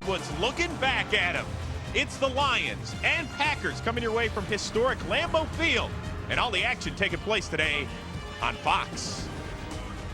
Redwoods looking back at them. It's the Lions and Packers coming your way from historic Lambeau Field, and all the action taking place today on Fox.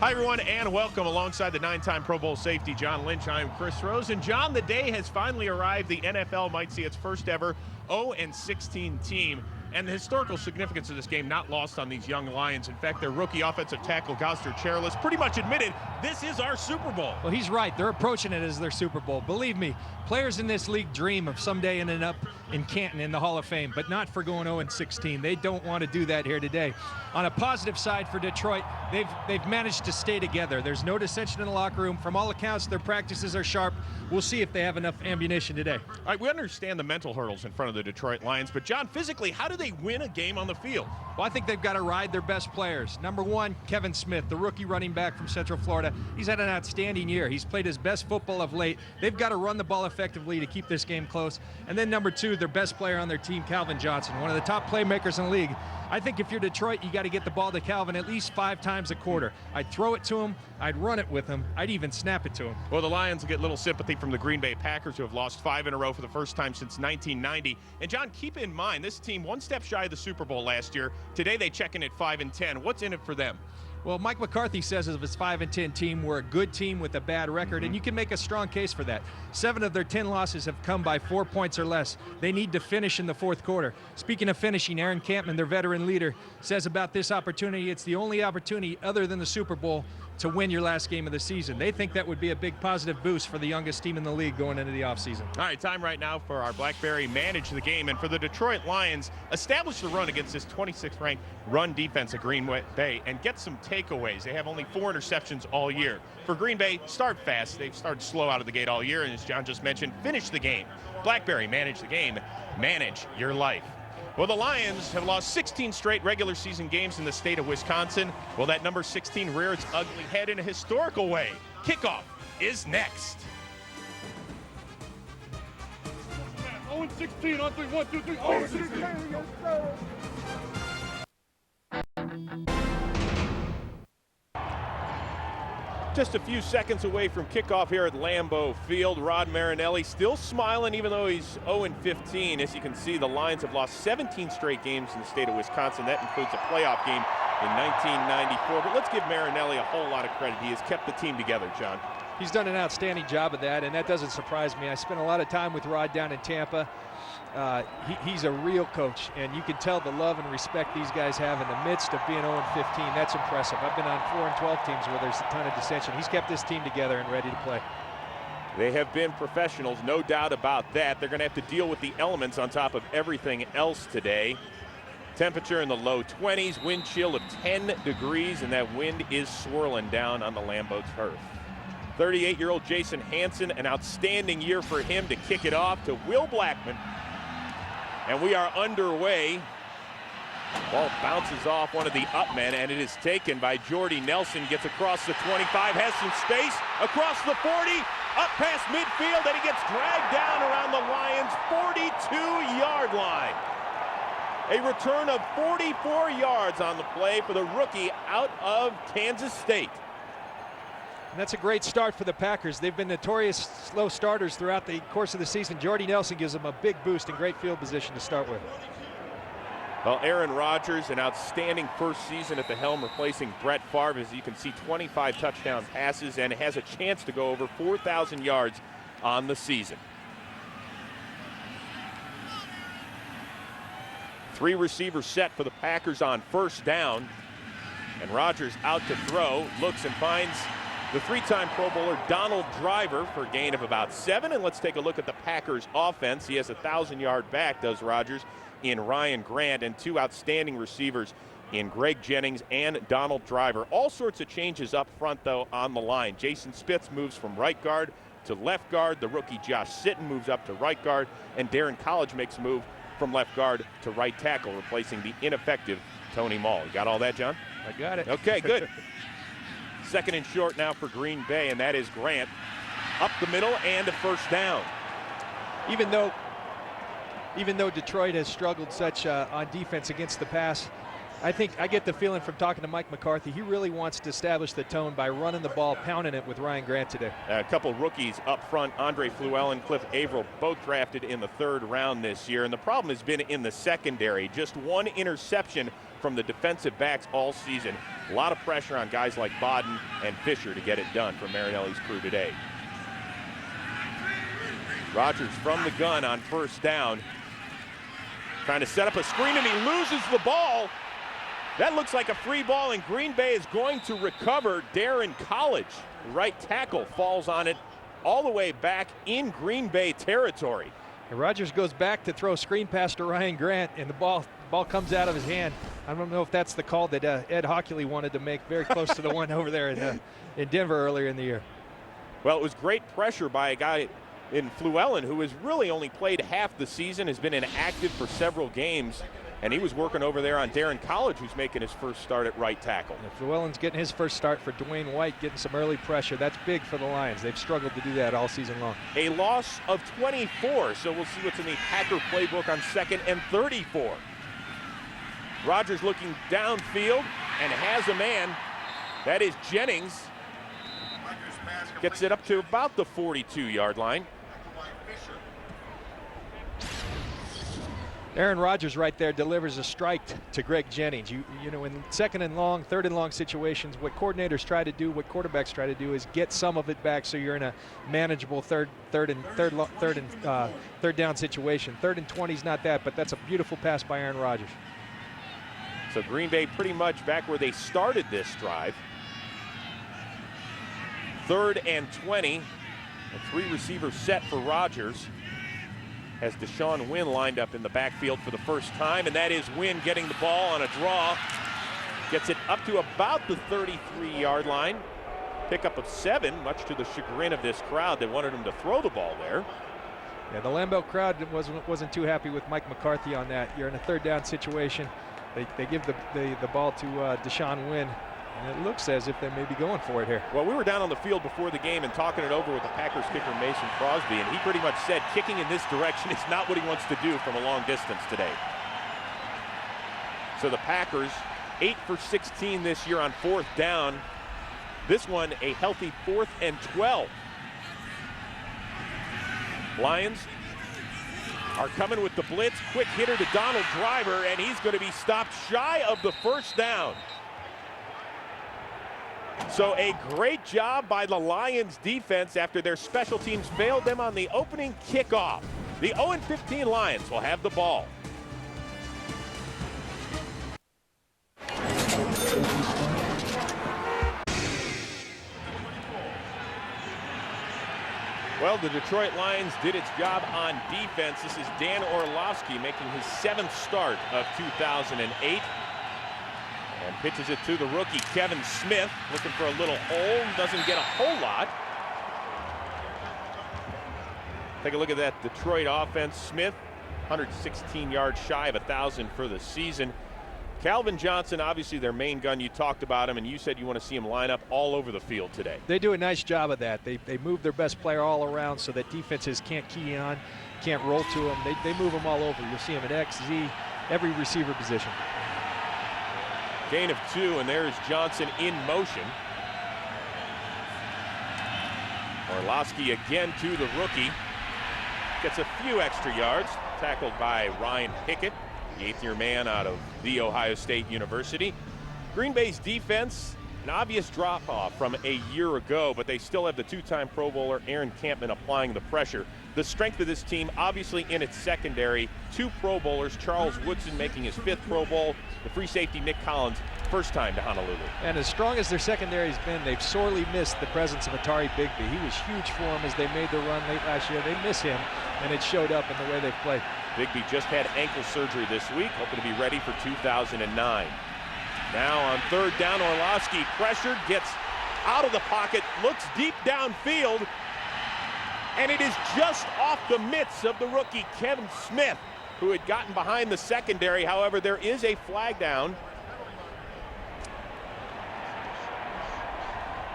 Hi, everyone, and welcome alongside the 9-time Pro Bowl safety, John Lynch. I'm Chris Rose. And, John, the day has finally arrived. The NFL might see its first ever 0-16 team. And the historical significance of this game not lost on these young Lions. In fact, their rookie offensive tackle, Gosder Cherilus, pretty much admitted, this is our Super Bowl. Well, he's right. They're approaching it as their Super Bowl. Believe me, players in this league dream of someday ending up in Canton in the Hall of Fame, but not for going 0-16. They don't want to do that here today. On a positive side for Detroit, they've managed to stay together. There's no dissension in the locker room. From all accounts, their practices are sharp. We'll see if they have enough ammunition today. All right, we understand the mental hurdles in front of the Detroit Lions, but, John, physically, how do they win a game on the field? Well, I think they've got to ride their best players. Number one, Kevin Smith, the rookie running back from Central Florida. He's had an outstanding year. He's played his best football of late. They've got to run the ball effectively to keep this game close. And then number two, their best player on their team, Calvin Johnson, one of the top playmakers in the league. I think if you're Detroit, you got to get the ball to Calvin at least 5 times a quarter. I'd throw it to him. I'd run it with him. I'd even snap it to him. Well, the Lions will get little sympathy from the Green Bay Packers, who have lost 5 in a row for the first time since 1990. And, John, keep in mind, this team one step shy of the Super Bowl last year. Today they check in at 5-10. What's in it for them? Well, Mike McCarthy says of his 5-10 team, we're a good team with a bad record, and you can make a strong case for that. 7 of their 10 losses have come by 4 points or less. They need to finish in the fourth quarter. Speaking of finishing, Aaron Campman, their veteran leader, says about this opportunity, it's the only opportunity other than the Super Bowl to win your last game of the season. They think that would be a big positive boost for the youngest team in the league going into the offseason. All right, time right now for our Blackberry manage the game. And for the Detroit Lions, establish the run against this 26th ranked run defense at Green Bay and get some takeaways. They have only 4 interceptions all year. For Green Bay, start fast. They've started slow out of the gate all year. And as John just mentioned, finish the game. Blackberry manage the game. Manage your life. Well, the Lions have lost 16 straight regular season games in the state of Wisconsin. Will that number 16 rear its ugly head in a historical way? Kickoff is next. 0-16 on 3, 1, 2, 3, 0-16. Just a few seconds away from kickoff here at Lambeau Field. Rod Marinelli still smiling even though he's 0-15. As you can see, the Lions have lost 17 straight games in the state of Wisconsin. That includes a playoff game in 1994. But let's give Marinelli a whole lot of credit. He has kept the team together, John. He's done an outstanding job of that, and that doesn't surprise me. I spent a lot of time with Rod down in Tampa. He's a real coach, and you can tell the love and respect these guys have in the midst of being 0-15. That's impressive. I've been on 4 and 12 teams where there's a ton of dissension. He's kept this team together and ready to play. They have been professionals, no doubt about that. They're going to have to deal with the elements on top of everything else today. Temperature in the low 20s, wind chill of 10 degrees, and that wind is swirling down on the Lambeau turf. 38-year-old Jason Hanson, an outstanding year for him to kick it off to Will Blackman. And we are underway. Ball bounces off one of the up men, and it is taken by Jordy Nelson. Gets across the 25, has some space, across the 40, up past midfield, and he gets dragged down around the Lions' 42-yard line. A return of 44 yards on the play for the rookie out of Kansas State. And that's a great start for the Packers. They've been notorious slow starters throughout the course of the season. Jordy Nelson gives them a big boost and great field position to start with. Well, Aaron Rodgers, an outstanding first season at the helm, replacing Brett Favre. As you can see, 25 touchdown passes and has a chance to go over 4,000 yards on the season. 3 receivers set for the Packers on first down. And Rodgers out to throw, looks and finds the 3-time Pro Bowler Donald Driver for a gain of about 7. And let's take a look at the Packers offense. He has a 1,000-yard back, does Rodgers, in Ryan Grant, and 2 outstanding receivers in Greg Jennings and Donald Driver. All sorts of changes up front, though, on the line. Jason Spitz moves from right guard to left guard. The rookie Josh Sitton moves up to right guard. And Darren College makes a move from left guard to right tackle, replacing the ineffective Tony Mall. You got all that, John? I got it. Okay, good. Second and short now for Green Bay, and that is Grant. Up the middle and a first down. Even though Detroit has struggled such on defense against the pass, I think I get the feeling from talking to Mike McCarthy, he really wants to establish the tone by running the ball, pounding it with Ryan Grant today. A couple rookies up front, Andre Fluellen, Cliff Averill, both drafted in the 3rd round this year. And the problem has been in the secondary. Just 1 interception from the defensive backs all season. A lot of pressure on guys like Bodden and Fisher to get it done for Marinelli's crew today. Rogers from the gun on 1st down. Trying to set up a screen, and he loses the ball. That looks like a free ball, and Green Bay is going to recover. Darren College, right tackle, falls on it all the way back in Green Bay territory. And Rogers goes back to throw a screen pass to Ryan Grant, and the ball comes out of his hand. I don't know if that's the call that Ed Hockley wanted to make, very close to the one over there in Denver earlier in the year. Well, it was great pressure by a guy in Fluellen, who has really only played half the season, has been inactive for several games, and he was working over there on Darren College, who's making his first start at right tackle. And Fluellen's getting his first start for Dwayne White, getting some early pressure. That's big for the Lions. They've struggled to do that all season long. A loss of 24, so we'll see what's in the Packer playbook on 2nd and 34. Rogers looking downfield and has a man. That is Jennings. Gets it up to about the 42-yard line. Aaron Rodgers right there delivers a strike to Greg Jennings. You know, in 2nd and long, 3rd and long situations, what coordinators try to do, what quarterbacks try to do, is get some of it back so you're in a manageable third down situation. 3rd and 20 is not that, but that's a beautiful pass by Aaron Rodgers. So Green Bay pretty much back where they started this drive. 3rd and 20. A 3-receiver set for Rodgers. Has Deshaun Wynn lined up in the backfield for the first time, and that is Wynn getting the ball on a draw. Gets it up to about the 33-yard line. Pickup of 7, much to the chagrin of this crowd. They wanted him to throw the ball there. Yeah, the Lambeau crowd wasn't too happy with Mike McCarthy on that. You're in a 3rd down situation. They give the ball to Deshaun Wynn, and it looks as if they may be going for it here. Well, we were down on the field before the game and talking it over with the Packers kicker Mason Crosby, and he pretty much said kicking in this direction is not what he wants to do from a long distance today. So the Packers, 8 for 16 this year on 4th down. This one a healthy 4th and 12. Lions are coming with the blitz. Quick hitter to Donald Driver, and he's going to be stopped shy of the 1st down. So a great job by the Lions defense after their special teams failed them on the opening kickoff. The 0-15 Lions will have the ball. Well, the Detroit Lions did its job on defense. This is Dan Orlovsky making his 7th start of 2008. And pitches it to the rookie, Kevin Smith, looking for a little hole. Doesn't get a whole lot. Take a look at that Detroit offense. Smith, 116 yards shy of 1,000 for the season. Calvin Johnson, obviously their main gun. You talked about him, and you said you want to see him line up all over the field today. They do a nice job of that. They move their best player all around so that defenses can't key on, can't roll to them. They move them all over. You'll see them at X, Z, every receiver position. Gain of 2, and there's Johnson in motion. Orlovsky again to the rookie. Gets a few extra yards. Tackled by Ryan Pickett, the 8th-year man out of The Ohio State University. Green Bay's defense, an obvious drop-off from a year ago, but they still have the 2-time Pro Bowler Aaron Campman applying the pressure. The strength of this team, obviously in its secondary, 2 Pro Bowlers, Charles Woodson making his 5th Pro Bowl, the free safety Nick Collins, first time to Honolulu. And as strong as their secondary's been, they've sorely missed the presence of Atari Bigby. He was huge for them as they made the run late last year. They miss him, and it showed up in the way they've played. Bigby just had ankle surgery this week, hoping to be ready for 2009. Now on 3rd down, Orlovsky pressured, gets out of the pocket, looks deep downfield, and it is just off the mitts of the rookie Kevin Smith, who had gotten behind the secondary. However, there is a flag down,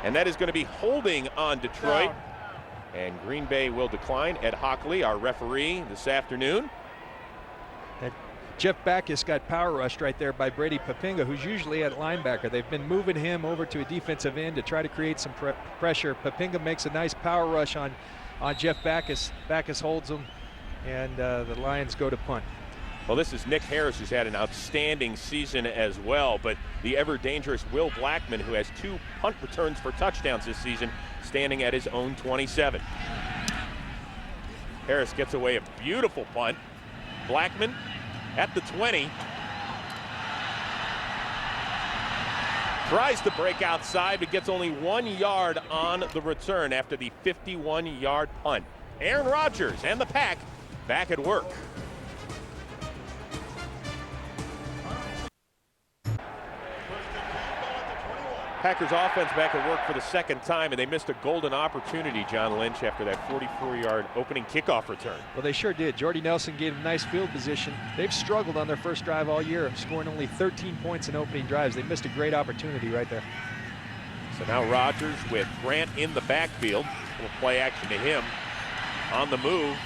and that is going to be holding on Detroit. And Green Bay will decline. Ed Hockley, our referee this afternoon. Jeff Backus got power rushed right there by Brady Papinga, who's usually at linebacker. They've been moving him over to a defensive end to try to create some pressure. Papinga makes a nice power rush on Jeff Backus. Backus holds him, and the Lions go to punt. Well, this is Nick Harris, who's had an outstanding season as well, but the ever-dangerous Will Blackman, who has 2 punt returns for touchdowns this season, standing at his own 27. Harris gets away a beautiful punt. Blackman at the 20. Tries to break outside, but gets only 1 yard on the return after the 51-yard punt. Aaron Rodgers and the Pack back at work. Packers offense back at work for the second time, and they missed a golden opportunity, John Lynch, after that 44-yard opening kickoff return. Well, they sure did. Jordy Nelson gave them nice field position. They've struggled on their first drive all year, scoring only 13 points in opening drives. They missed a great opportunity right there. So now Rodgers with Grant in the backfield. A little play action to him on the move,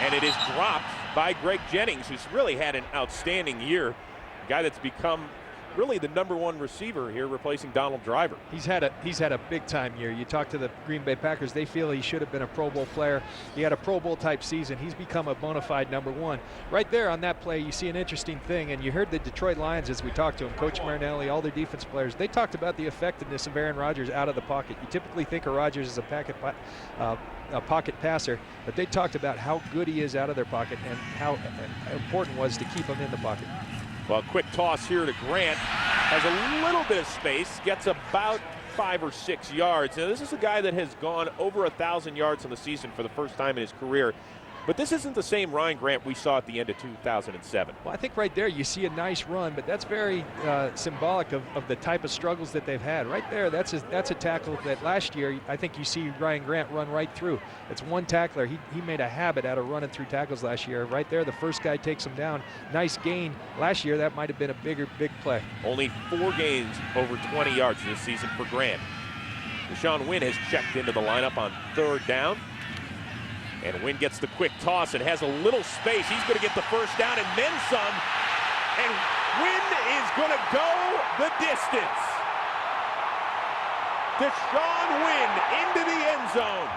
and it is dropped by Greg Jennings, who's really had an outstanding year. A guy that's become really the #1 receiver here, replacing Donald Driver. He's had a big time year. You talk to the Green Bay Packers, they feel he should have been a Pro Bowl player. He had a Pro Bowl type season. He's become a bona fide #1. Right there on that play, you see an interesting thing, and you heard the Detroit Lions as we talked to him, Coach Marinelli, all their defense players, they talked about the effectiveness of Aaron Rodgers out of the pocket. You typically think of Rodgers as a pocket passer, but they talked about how good he is out of their pocket and how important it was to keep him in the pocket. Well, quick toss here to Grant. Has a little bit of space, gets about 5 or 6 yards. Now, this is a guy that has gone over 1,000 yards in the season for the first time in his career. But this isn't the same Ryan Grant we saw at the end of 2007. Well, I think right there you see a nice run, but that's very symbolic of the type of struggles that they've had. Right there, that's a tackle that last year I think you see Ryan Grant run right through. It's one tackler. He made a habit out of running through tackles last year. Right there, the first guy takes him down. Nice gain. Last year, that might have been a big play. Only 4 gains over 20 yards this season for Grant. Deshaun Wynn has checked into the lineup on 3rd down. And Wynn gets the quick toss and has a little space. He's going to get the first down and then some. And Wynn is going to go the distance. Deshaun Wynn into the end zone.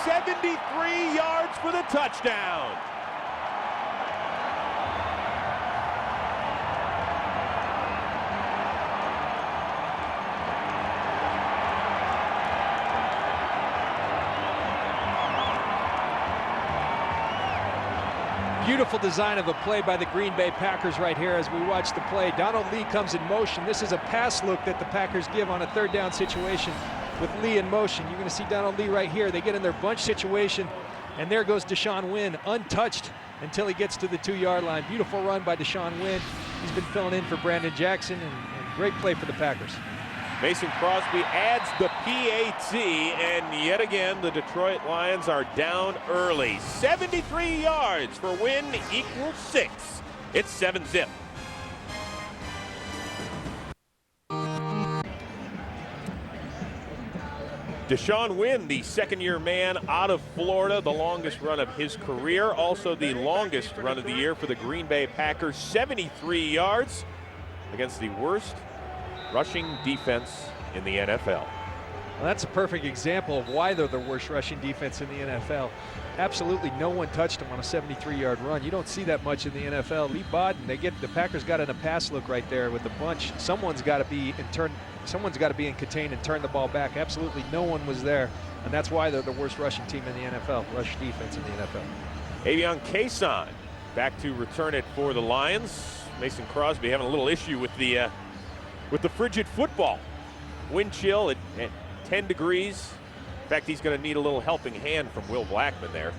73 yards for the touchdown. Beautiful design of a play by the Green Bay Packers right here as we watch the play. Donald Lee comes in motion. This is a pass look that the Packers give on a 3rd down situation with Lee in motion. You're going to see Donald Lee right here. They get in their bunch situation, and there goes Deshaun Wynn, untouched until he gets to the 2-yard line. Beautiful run by Deshaun Wynn. He's been filling in for Brandon Jackson, and great play for the Packers. Mason Crosby adds the PAT, and yet again, the Detroit Lions are down early. 73 yards for Wynn equals 6. It's 7-zip. Deshaun Wynn, the 2nd-year man out of Florida, the longest run of his career, also the longest run of the year for the Green Bay Packers. 73 yards against the worst rushing defense in the NFL. Well, that's a perfect example of why they're the worst rushing defense in the NFL. Absolutely no one touched them on a 73-yard run. You don't see that much in the NFL. Lee Bodden, the Packers got in a pass look right there with a bunch. Someone's got to be in contain and turn the ball back. Absolutely no one was there, and that's why they're the worst rushing team in the NFL, rush defense in the NFL. Avion Cason back to return it for the Lions. Mason Crosby having a little issue with the frigid football. Wind chill at 10 degrees. In fact, he's going to need a little helping hand from Will Blackman there.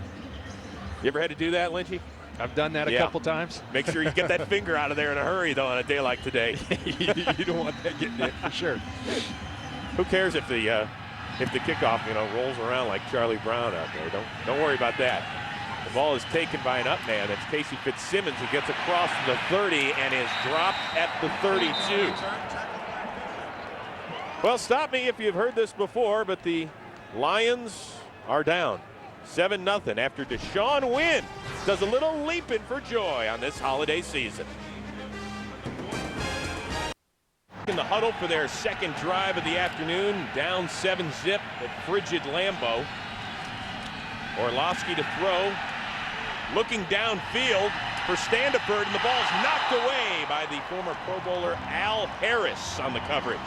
You ever had to do that, Lynchy? I've done that a couple times. Make sure you get that finger out of there in a hurry, though, on a day like today. You don't want that getting hit for sure. Who cares if the kickoff, rolls around like Charlie Brown out there? Don't worry about that. The ball is taken by an up man. That's Casey Fitzsimmons, who gets across the 30 and is dropped at the 32. Well, stop me if you've heard this before, but the Lions are down 7-0 after Deshaun Wynn does a little leaping for joy on this holiday season. In the huddle for their second drive of the afternoon, down 7-zip at frigid Lambeau. Orlovsky to throw, looking downfield for Standiford, and the ball's knocked away by the former Pro Bowler Al Harris on the coverage.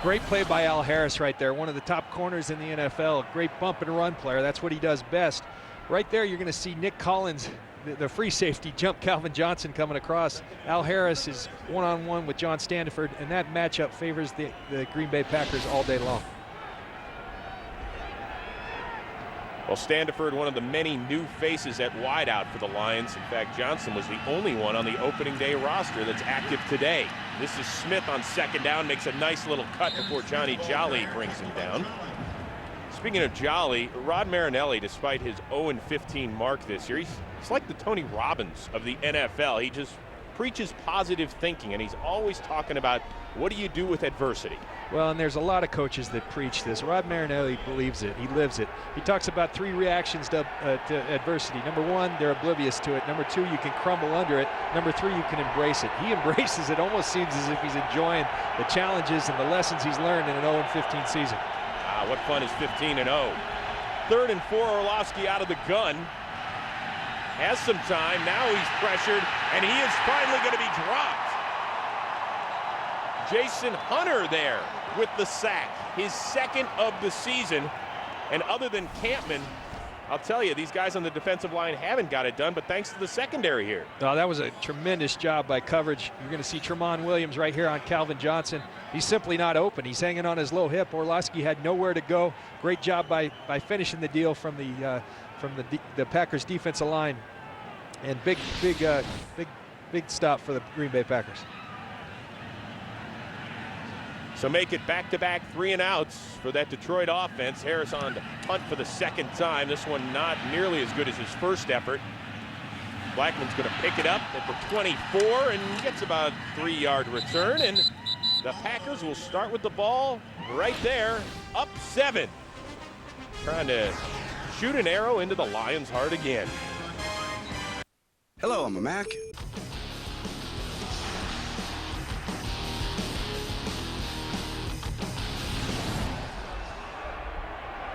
Great play by Al Harris right there, one of the top corners in the NFL. Great bump and run player, that's what he does best. Right there you're going to see Nick Collins, the free safety, jump Calvin Johnson coming across. Al Harris is one-on-one with John Standiford, and that matchup favors the Green Bay Packers all day long. Well, Standiford, one of the many new faces at wideout for the Lions. In fact, Johnson was the only one on the opening day roster that's active today. This is Smith on second down, makes a nice little cut before Johnny Jolly brings him down. Speaking of Jolly, Rod Marinelli, despite his 0-15 mark this year, he's like the Tony Robbins of the NFL. He just preaches positive thinking, and he's always talking about what do you do with adversity. Well, and there's a lot of coaches that preach this. Rod Marinelli believes it. He lives it. He talks about 3 reactions to adversity. Number 1, they're oblivious to it. Number 2, you can crumble under it. Number 3, you can embrace it. He embraces it. Almost seems as if he's enjoying the challenges and the lessons he's learned in an 0-15 season. What fun is 15-0. 3rd and 4, Orlovsky out of the gun. Has some time. Now he's pressured, and he is finally going to be dropped. Jason Hunter there with the sack, his 2nd of the season. And other than Campman, I'll tell you, these guys on the defensive line haven't got it done, but thanks to the secondary here. No, that was a tremendous job by coverage. You're going to see Tramon Williams right here on Calvin Johnson. He's simply not open. He's hanging on his low hip. Orlovsky had nowhere to go. Great job by finishing the deal from the Packers defensive line. And big stop for the Green Bay Packers. So make it back-to-back 3-and-outs for that Detroit offense. Harris on to punt for the 2nd time. This one not nearly as good as his first effort. Blackman's going to pick it up at the 24 and gets about a 3-yard return. And the Packers will start with the ball right there, up 7. Trying to shoot an arrow into the Lions' heart again. Hello, I'm a Mac.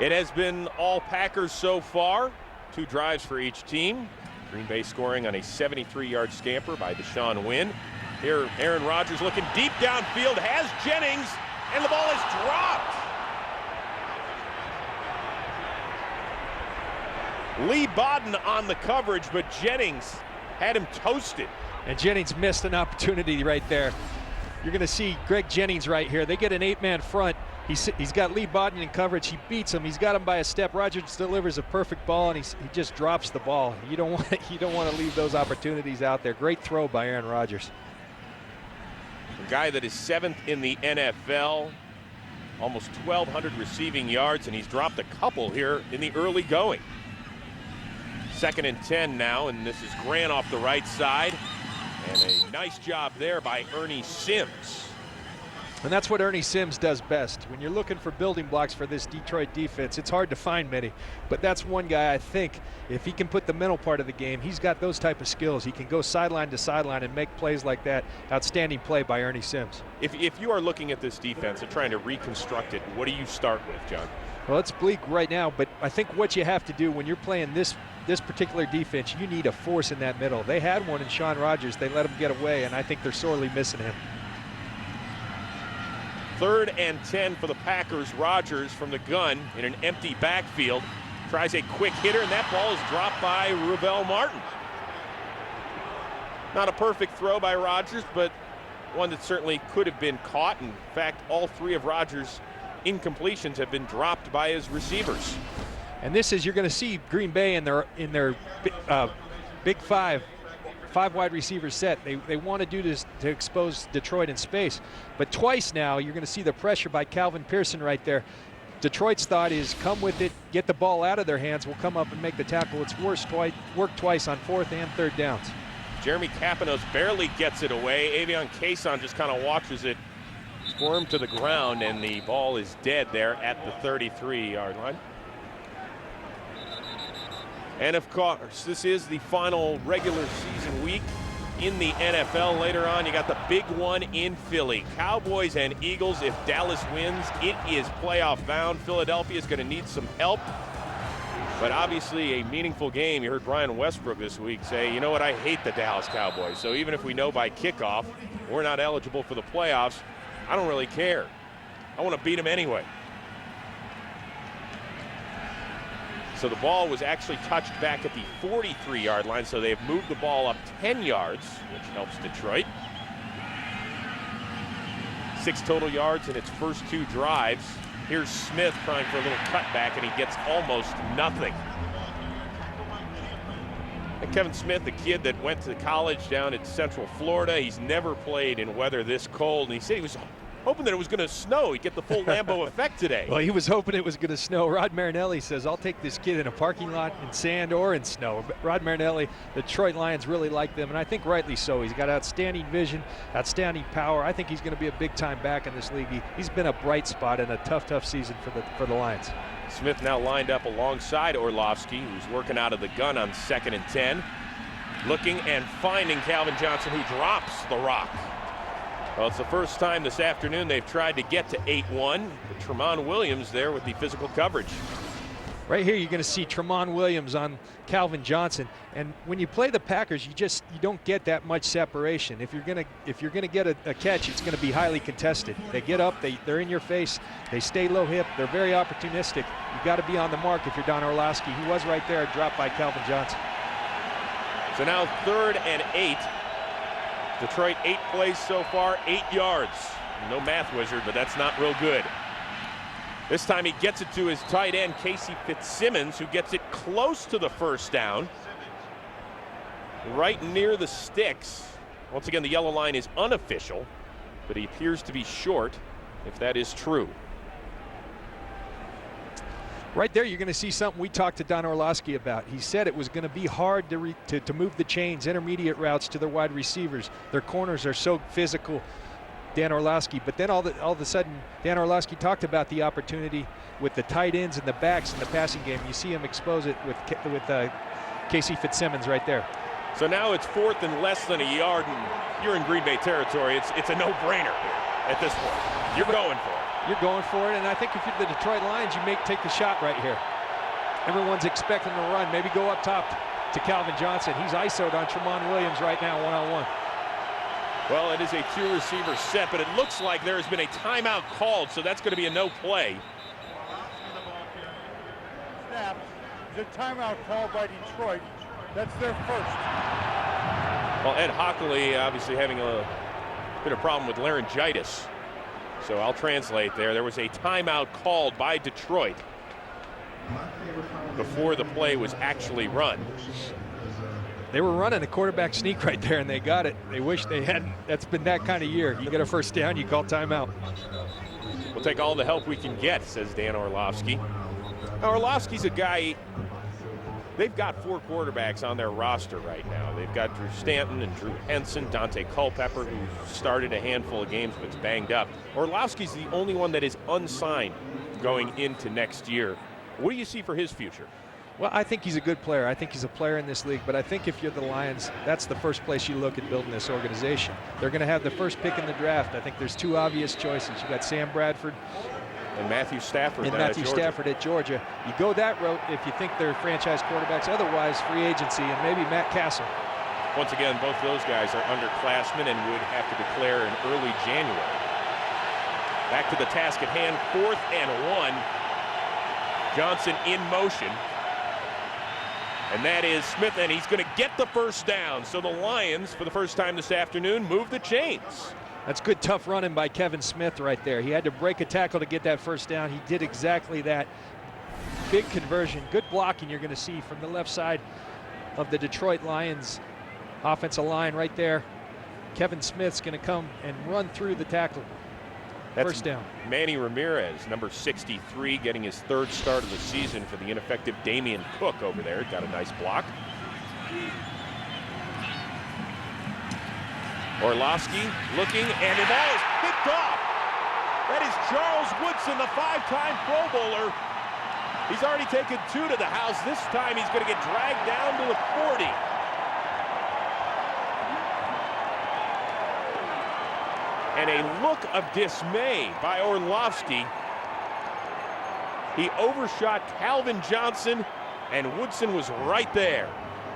It has been all Packers so far. 2 drives for each team. Green Bay scoring on a 73-yard scamper by Deshaun Wynn. Here, Aaron Rodgers looking deep downfield, has Jennings, and the ball is dropped. Lee Bodden on the coverage, but Jennings had him toasted. And Jennings missed an opportunity right there. You're going to see Greg Jennings right here. They get an 8-man front. He's got Lee Bodden in coverage. He beats him. He's got him by a step. Rodgers delivers a perfect ball, and he just drops the ball. You don't want to leave those opportunities out there. Great throw by Aaron Rodgers. A guy that is 7th in the NFL, almost 1,200 receiving yards, and he's dropped a couple here in the early going. 2nd and 10 now, and this is Grant off the right side. And a nice job there by Ernie Sims. And that's what Ernie Sims does best. When you're looking for building blocks for this Detroit defense, it's hard to find many. But that's one guy I think, if he can put the mental part of the game, he's got those type of skills. He can go sideline to sideline and make plays like that. Outstanding play by Ernie Sims. If you are looking at this defense and trying to reconstruct it, what do you start with, John? Well, it's bleak right now, but I think what you have to do when you're playing this particular defense, you need a force in that middle. They had one in Sean Rodgers. They let him get away, and I think they're sorely missing him. 3rd and 10 for the Packers. Rodgers from the gun in an empty backfield. Tries a quick hitter, and that ball is dropped by Revell Martin. Not a perfect throw by Rodgers, but one that certainly could have been caught. In fact, all 3 of Rodgers' incompletions have been dropped by his receivers. And this is, you're going to see Green Bay in their big 5 wide receiver set. They want to do this to expose Detroit in space. But twice now, you're going to see the pressure by Calvin Pearson right there. Detroit's thought is come with it, get the ball out of their hands, we'll come up and make the tackle. It's worked twice on 4th and 3rd downs. Jeremy Kapanos barely gets it away. Avion Cason just kind of watches it squirm to the ground, and the ball is dead there at the 33-yard line. And of course, this is the final regular season week in the NFL. Later on, you got the big one in Philly. Cowboys and Eagles. If Dallas wins, it is playoff bound. Philadelphia is going to need some help. But obviously a meaningful game. You heard Brian Westbrook this week say, you know what, I hate the Dallas Cowboys. So even if we know by kickoff we're not eligible for the playoffs, I don't really care. I want to beat them anyway. So the ball was actually touched back at the 43-yard line, so they've moved the ball up 10 yards, which helps Detroit. 6 total yards in its first 2 drives. Here's Smith trying for a little cutback, and he gets almost nothing. And Kevin Smith, the kid that went to college down in Central Florida, he's never played in weather this cold, and he said he was hoping that it was going to snow. He'd get the full Lambeau effect today. Well, he was hoping it was going to snow. Rod Marinelli says, I'll take this kid in a parking lot in sand or in snow. But Rod Marinelli, the Detroit Lions really like them, and I think rightly so. He's got outstanding vision, outstanding power. I think he's going to be a big-time back in this league. He's been a bright spot in a tough season for the Lions. Smith now lined up alongside Orlovsky, who's working out of the gun on 2nd and 10. Looking and finding Calvin Johnson, who drops the rock. Well, it's the first time this afternoon they've tried to get to 8-1. Tramon Williams there with the physical coverage. Right here, you're going to see Tramon Williams on Calvin Johnson, and when you play the Packers, you don't get that much separation. If you're going to get a catch, it's going to be highly contested. They get up, they're in your face, they stay low hip, they're very opportunistic. You've got to be on the mark if you're Don Orlovsky. He was right there, dropped by Calvin Johnson. So now 3rd and 8. Detroit 8 plays so far, 8 yards. No math wizard, but that's not real good. This time he gets it to his tight end, Casey Fitzsimmons, who gets it close to the first down. Right near the sticks. Once again, the yellow line is unofficial, but he appears to be short, if that is true. Right there, you're going to see something we talked to Don Orlovsky about. He said it was going to be hard to move the chains, intermediate routes to their wide receivers. Their corners are so physical, Dan Orlovsky. But then all of a sudden, Dan Orlovsky talked about the opportunity with the tight ends and the backs in the passing game. You see him expose it with Casey Fitzsimmons right there. So now it's 4th and less than a yard, and you're in Green Bay territory. It's a no-brainer at this point. You're going for it. You're going for it, and I think if you're the Detroit Lions, you may take the shot right here. Everyone's expecting to run, maybe go up top to Calvin Johnson. He's ISO'd on Tramon Williams right now, one-on-one. Well, it is a 2-receiver set, but it looks like there has been a timeout called, so that's going to be a no play. Snap. The timeout called by Detroit. That's their first. Well, Ed Hockley obviously having a bit of problem with laryngitis. So I'll translate there. There was a timeout called by Detroit before the play was actually run. They were running a quarterback sneak right there, and they got it. They wish they hadn't. That's been that kind of year. You get a first down, you call timeout. We'll take all the help we can get, says Dan Orlovsky. Now, Orlovsky's a guy, they've got 4 quarterbacks on their roster right now. They've got Drew Stanton and Drew Henson, Dante Culpepper, who started a handful of games but's banged up. Orlovsky's the only one that is unsigned going into next year. What do you see for his future? Well, I think he's a good player. I think he's a player in this league, but I think if you're the Lions, that's the first place you look at building this organization. They're going to have the first pick in the draft. I think there's 2 obvious choices. You got Sam Bradford and Matthew Stafford. Stafford at Georgia. You go that route if you think they're franchise quarterbacks. Otherwise, free agency and maybe Matt Castle. Once again, both those guys are underclassmen and would have to declare in early January. Back to the task at hand, 4th and 1. Johnson in motion. And that is Smith, and he's going to get the first down. So the Lions, for the first time this afternoon, move the chains. That's good, tough running by Kevin Smith right there. He had to break a tackle to get that first down. He did exactly that. Big conversion, good blocking you're going to see from the left side of the Detroit Lions offensive line right there. Kevin Smith's going to come and run through the tackle. That's first down. Manny Ramirez, number 63, getting his 3rd start of the season for the ineffective Damian Cook over there. Got a nice block. Orlovsky looking, and the ball is picked off. That is Charles Woodson, the 5-time Pro Bowler. He's already taken 2 to the house. This time he's going to get dragged down to the 40. And a look of dismay by Orlovsky. He overshot Calvin Johnson, and Woodson was right there.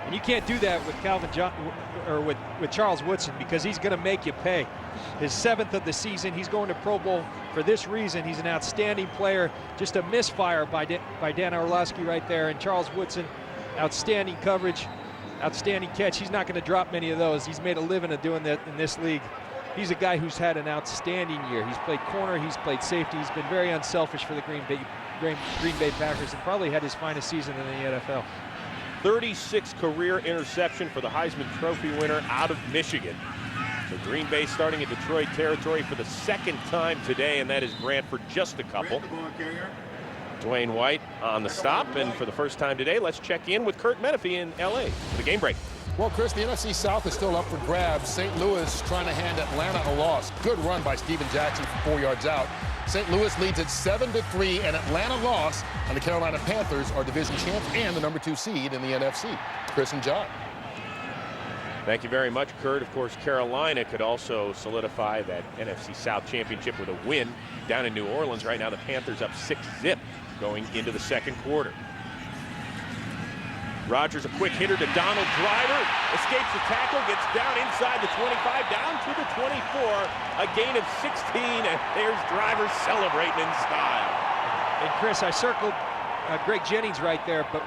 And you can't do that with with Charles Woodson, because he's going to make you pay. His 7th of the season. He's going to Pro Bowl for this reason. He's an outstanding player. Just a misfire by Dan Orlovsky right there. And Charles Woodson, outstanding coverage, outstanding catch. He's not going to drop many of those. He's made a living of doing that in this league. He's a guy who's had an outstanding year. He's played corner, he's played safety. He's been very unselfish for the Green Bay Packers, and probably had his finest season in the NFL. 36 career interception for the Heisman Trophy winner out of Michigan. So Green Bay starting in Detroit territory for the 2nd time today, and that is Grant for just a couple. Dwayne White on the stop, and for the first time today, let's check in with Curt Menefee in LA for the game break. Well, Chris, the NFC South is still up for grabs. St. Louis trying to hand Atlanta a loss. Good run by Steven Jackson from 4 yards out. St. Louis leads at 7-3, and Atlanta lost, and the Carolina Panthers are division champs and the #2 seed in the NFC. Chris and John. Thank you very much, Curt. Of course, Carolina could also solidify that NFC South championship with a win down in New Orleans. Right now, the Panthers up 6-0 going into the 2nd quarter. Rodgers, a quick hitter to Donald Driver, escapes the tackle, gets down inside the 25, down to the 24, a gain of 16, and there's Driver celebrating in style. And Chris, I circled Greg Jennings right there, but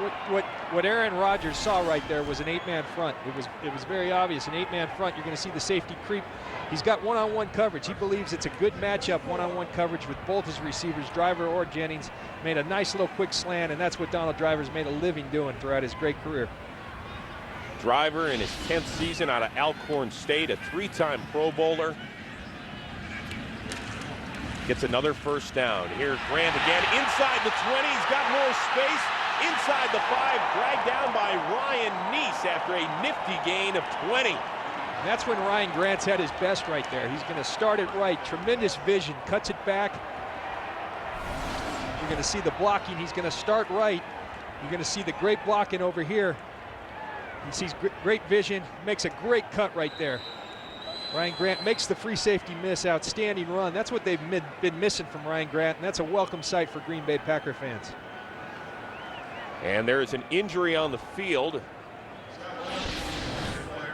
what Aaron Rodgers saw right there was an 8-man front. It was very obvious, an 8-man front. You're going to see the safety creep. He's got one-on-one coverage. He believes it's a good matchup, one-on-one coverage with both his receivers, Driver or Jennings. Made a nice little quick slant, and that's what Donald Driver's made a living doing throughout his great career. Driver in his 10th season out of Alcorn State, a 3-time Pro Bowler. Gets another first down. Here, Grant again inside the 20. He's got more space. Inside the 5, dragged down by Ryan Neese after a nifty gain of 20. And that's when Ryan Grant's at his best right there. He's going to start it right. Tremendous vision. Cuts it back. You're going to see the blocking. He's going to start right. You're going to see the great blocking over here. He sees great vision. Makes a great cut right there. Ryan Grant makes the free safety miss. Outstanding run. That's what they've been missing from Ryan Grant, and that's a welcome sight for Green Bay Packer fans. And there is an injury on the field.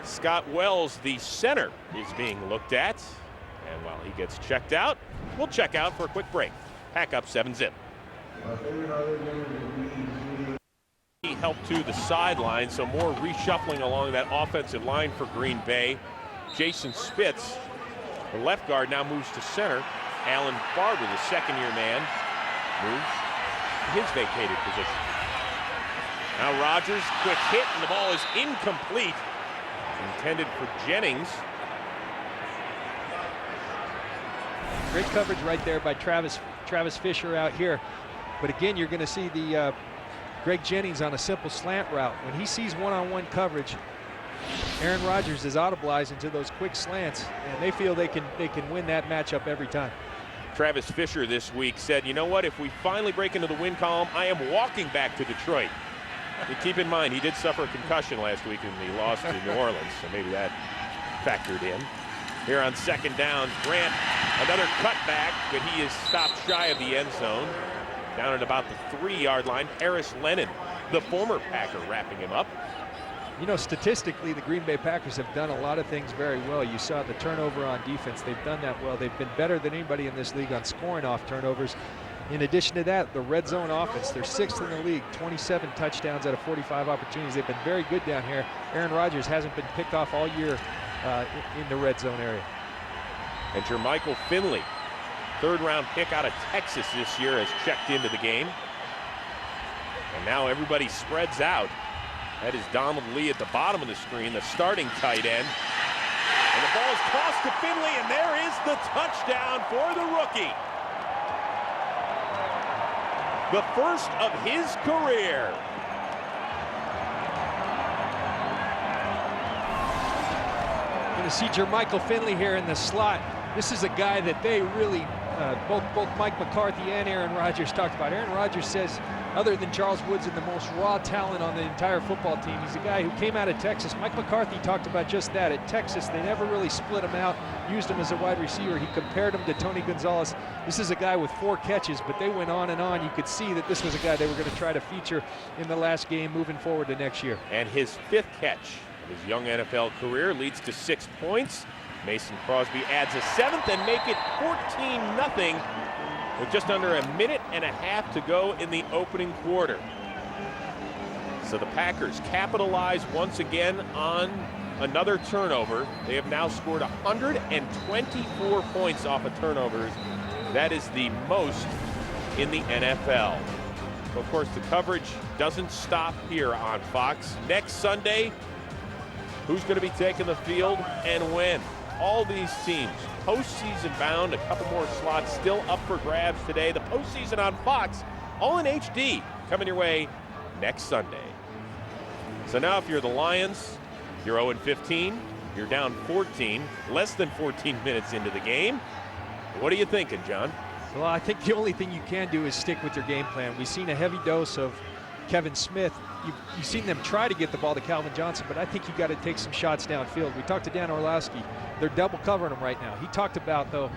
Scott Wells, the center, is being looked at. And while he gets checked out, we'll check out for a quick break. Pack up 7-0. He helped to the sideline, so more reshuffling along that offensive line for Green Bay. Jason Spitz, the left guard, now moves to center. Alan Barber, the second-year man, moves to his vacated position. Now Rodgers, quick hit, and the ball is incomplete. Intended for Jennings. Great coverage right there by Travis Fisher out here. But again, you're going to see the Greg Jennings on a simple slant route. When he sees one-on-one coverage, Aaron Rodgers is audibilized into those quick slants, and they feel they can win that matchup every time. Travis Fisher this week said, you know what, if we finally break into the win column, I am walking back to Detroit. And keep in mind, he did suffer a concussion last week in the loss to New Orleans, so maybe that factored in. Here on 2nd down, Grant, another cutback, but he is stopped shy of the end zone. Down at about the 3-yard line, Harris Lennon, the former Packer, wrapping him up. You know, statistically, the Green Bay Packers have done a lot of things very well. You saw the turnover on defense. They've done that well. They've been better than anybody in this league on scoring off turnovers. In addition to that, the red zone offense, they're 6th in the league, 27 touchdowns out of 45 opportunities. They've been very good down here. Aaron Rodgers hasn't been picked off all year in the red zone area. And Jermichael Finley, 3rd-round pick out of Texas this year, has checked into the game. And now everybody spreads out. That is Donald Lee at the bottom of the screen, the starting tight end. And the ball is tossed to Finley, and there is the touchdown for the rookie. The first of his career. Going to see Jermichael Finley here in the slot. This is a guy that they really, both Mike McCarthy and Aaron Rodgers talked about. Aaron Rodgers says other than Charles Woodson, the most raw talent on the entire football team. He's a guy who came out of Texas. Mike McCarthy talked about just that. At Texas, they never really split him out, used him as a wide receiver. He compared him to Tony Gonzalez. This is a guy with 4 catches, but they went on and on. You could see that this was a guy they were going to try to feature in the last game moving forward to next year. And his 5th catch of his young NFL career leads to 6 points. Mason Crosby adds a 7th and make it 14-0 with just under a minute and a half to go in the opening quarter. So the Packers capitalize once again on another turnover. They have now scored 124 points off of turnovers. That is the most in the NFL. Of course, the coverage doesn't stop here on Fox. Next Sunday, who's going to be taking the field and when? All these teams, postseason bound, a couple more slots still up for grabs today. The postseason on Fox, all in HD, coming your way next Sunday. So now if you're the Lions, you're 0-15, you're down 14, less than 14 minutes into the game. What are you thinking, John? Well, I think the only thing you can do is stick with your game plan. We've seen a heavy dose of Kevin Smith. You've seen them try to get the ball to Calvin Johnson, but I think you got to take some shots downfield. We talked to Dan Orlovsky. They're double covering him right now. He talked about, though,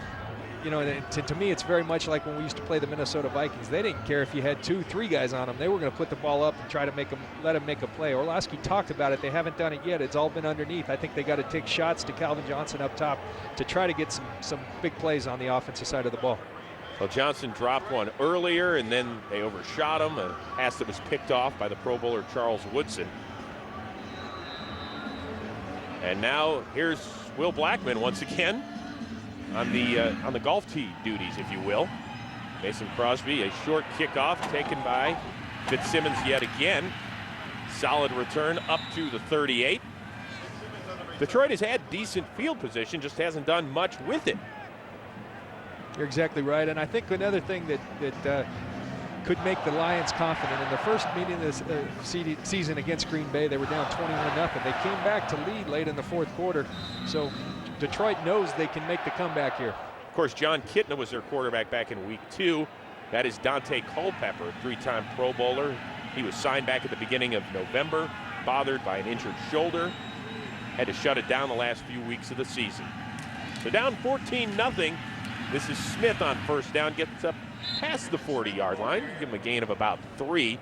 you know, to me, it's very much like when we used to play the Minnesota Vikings. They didn't care if you had 2, 3 guys on them. They were going to put the ball up and try to let him make a play. Orlovsky talked about it. They haven't done it yet. It's all been underneath. I think they got to take shots to Calvin Johnson up top to try to get some big plays on the offensive side of the ball. Well, Johnson dropped one earlier, and then they overshot him. A pass that was picked off by the Pro Bowler Charles Woodson. And now here's Will Blackman once again on the golf tee duties, if you will. Mason Crosby, a short kickoff taken by Fitzsimmons yet again. Solid return up to the 38. Detroit has had decent field position, just hasn't done much with it. You're exactly right, and I think another thing that could make the Lions confident, in the first meeting of this season against Green Bay, they were down 21-0. They came back to lead late in the 4th quarter, so Detroit knows they can make the comeback here. Of course, John Kitna was their quarterback back in week 2. That is Dante Culpepper, 3-time Pro Bowler. He was signed back at the beginning of November, bothered by an injured shoulder. Had to shut it down the last few weeks of the season. So down 14-0. This is Smith on first down, gets up past the 40-yard line, give him a gain of about 3.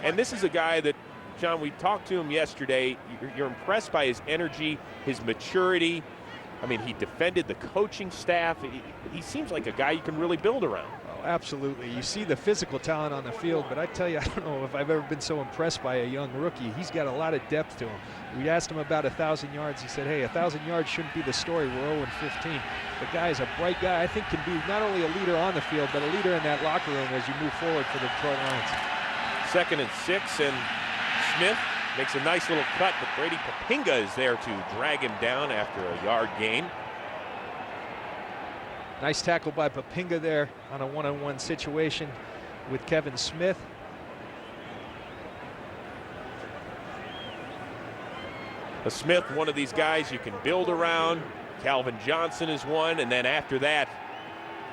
And this is a guy that, John, we talked to him yesterday. You're impressed by his energy, his maturity. I mean, he defended the coaching staff. He seems like a guy you can really build around. Oh, absolutely. You see the physical talent on the field, but I tell you, I don't know if I've ever been so impressed by a young rookie. He's got a lot of depth to him. We asked him about 1,000 yards. He said, hey, 1,000 yards shouldn't be the story. We're 0-15. The guy is a bright guy. I think can be not only a leader on the field, but a leader in that locker room as you move forward for the Detroit Lions. 2nd and 6, and Smith makes a nice little cut, but Brady Papinga is there to drag him down after a yard gain. Nice tackle by Papinga there on a one-on-one situation with Kevin Smith. Smith, one of these guys you can build around. Calvin Johnson is one, and then after that,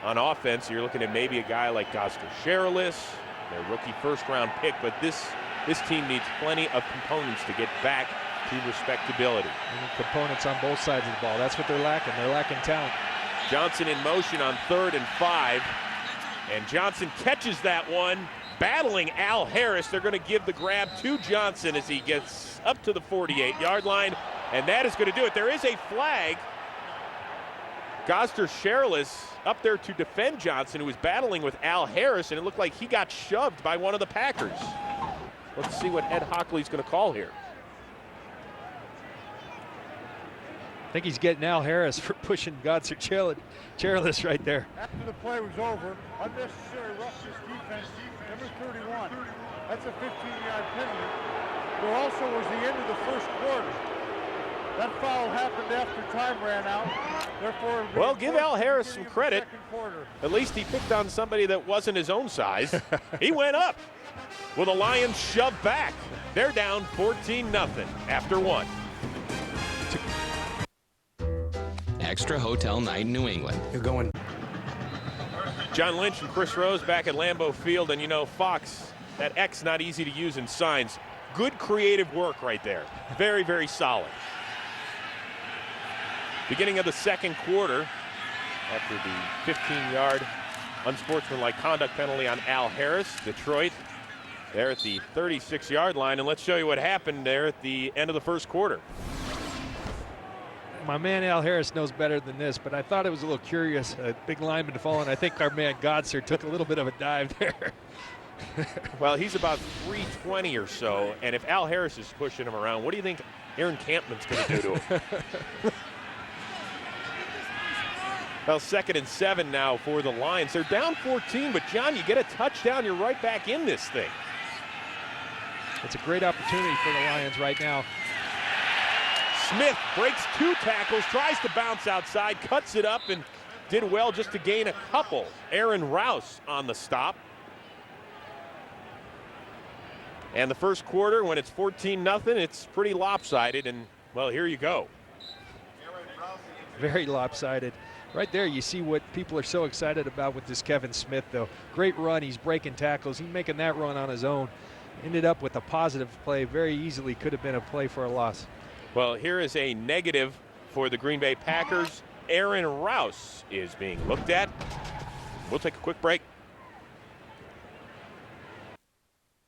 on offense, you're looking at maybe a guy like Gosder Sherilis, their rookie first-round pick, but this team needs plenty of components to get back to respectability. Components on both sides of the ball. That's what they're lacking. They're lacking talent. Johnson in motion on 3rd and 5, and Johnson catches that one, battling Al Harris. They're going to give the grab to Johnson as he gets up to the 48-yard line, and that is going to do it. There is a flag. Gosder Sherilis up there to defend Johnson, who was battling with Al Harris, and it looked like he got shoved by one of the Packers. Let's see what Ed Hockley's going to call here. I think he's getting Al Harris for pushing Gosder Sherilis right there. After the play was over, unnecessary roughness defense, number 31. That's a 15-yard penalty. There also was the end of the 1st quarter. That foul happened after time ran out. Therefore, well, give Al Harris some credit. At least he picked on somebody that wasn't his own size. He went up. Well, the Lions shove back. They're down 14-0 after 1. Extra hotel night in New England. You're going. John Lynch and Chris Rose back at Lambeau Field, and you know, Fox That X not easy to use in signs. Good creative work right there. Very, very solid. Beginning of the second quarter, after the 15-yard unsportsmanlike conduct penalty on Al Harris, Detroit there at the 36-yard line. And let's show you what happened there at the end of the first quarter. My man Al Harris knows better than this, but I thought it was a little curious. A big lineman falling. I think our man Godser took a little bit of a dive there. Well, he's about 320 or so, and if Al Harris is pushing him around, what do you think Aaron Campman's going to do to him? Well, 2nd and 7 now for the Lions. They're down 14, but John, you get a touchdown, you're right back in this thing. It's a great opportunity for the Lions right now. Smith breaks 2 tackles, tries to bounce outside, cuts it up, and did well just to gain a couple. Aaron Rouse on the stop. And the first quarter, when it's 14-0, it's pretty lopsided, and, well, here you go. Very lopsided. Right there, you see what people are so excited about with this Kevin Smith, though. Great run. He's breaking tackles. He's making that run on his own. Ended up with a positive play. Very easily could have been a play for a loss. Well, here is a negative for the Green Bay Packers. Aaron Rouse is being looked at. We'll take a quick break.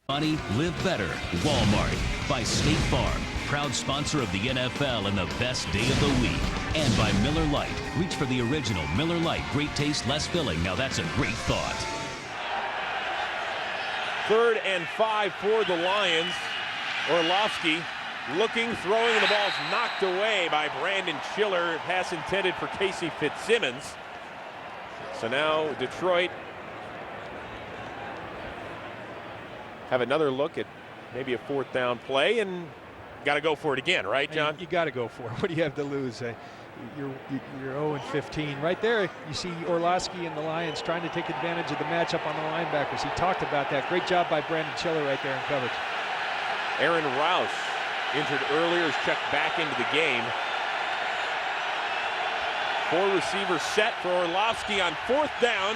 Money, live better. Walmart. By State Farm, proud sponsor of the NFL and the best day of the week. And by Miller Lite. Reach for the original Miller Lite. Great taste, less filling. Now that's a great thought. 3rd and 5 for the Lions. Orlovsky looking, throwing, and the ball's knocked away by Brandon Chiller. Pass intended for Casey Fitzsimmons. So now Detroit have another look at maybe a 4th down play, and got to go for it again, right, John? You got to go for it. What do you have to lose? You're 0-15. Right there, you see Orlovsky and the Lions trying to take advantage of the matchup on the linebackers. He talked about that. Great job by Brandon Chiller right there in coverage. Aaron Rouse, injured earlier, is checked back into the game. 4 receivers set for Orlovsky on 4th down.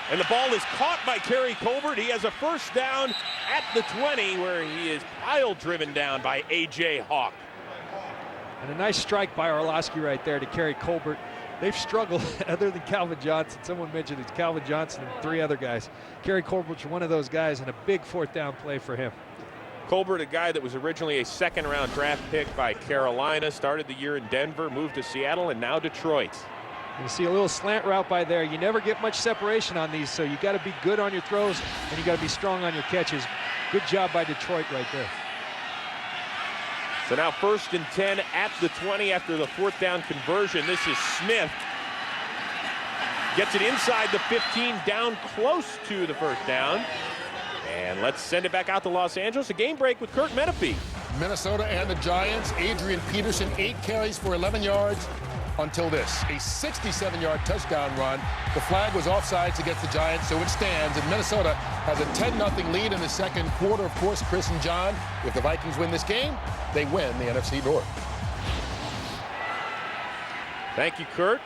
And the ball is caught by Kerry Colbert. He has a 1st down at the 20, where he is pile-driven down by A.J. Hawk. And a nice strike by Orlovsky right there to Kerry Colbert. They've struggled other than Calvin Johnson. Someone mentioned it's Calvin Johnson and 3 other guys. Kerry Colbert's one of those guys, and a big 4th down play for him. Colbert, a guy that was originally a 2nd-round draft pick by Carolina, started the year in Denver, moved to Seattle, and now Detroit. You see a little slant route by there. You never get much separation on these, so you got to be good on your throws and you got to be strong on your catches. Good job by Detroit right there. So now 1st and 10 at the 20 after the 4th down conversion. This is Smith. Gets it inside the 15, down close to the 1st down. And let's send it back out to Los Angeles. A game break with Kurt Menefee. Minnesota and the Giants. Adrian Peterson, 8 carries for 11 yards. Until this, a 67-yard touchdown run. The flag was offsides against the Giants, so it stands. And Minnesota has a 10-0 lead in the second quarter. Of course, Chris and John, if the Vikings win this game, they win the NFC North. Thank you, Kurt.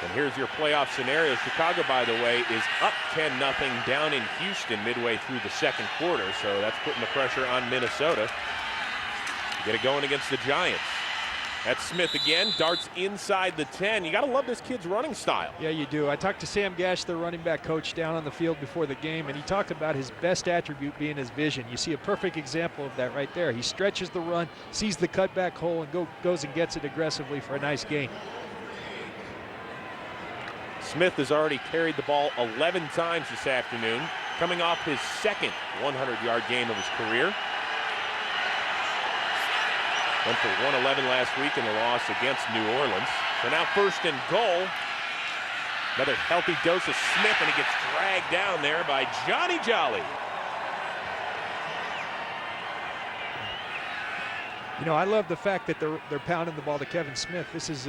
And here's your playoff scenario. Chicago, by the way, is up 10-0 down in Houston midway through the second quarter, so that's putting the pressure on Minnesota to get it going against the Giants. That's Smith again, darts inside the 10. You got to love this kid's running style. Yeah, you do. I talked to Sam Gash, their running back coach, down on the field before the game, and he talked about his best attribute being his vision. You see a perfect example of that right there. He stretches the run, sees the cutback hole, and goes and gets it aggressively for a nice gain. Smith has already carried the ball 11 times this afternoon, coming off his 2nd 100-yard game of his career. Went for 111 last week in the loss against New Orleans. So now 1st and goal. Another healthy dose of Smith, and he gets dragged down there by Johnny Jolly. You know, I love the fact that they're pounding the ball to Kevin Smith. This is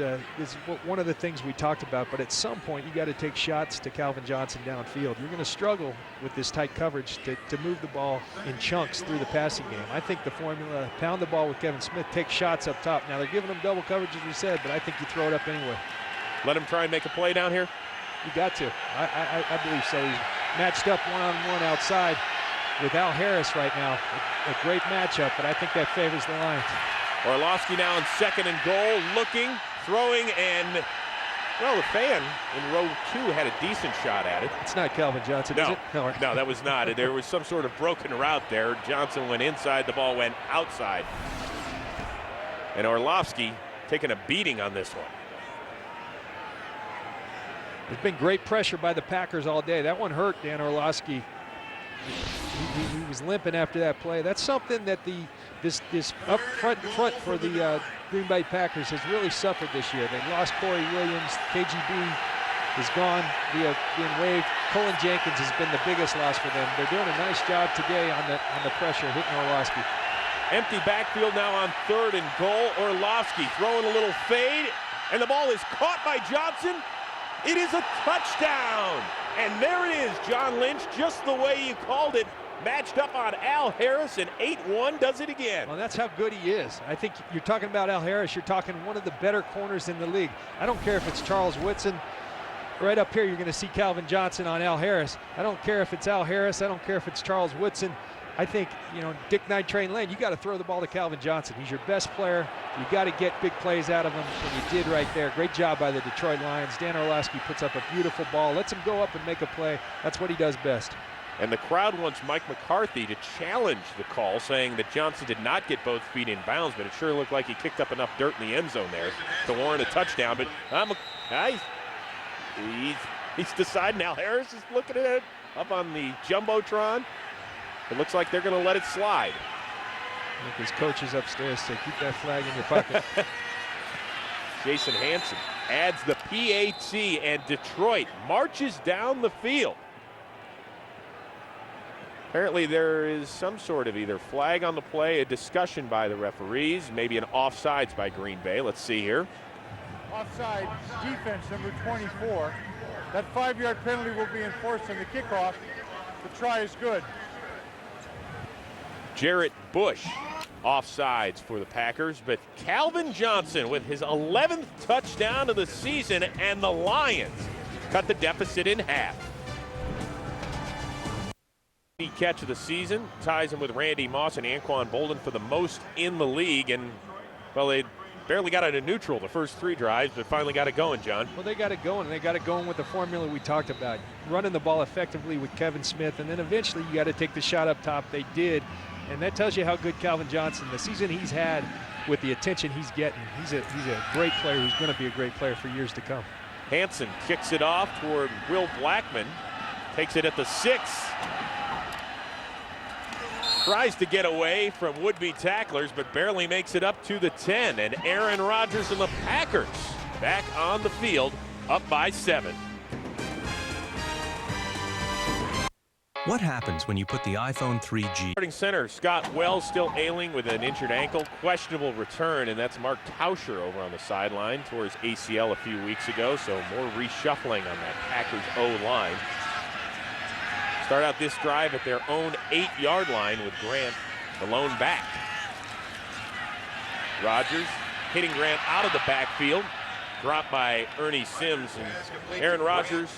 one of the things we talked about, but at some point you got to take shots to Calvin Johnson downfield. You're going to struggle with this tight coverage to move the ball in chunks through the passing game. I think the formula, pound the ball with Kevin Smith, take shots up top. Now they're giving him double coverage, as we said, but I think you throw it up anyway. Let him try and make a play down here? You got to. I believe so. matched up one-on-one outside with Al Harris right now. A great matchup, but I think that favors the Lions. Orlovsky now in second and goal, looking, throwing, and, well, the fan in row 2 had a decent shot at it. It's not Calvin Johnson, is it? No, that was not. There was some sort of broken route there. Johnson went inside, the ball went outside. And Orlovsky taking a beating on this one. There's been great pressure by the Packers all day. That one hurt Dan Orlovsky. He was limping after that play. That's something that this up front for the Green Bay Packers has really suffered this year. They lost Corey Williams. KGB is gone via being waived. Colin Jenkins has been the biggest loss for them. They're doing a nice job today on the pressure, hitting Orlovsky. Empty backfield now on third and goal. Orlovsky throwing a little fade, and the ball is caught by Johnson. It is a touchdown. And there it is, John Lynch, just the way you called it. Matched up on Al Harris, and 8-1 does it again. Well, that's how good he is. I think you're talking about Al Harris. You're talking one of the better corners in the league. I don't care if it's Charles Woodson. Right up here, you're going to see Calvin Johnson on Al Harris. I don't care if it's Al Harris. I don't care if it's Charles Woodson. I think, Dick Night Train Lane, you got to throw the ball to Calvin Johnson. He's your best player. You got to get big plays out of him, and you did right there. Great job by the Detroit Lions. Dan Orlovsky puts up a beautiful ball, lets him go up and make a play. That's what he does best. And the crowd wants Mike McCarthy to challenge the call, saying that Johnson did not get both feet in bounds, but it sure looked like he kicked up enough dirt in the end zone there to warrant a touchdown. But he's deciding. Al Harris is looking at it up on the Jumbotron. It looks like they're going to let it slide. I think his coach is upstairs, so keep that flag in your pocket. Jason Hanson adds the PAT, and Detroit marches down the field. Apparently there is some sort of either flag on the play, a discussion by the referees, maybe an offsides by Green Bay. Let's see here. Offside defense, number 24. That 5-yard penalty will be enforced on the kickoff. The try is good. Jarrett Bush offsides for the Packers, but Calvin Johnson with his 11th touchdown of the season, and the Lions cut the deficit in half. Catch of the season, ties him with Randy Moss and Anquan Bolden for the most in the league, and, well, they barely got it in neutral the first 3 drives, but finally got it going, John. Well, they got it going, and they got it going with the formula we talked about. Running the ball effectively with Kevin Smith, and then eventually you got to take the shot up top. They did, and that tells you how good Calvin Johnson, the season he's had with the attention he's getting. He's a great player who's going to be a great player for years to come. Hanson kicks it off toward Will Blackman, takes it at the 6. Tries to get away from would-be tacklers, but barely makes it up to the 10. And Aaron Rodgers and the Packers back on the field, up by 7. What happens when you put the iPhone 3G? Starting center Scott Wells still ailing with an injured ankle, questionable return, and that's Mark Tauscher over on the sideline, tore his ACL a few weeks ago, so more reshuffling on that Packers O-line. Start out this drive at their own 8-yard line with Grant, the lone back. Rodgers hitting Grant out of the backfield, dropped by Ernie Sims. And Aaron Rodgers,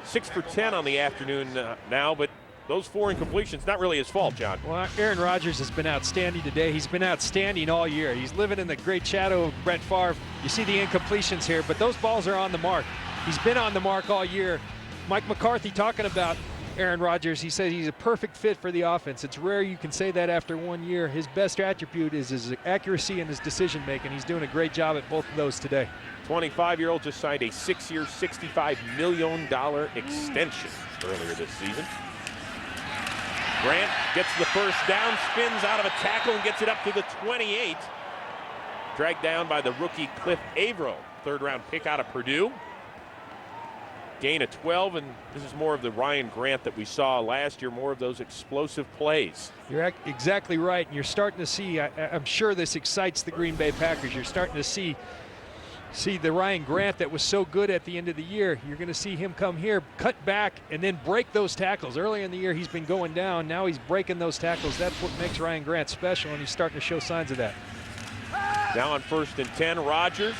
6 for 10 on the afternoon now, but those 4 incompletions, not really his fault, John. Well, Aaron Rodgers has been outstanding today. He's been outstanding all year. He's living in the great shadow of Brett Favre. You see the incompletions here, but those balls are on the mark. He's been on the mark all year. Mike McCarthy talking about Aaron Rodgers, he says he's a perfect fit for the offense. It's rare you can say that after 1 year. His best attribute is his accuracy and his decision-making. He's doing a great job at both of those today. 25-year-old just signed a 6-year, $65 million extension earlier this season. Grant gets the first down, spins out of a tackle, and gets it up to the 28. Dragged down by the rookie Cliff Averill, 3rd-round pick out of Purdue. Gain of 12, and this is more of the Ryan Grant that we saw last year, more of those explosive plays. You're exactly right, and you're starting to see, I'm sure this excites the Green Bay Packers. You're starting to see the Ryan Grant that was so good at the end of the year. You're going to see him come here, cut back, and then break those tackles. Early in the year, he's been going down. Now he's breaking those tackles. That's what makes Ryan Grant special, and he's starting to show signs of that. Now on 1st and 10, Rodgers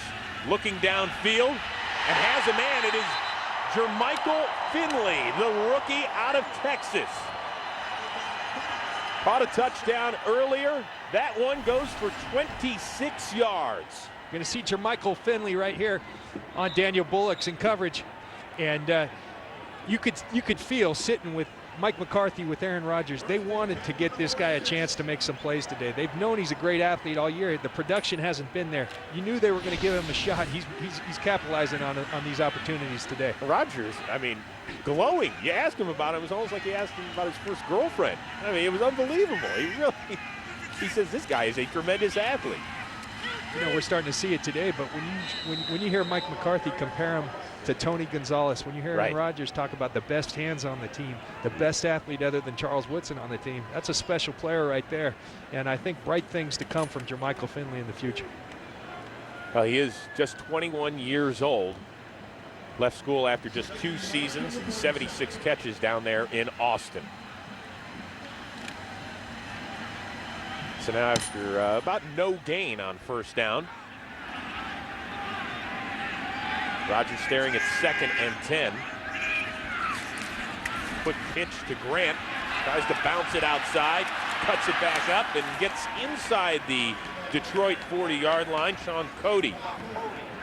looking downfield and has a man. It is Jermichael Finley, the rookie out of Texas. Caught a touchdown earlier. That one goes for 26 yards. You're going to see Jermichael Finley right here on Daniel Bullocks in coverage. And you could feel sitting with Mike McCarthy with Aaron Rodgers, they wanted to get this guy a chance to make some plays today. They've known he's a great athlete all year. The production hasn't been there. You knew they were going to give him a shot. He's capitalizing on these opportunities today. Rodgers, I mean, glowing. You asked him about it. It was almost like you asked him about his first girlfriend. I mean, it was unbelievable. He says this guy is a tremendous athlete. You know, we're starting to see it today, but when you hear Mike McCarthy compare him to Tony Gonzalez, when you hear Aaron Rodgers talk about the best hands on the team, the best athlete other than Charles Woodson on the team, that's a special player right there. And I think bright things to come from Jermichael Finley in the future. Well, he is just 21 years old. Left school after just 2 seasons and 76 catches down there in Austin. So now after about no gain on first down, Rodgers staring at 2nd and 10. Quick pitch to Grant. Tries to bounce it outside. Cuts it back up and gets inside the Detroit 40-yard line. Sean Cody,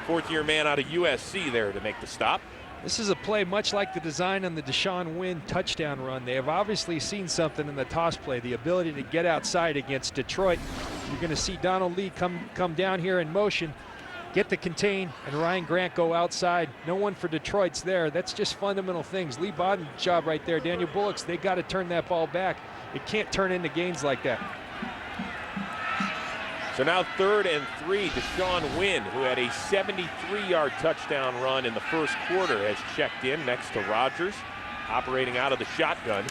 4th-year man out of USC there to make the stop. This is a play much like the design on the Deshaun Wynn touchdown run. They have obviously seen something in the toss play, the ability to get outside against Detroit. You're going to see Donald Lee come down here in motion, get the contain, and Ryan Grant go outside. No one for Detroit's there. That's just fundamental things. Lee Bodden's job right there. Daniel Bullocks, they got to turn that ball back. It can't turn into gains like that. So now 3rd and 3, Deshaun Wynn, who had a 73-yard touchdown run in the first quarter, has checked in next to Rodgers, operating out of the shotgun.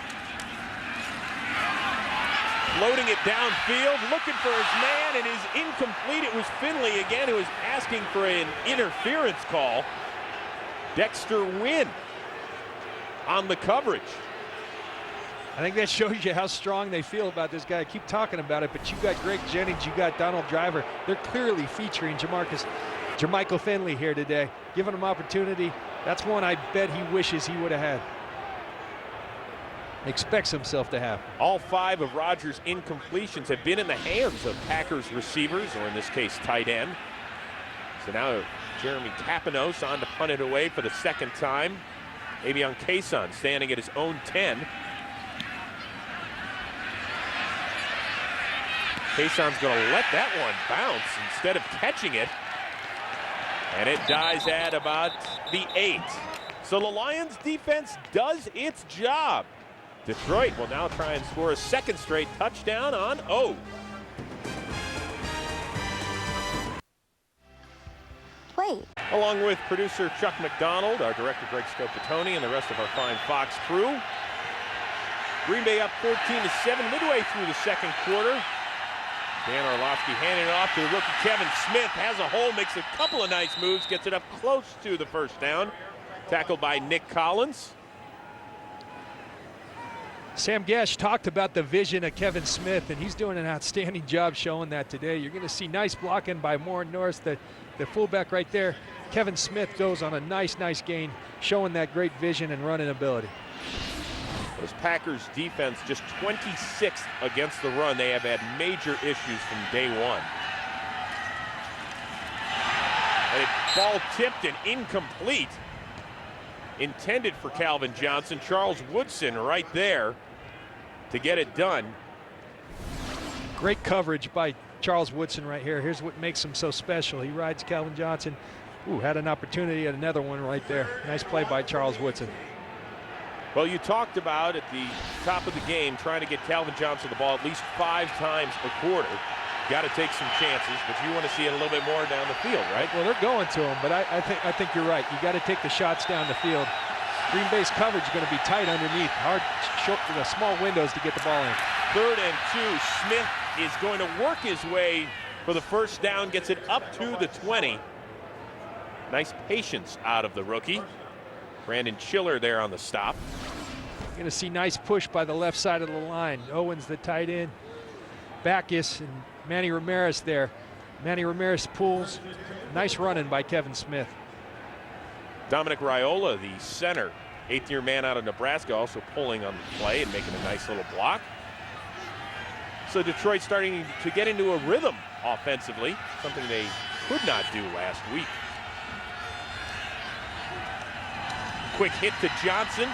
Loading it downfield, looking for his man, and is incomplete. It was Finley again who was asking for an interference call. Dexter Wynn on the coverage. I think that shows you how strong they feel about this guy. I keep talking about it, but you got Greg Jennings, you got Donald Driver. They're clearly featuring Jermichael Finley here today, giving him opportunity. That's one I bet he wishes he would have had. Expects himself to have. All 5 of Rodgers' incompletions have been in the hands of Packers receivers, or in this case, tight end. So now Jeremy Tapinos on to punt it away for the 2nd time. Avion Cason standing at his own 10. Cason's going to let that one bounce instead of catching it. And it dies at about the 8. So the Lions defense does its job. Detroit will now try and score a 2nd straight touchdown on O. Wait. Along with producer Chuck McDonald, our director Greg Scopatoni, and the rest of our fine Fox crew. Green Bay up 14-7 midway through the 2nd quarter. Dan Orlovsky handing it off to the rookie Kevin Smith. Has a hole, makes a couple of nice moves, gets it up close to the 1st down. Tackled by Nick Collins. Sam Gash talked about the vision of Kevin Smith, and he's doing an outstanding job showing that today. You're going to see nice blocking by Warren Norris, the fullback right there. Kevin Smith goes on a nice gain, showing that great vision and running ability. This Packers defense just 26th against the run. They have had major issues from day one. And a ball tipped and incomplete. Intended for Calvin Johnson. Charles Woodson right there to get it done. Great coverage by Charles Woodson right here. Here's what makes him so special. He rides Calvin Johnson. Ooh, had an opportunity at another one right there. Nice play by Charles Woodson. Well, you talked about at the top of the game trying to get Calvin Johnson the ball at least 5 times a quarter. Got to take some chances, but you want to see it a little bit more down the field, right? Well, they're going to him, but I think you're right. You got to take the shots down the field. Green Bay's coverage is going to be tight underneath. Hard, short, the small windows to get the ball in. 3rd and 2. Smith is going to work his way for the 1st down, gets it up to the 20. Nice patience out of the rookie. Brandon Chiller there on the stop. You're going to see nice push by the left side of the line. Owens, the tight end. Backus and Manny Ramirez there. Manny Ramirez pulls. Nice running by Kevin Smith. Dominic Raiola, the center, 8th-year man out of Nebraska, also pulling on the play and making a nice little block. So Detroit starting to get into a rhythm offensively, something they could not do last week. Quick hit to Johnson,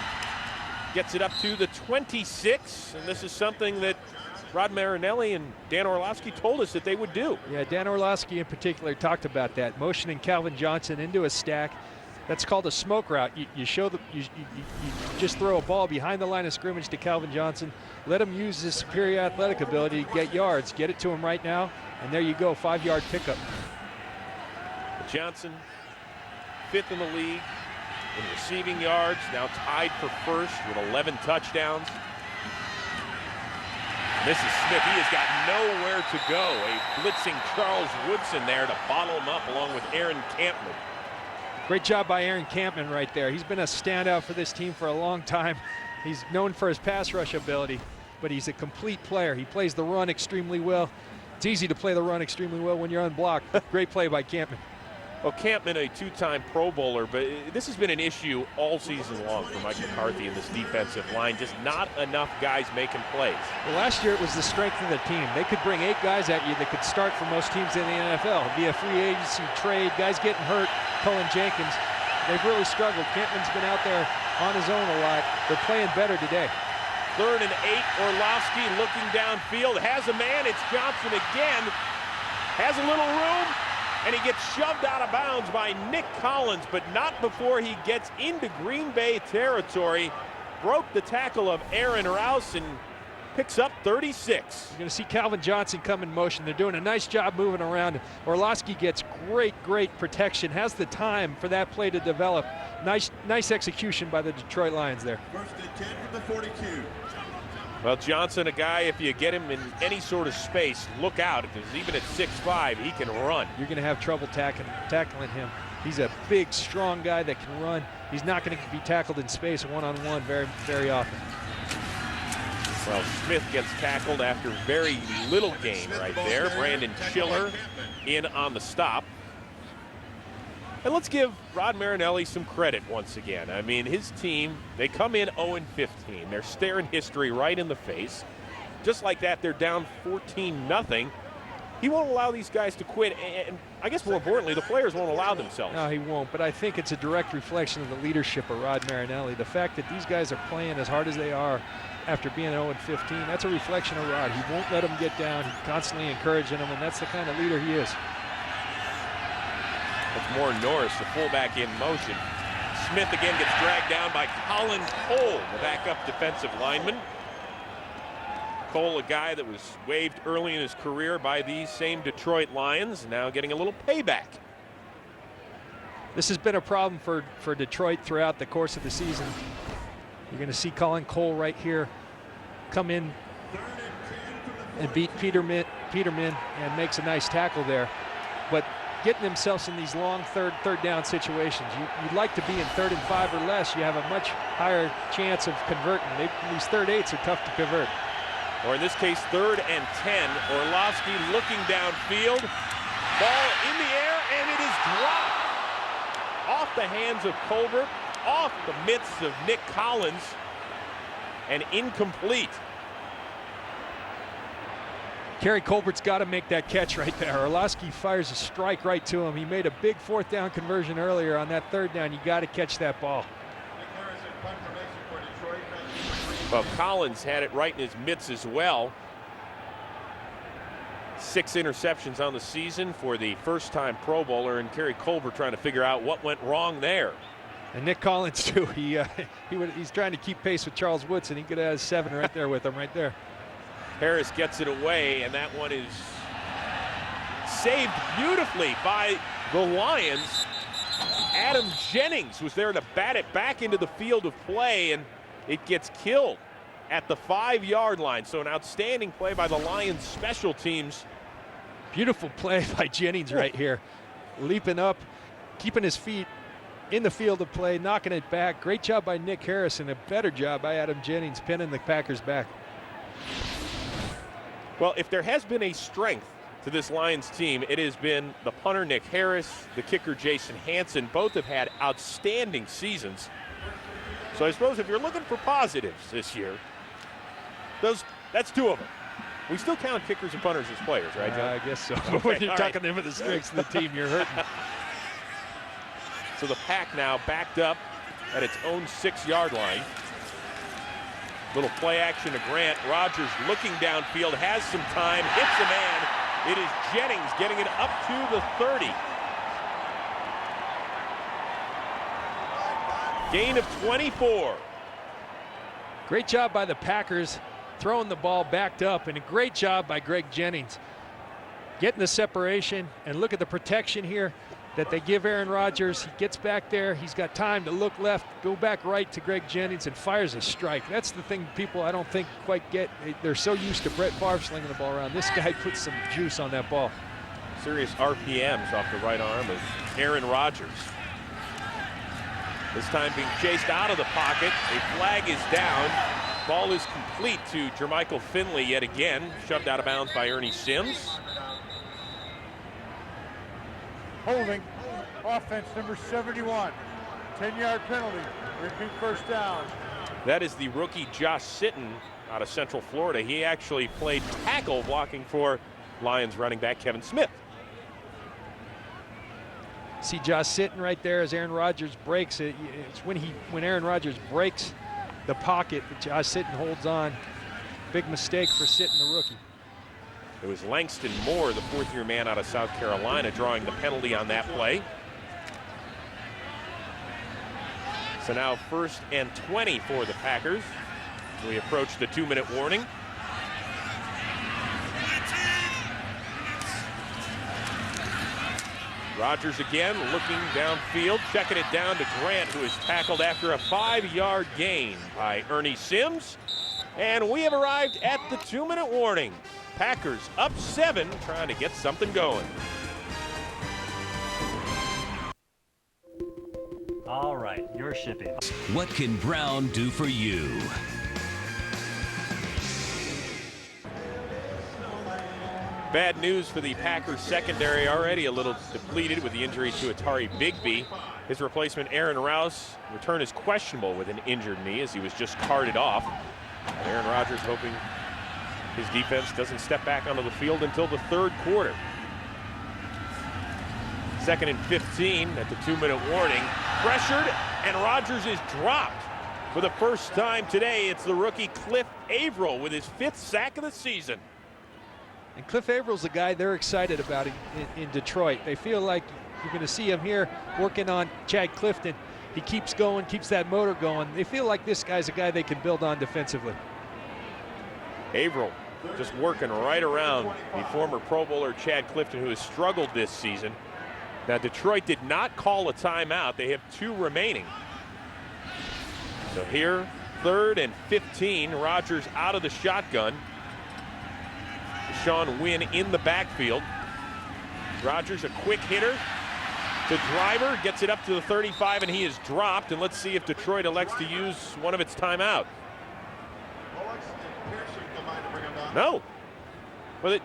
gets it up to the 26, and this is something that Rod Marinelli and Dan Orlovsky told us that they would do. Yeah, Dan Orlovsky in particular talked about that, motioning Calvin Johnson into a stack. That's called a smoke route. You just throw a ball behind the line of scrimmage to Calvin Johnson, let him use his superior athletic ability to get yards. Get it to him right now, and there you go, 5-yard pickup. Johnson, 5th in the league in receiving yards, now tied for 1st with 11 touchdowns. Mrs. Smith, he has got nowhere to go. A blitzing Charles Woodson there to bottle him up along with Aaron Campman. Great job by Aaron Campman right there. He's been a standout for this team for a long time. He's known for his pass rush ability, but he's a complete player. He plays the run extremely well. It's easy to play the run extremely well when you're unblocked. Great play by Campman. Well, Campman, a 2-time Pro Bowler, but this has been an issue all season long for Mike McCarthy in this defensive line. Just not enough guys making plays. Well, last year it was the strength of the team. They could bring 8 guys at you that could start for most teams in the NFL. Via free agency trade, guys getting hurt, Cullen Jenkins. They've really struggled. Campman's been out there on his own a lot. They're playing better today. 3rd and 8, Orlovsky looking downfield, has a man, it's Johnson again, has a little room, and he gets shoved out of bounds by Nick Collins, but not before he gets into Green Bay territory. Broke the tackle of Aaron Rouse and picks up 36. You're going to see Calvin Johnson come in motion. They're doing a nice job moving around. Orlovsky gets great protection, has the time for that play to develop. Nice execution by the Detroit Lions there. 1st and 10 from the 42. Well, Johnson, a guy, if you get him in any sort of space, look out, because even at 6'5", he can run. You're going to have trouble tackling him. He's a big, strong guy that can run. He's not going to be tackled in space one-on-one very often. Well, Smith gets tackled after very little gain right there. Brandon Schiller in on the stop. And let's give Rod Marinelli some credit once again. I mean, his team, they come in 0-15. They're staring history right in the face. Just like that, they're down 14-0. He won't allow these guys to quit, and I guess more importantly, the players won't allow themselves. No, he won't, but I think it's a direct reflection of the leadership of Rod Marinelli. The fact that these guys are playing as hard as they are after being 0-15, that's a reflection of Rod. He won't let them get down. He's constantly encouraging them, and that's the kind of leader he is. It's more Norris, the fullback, in motion. Smith again gets dragged down by Colin Cole, the backup defensive lineman. Cole, a guy that was waived early in his career by these same Detroit Lions, now getting a little payback. This has been a problem for Detroit throughout the course of the season. You're going to see Colin Cole right here come in and beat Peterman and makes a nice tackle there. But getting themselves in these long third down situations, you'd like to be in 3rd and 5 or less. You have a much higher chance of converting. These 3rd 8s are tough to convert. Or in this case, 3rd and 10. Orlovsky looking downfield. Ball in the air, and it is dropped. Off the hands of Colbert, off the mitts of Nick Collins, and incomplete. Kerry Colbert's got to make that catch right there. Orlovsky fires a strike right to him. He made a big 4th down conversion earlier on that 3rd down. You got to catch that ball. Well, Collins had it right in his mitts as well. 6 interceptions on the season for the first-time Pro Bowler, and Kerry Colbert trying to figure out what went wrong there. And Nick Collins, too. He's trying to keep pace with Charles Woodson. He could have had 7 right there with him right there. Harris gets it away, and that one is saved beautifully by the Lions. Adam Jennings was there to bat it back into the field of play, and it gets killed at the 5-yard line. So an outstanding play by the Lions special teams. Beautiful play by Jennings right here. Leaping up, keeping his feet in the field of play, knocking it back. Great job by Nick Harris, and a better job by Adam Jennings pinning the Packers back. Well, if there has been a strength to this Lions team, it has been the punter Nick Harris, the kicker Jason Hansen. Both have had outstanding seasons. So I suppose if you're looking for positives this year, that's two of them. We still count kickers and punters as players, right, John? I guess so. Okay, When you're all talking right. about the strengths of the team, you're hurting. So the Pack now backed up at its own 6-yard line. Little play action to Grant. Rogers looking downfield, has some time, hits a man. It is Jennings getting it up to the 30. Gain of 24. Great job by the Packers throwing the ball backed up, and a great job by Greg Jennings getting the separation. And look at the protection here that they give Aaron Rodgers. He gets back there. He's got time to look left, go back right to Greg Jennings, and fires a strike. That's the thing people I don't think quite get. They're so used to Brett Favre slinging the ball around. This guy puts some juice on that ball. Serious RPMs off the right arm of Aaron Rodgers. This time being chased out of the pocket. A flag is down. Ball is complete to Jermichael Finley yet again. Shoved out of bounds by Ernie Sims. Holding. Offense number 71. 10-yard penalty. Repeat first down. That is the rookie Josh Sitton out of Central Florida. He actually played tackle blocking for Lions running back Kevin Smith. See Josh sitting right there as Aaron Rodgers breaks it. It's when Aaron Rodgers breaks the pocket that Josh Sitton holds on. Big mistake for Sitton, the rookie. It was Langston Moore, the fourth-year man out of South Carolina, drawing the penalty on that play. So now 1st and 20 for the Packers. We approach the 2-minute warning. Rodgers again looking downfield, checking it down to Grant, who is tackled after a 5-yard gain by Ernie Sims. And we have arrived at the 2-minute warning. Packers up 7, trying to get something going. All right, you're shipping. What can Brown do for you? Bad news for the Packers secondary, already a little depleted with the injury to Atari Bigby. His replacement, Aaron Rouse, return is questionable with an injured knee as he was just carted off. And Aaron Rodgers hoping his defense doesn't step back onto the field until the 3rd quarter. 2nd and 15 at the 2-minute warning. Pressured, and Rodgers is dropped. For the first time today, it's the rookie Cliff Averill with his 5th sack of the season. And Cliff Avrill's a guy they're excited about in Detroit. They feel like you're going to see him here working on Chad Clifton. He keeps going, keeps that motor going. They feel like this guy's a guy they can build on defensively. Averill just working right around the former Pro Bowler Chad Clifton, who has struggled this season. Now, Detroit did not call a timeout. They have 2 remaining. So here, 3rd and 15. Rodgers out of the shotgun. Sean Wynn in the backfield. Rodgers, a quick hitter to Driver, gets it up to the 35, and he is dropped. And let's see if Detroit elects to use one of its timeout. No. Well,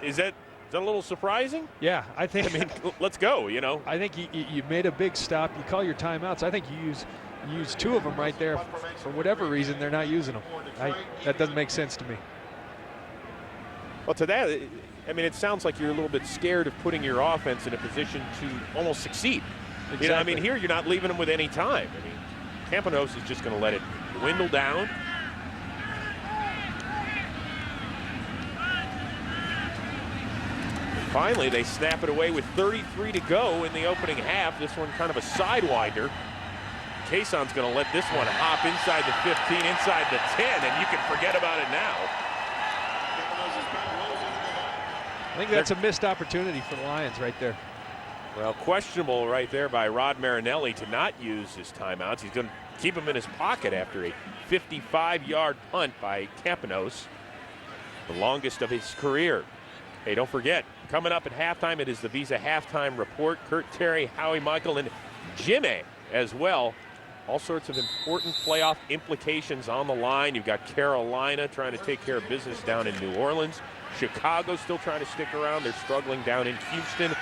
is that a little surprising? Yeah, I think. I mean, let's go, you know. I think you made a big stop. You call your timeouts. I think you use 2 of them right there. For whatever reason, they're not using them. That doesn't make sense to me. Well, to that, I mean, it sounds like you're a little bit scared of putting your offense in a position to almost succeed. Exactly. You know, I mean, here you're not leaving them with any time. I mean, Campanos is just going to let it dwindle down. And finally, they snap it away with 33 to go in the opening half. This one kind of a sidewinder. Kayson's going to let this one hop inside the 15, inside the 10, and you can forget about it now. I think that's a missed opportunity for the Lions right there. Well, questionable right there by Rod Marinelli to not use his timeouts. He's going to keep him in his pocket after a 55-yard punt by Campanos, the longest of his career. Hey, don't forget, coming up at halftime, it is the Visa Halftime Report. Kurt Terry, Howie Michael, and Jimmy as well. All sorts of important playoff implications on the line. You've got Carolina trying to take care of business down in New Orleans. Chicago still trying to stick around. They're struggling down in Houston,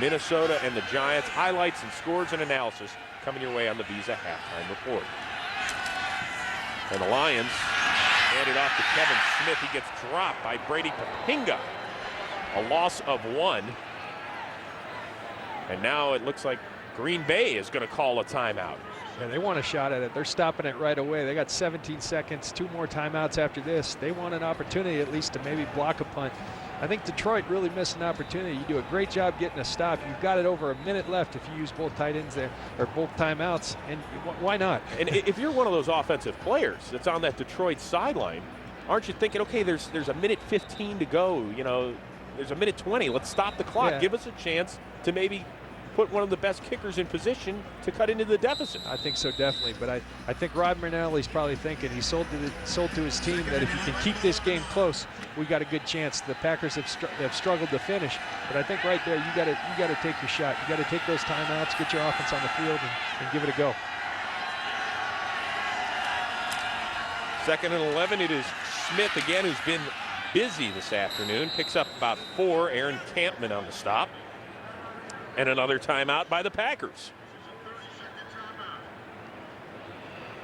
Minnesota, and the Giants. Highlights and scores and analysis coming your way on the Visa Halftime Report. And the Lions hand it off to Kevin Smith. He gets dropped by Brady Papinga. A loss of 1. And now it looks like Green Bay is going to call a timeout. Yeah, they want a shot at it. They're stopping it right away. They got 17 seconds, 2 more timeouts after this. They want an opportunity at least to maybe block a punt. I think Detroit really missed an opportunity. You do a great job getting a stop. You've got it over a minute left if you use both tight ends there, or both timeouts, and why not? And if you're one of those offensive players that's on that Detroit sideline, aren't you thinking, okay, there's a minute 15 to go, you know, there's a minute 20, let's stop the clock, give us a chance to maybe put one of the best kickers in position to cut into the deficit. I think so, definitely. But I think Rod Marinelli's probably thinking, he sold to his team that if you can keep this game close, we got a good chance. The Packers have struggled to finish, but I think right there you got to take your shot. You got to take those timeouts, get your offense on the field, and give it a go. 2nd and 11. It is Smith again, who's been busy this afternoon. Picks up about 4. Aaron Campman on the stop. And another timeout by the Packers.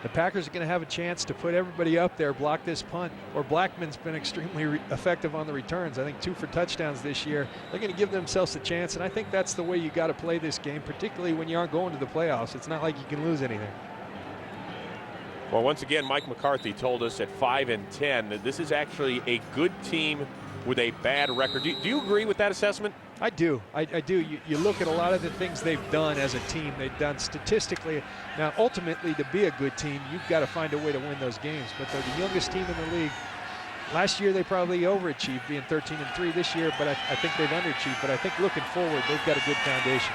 The Packers are going to have a chance to put everybody up there, block this punt. Or Blackman's been extremely effective on the returns. I think 2 for touchdowns this year. They're going to give themselves a chance, and I think that's the way you got to play this game, particularly when you aren't going to the playoffs. It's not like you can lose anything. Well, once again, Mike McCarthy told us at 5-10 that this is actually a good team with a bad record. Do you agree with that assessment? I do. I do. You look at a lot of the things they've done as a team. They've done statistically. Now, ultimately, to be a good team, you've got to find a way to win those games. But they're the youngest team in the league. Last year, they probably overachieved, being 13-3 this year. But I think they've underachieved. But I think looking forward, they've got a good foundation.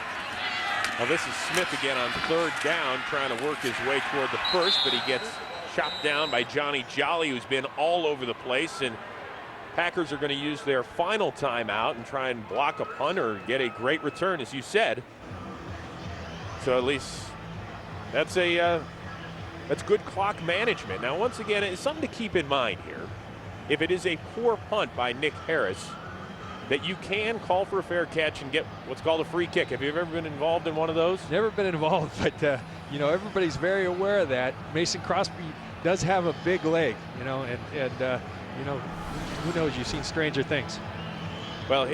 Well, this is Smith again on 3rd down, trying to work his way toward the first, but he gets chopped down by Johnny Jolly, who's been all over the place. And Packers are going to use their final timeout and try and block a punt or get a great return, as you said. So at least that's good clock management. Now, once again, it's something to keep in mind here. If it is a poor punt by Nick Harris, that you can call for a fair catch and get what's called a free kick. Have you ever been involved in one of those? Never been involved, but you know, everybody's very aware of that. Mason Crosby does have a big leg, you know, and you know, who knows? You've seen stranger things. Well,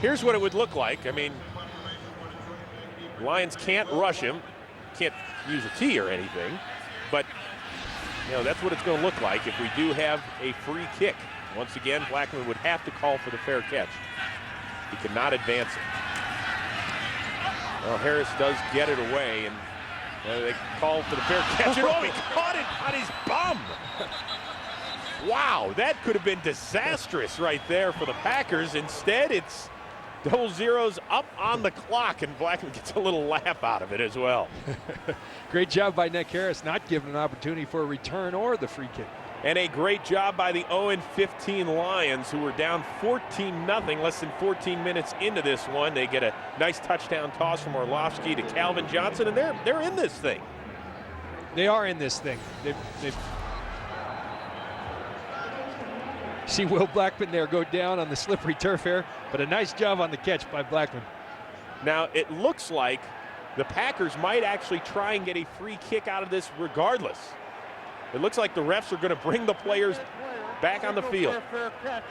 here's what it would look like. I mean, Lions can't rush him, can't use a tee or anything, but you know, that's what it's going to look like if we do have a free kick. Once again, Blackman would have to call for the fair catch. He cannot advance it. Well, Harris does get it away, and they call for the fair catch. Oh, he caught it on his bum. Wow, that could have been disastrous right there for the Packers. Instead, it's double zeros up on the clock, and Blackman gets a little laugh out of it as well. Great job by Nick Harris, not giving an opportunity for a return or the free kick. And a great job by the 0-15 Lions, who were down 14-0 less than 14 minutes into this one. They get a nice touchdown toss from Orlovsky to Calvin Johnson, and they're in this thing. They are in this thing. They've see Will Blackman there go down on the slippery turf here, but a nice job on the catch by Blackman. Now, it looks like the Packers might actually try and get a free kick out of this regardless. It looks like the refs are going to bring the players back on the field. Fair catch.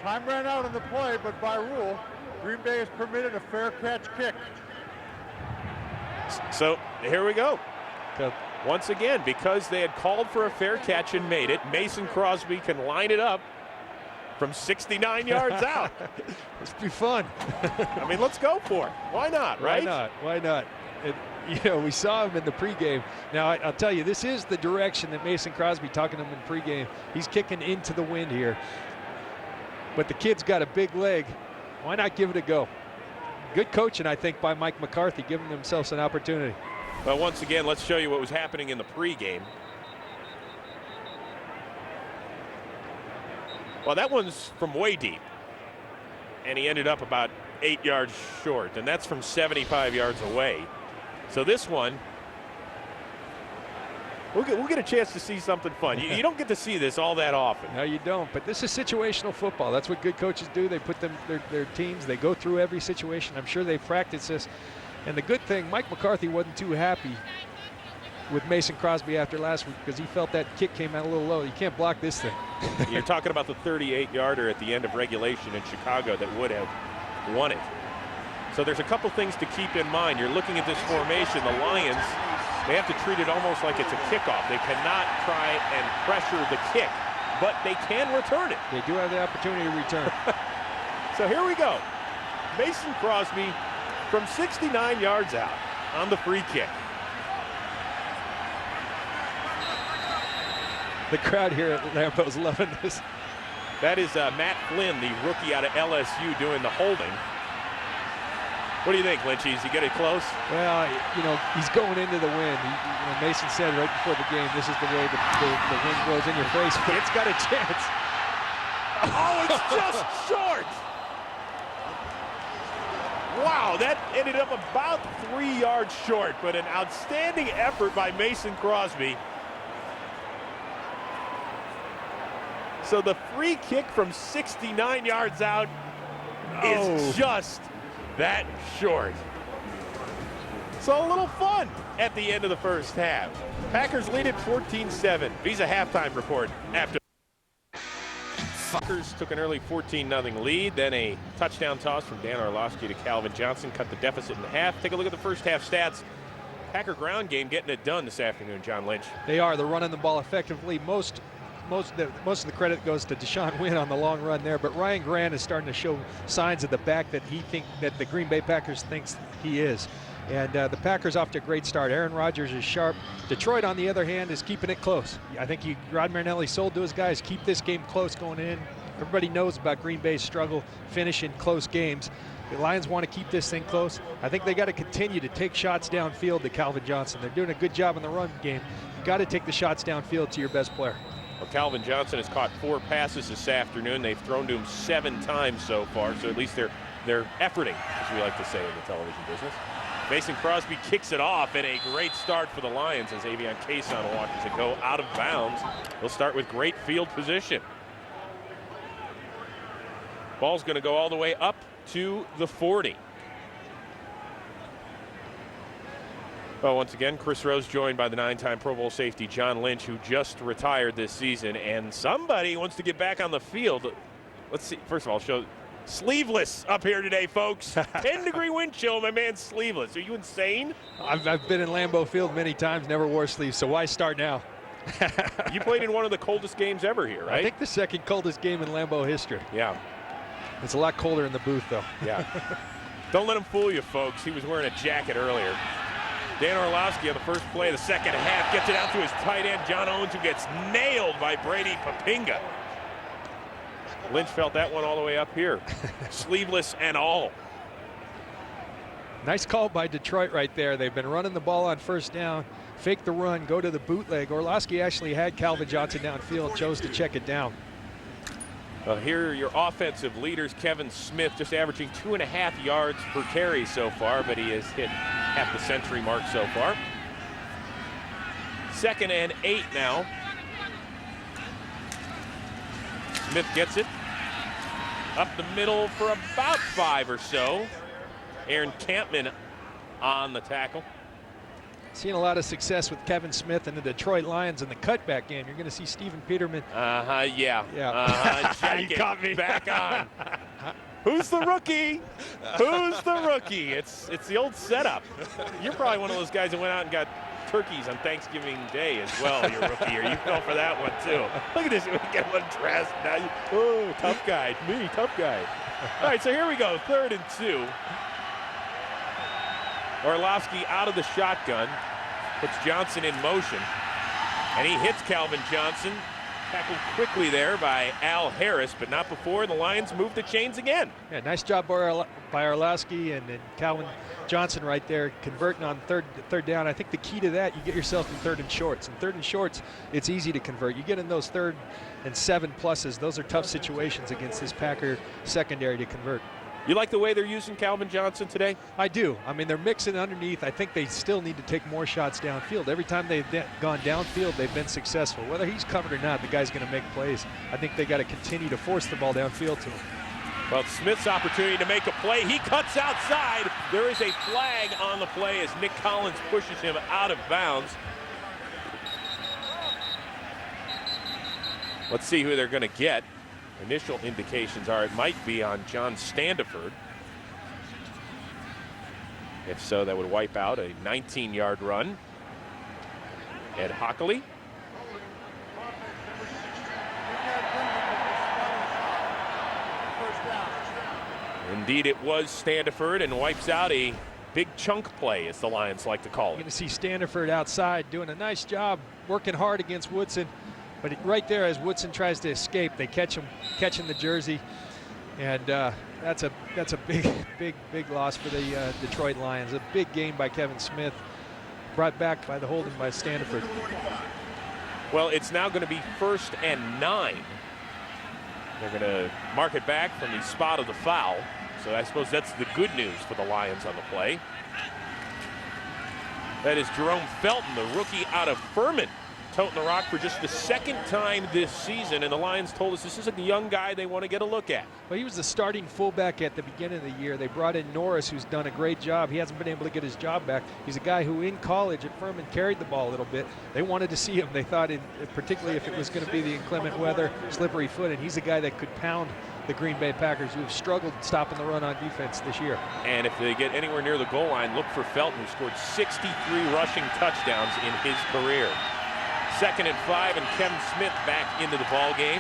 Time ran out on the play, but by rule, Green Bay has permitted a fair catch kick. So here we go. Once again, because they had called for a fair catch and made it, Mason Crosby can line it up from 69 yards out. This be fun. I mean, let's go for it. Why not, right? Why not? Why not? You know, we saw him in the pregame. Now, I'll tell you, this is the direction that Mason Crosby, talking to him in pregame, he's kicking into the wind here. But the kid's got a big leg. Why not give it a go? Good coaching, I think, by Mike McCarthy, giving themselves an opportunity. Well, once again, let's show you what was happening in the pregame. Well, that one's from way deep. And he ended up about 8 yards short, and that's from 75 yards away. So this one, We'll get a chance to see something fun. You don't get to see this all that often. No, you don't. But this is situational football. That's what good coaches do. They put their teams, they go through every situation. I'm sure they practice this. And the good thing, Mike McCarthy wasn't too happy with Mason Crosby after last week because he felt that kick came out a little low. You can't block this thing. You're talking about the 38-yarder at the end of regulation in Chicago that would have won it. So there's a couple things to keep in mind. You're looking at this formation. The Lions, they have to treat it almost like it's a kickoff. They cannot try and pressure the kick, but they can return it. They do have the opportunity to return. So here we go. Mason Crosby from 69 yards out on the free kick. The crowd here at Lambeau's loving this. That is Matt Flynn, the rookie out of LSU, doing the holding. What do you think, Lynchy? Is he getting close? Well, you know, he's going into the wind. Mason said right before the game, this is the way the wind blows in your face, but it's got a chance. Oh, it's just short. Wow, that ended up about 3 yards short, but an outstanding effort by Mason Crosby. So the free kick from 69 yards out is just that short. So a little fun at the end of the first half. Packers lead at 14-7. Visa halftime report after. Packers took an early 14-0 lead, then a touchdown toss from Dan Orlovsky to Calvin Johnson cut the deficit in half. Take a look at the first half stats. Packer ground game getting it done this afternoon, John Lynch. They are. They're running the ball effectively. Most of the credit goes to Deshaun Wynn on the long run there, but Ryan Grant is starting to show signs of the back that that the Green Bay Packers thinks he is. And the Packers off to a great start. Aaron Rodgers is sharp. Detroit, on the other hand, is keeping it close. I think Rod Marinelli sold to his guys, keep this game close going in. Everybody knows about Green Bay's struggle finishing close games. The Lions want to keep this thing close. I think they got to continue to take shots downfield to Calvin Johnson. They're doing a good job in the run game. You got to take the shots downfield to your best player. Well, Calvin Johnson has caught 4 passes this afternoon. They've thrown to him 7 times so far, so at least they're efforting, as we like to say in the television business. Mason Crosby kicks it off, and a great start for the Lions as Avion Cason watches it go out of bounds. He'll start with great field position. Ball's going to go all the way up to the 40. Well, once again, Chris Rose joined by the 9-time Pro Bowl safety John Lynch, who just retired this season, and somebody wants to get back on the field. Let's see. First of all, show sleeveless up here today, folks. 10-degree wind chill, my man's sleeveless. Are you insane? I've been in Lambeau Field many times, never wore sleeves, so why start now? You played in one of the coldest games ever here, right? I think the second coldest game in Lambeau history. Yeah. It's a lot colder in the booth, though. Yeah. Don't let him fool you, folks. He was wearing a jacket earlier. Dan Orlovsky on the first play of the second half gets it out to his tight end, John Owens, who gets nailed by Brady Papinga. Lynch felt that one all the way up here, sleeveless and all. Nice call by Detroit right there. They've been running the ball on first down, fake the run, go to the bootleg. Orlovsky actually had Calvin Johnson downfield, chose to check it down. Here are your offensive leaders. Kevin Smith just averaging 2.5 yards per carry so far, but he has hit half the century mark so far. 2nd and 8 now. Smith gets it up the middle for about 5 or so. Aaron Campman on the tackle. Seeing a lot of success with Kevin Smith and the Detroit Lions in the cutback game. You're going to see Stephen Peterman. Yeah. You caught me. Back on. Who's the rookie? Who's the rookie? It's the old setup. You're probably one of those guys that went out and got turkeys on Thanksgiving Day as well, your rookie, or you fell for that one too. Look at this, we get one dressed. Now oh, tough guy, me, tough guy. All right, so here we go, 3rd and 2. Orlovsky out of the shotgun, puts Johnson in motion, and he hits Calvin Johnson. Tackled quickly there by Al Harris, but not before the Lions move the chains again. Yeah, nice job by Orlovsky and Calvin Johnson right there, converting on third down. I think the key to that, you get yourself in 3rd and shorts. In 3rd and shorts, it's easy to convert. You get in those 3rd and 7 pluses, those are tough situations against this Packer secondary to convert. You like the way they're using Calvin Johnson today? I do. I mean, they're mixing underneath. I think they still need to take more shots downfield. Every time they've gone downfield, they've been successful. Whether he's covered or not, the guy's going to make plays. I think they got to continue to force the ball downfield to him. Well, Smith's opportunity to make a play. He cuts outside. There is a flag on the play as Nick Collins pushes him out of bounds. Let's see who they're going to get. Initial indications are it might be on John Standiford. If so, that would wipe out a 19-yard run. Ed Hockley. Indeed, it was Standiford, and wipes out a big chunk play, as the Lions like to call it. You're going to see Standiford outside doing a nice job, working hard against Woodson. But right there, as Woodson tries to escape, they catch him catching the jersey, and that's a big loss for the Detroit Lions. A big gain by Kevin Smith, brought back by the holding by Standiford. Well, it's now going to be 1st and 9. They're going to mark it back from the spot of the foul. So I suppose that's the good news for the Lions on the play. That is Jerome Felton, the rookie out of Furman, toting the rock for just the 2nd time this season, and the Lions told us this is a young guy they want to get a look at. Well, he was the starting fullback at the beginning of the year. They brought in Norris, who's done a great job. He hasn't been able to get his job back. He's a guy who in college at Furman carried the ball a little bit. They wanted to see him. They thought, particularly if it was going to be the inclement weather, slippery foot, and he's a guy that could pound the Green Bay Packers, who have struggled stopping the run on defense this year. And if they get anywhere near the goal line, look for Felton, who scored 63 rushing touchdowns in his career. 2nd and 5, and Kevin Smith back into the ball game.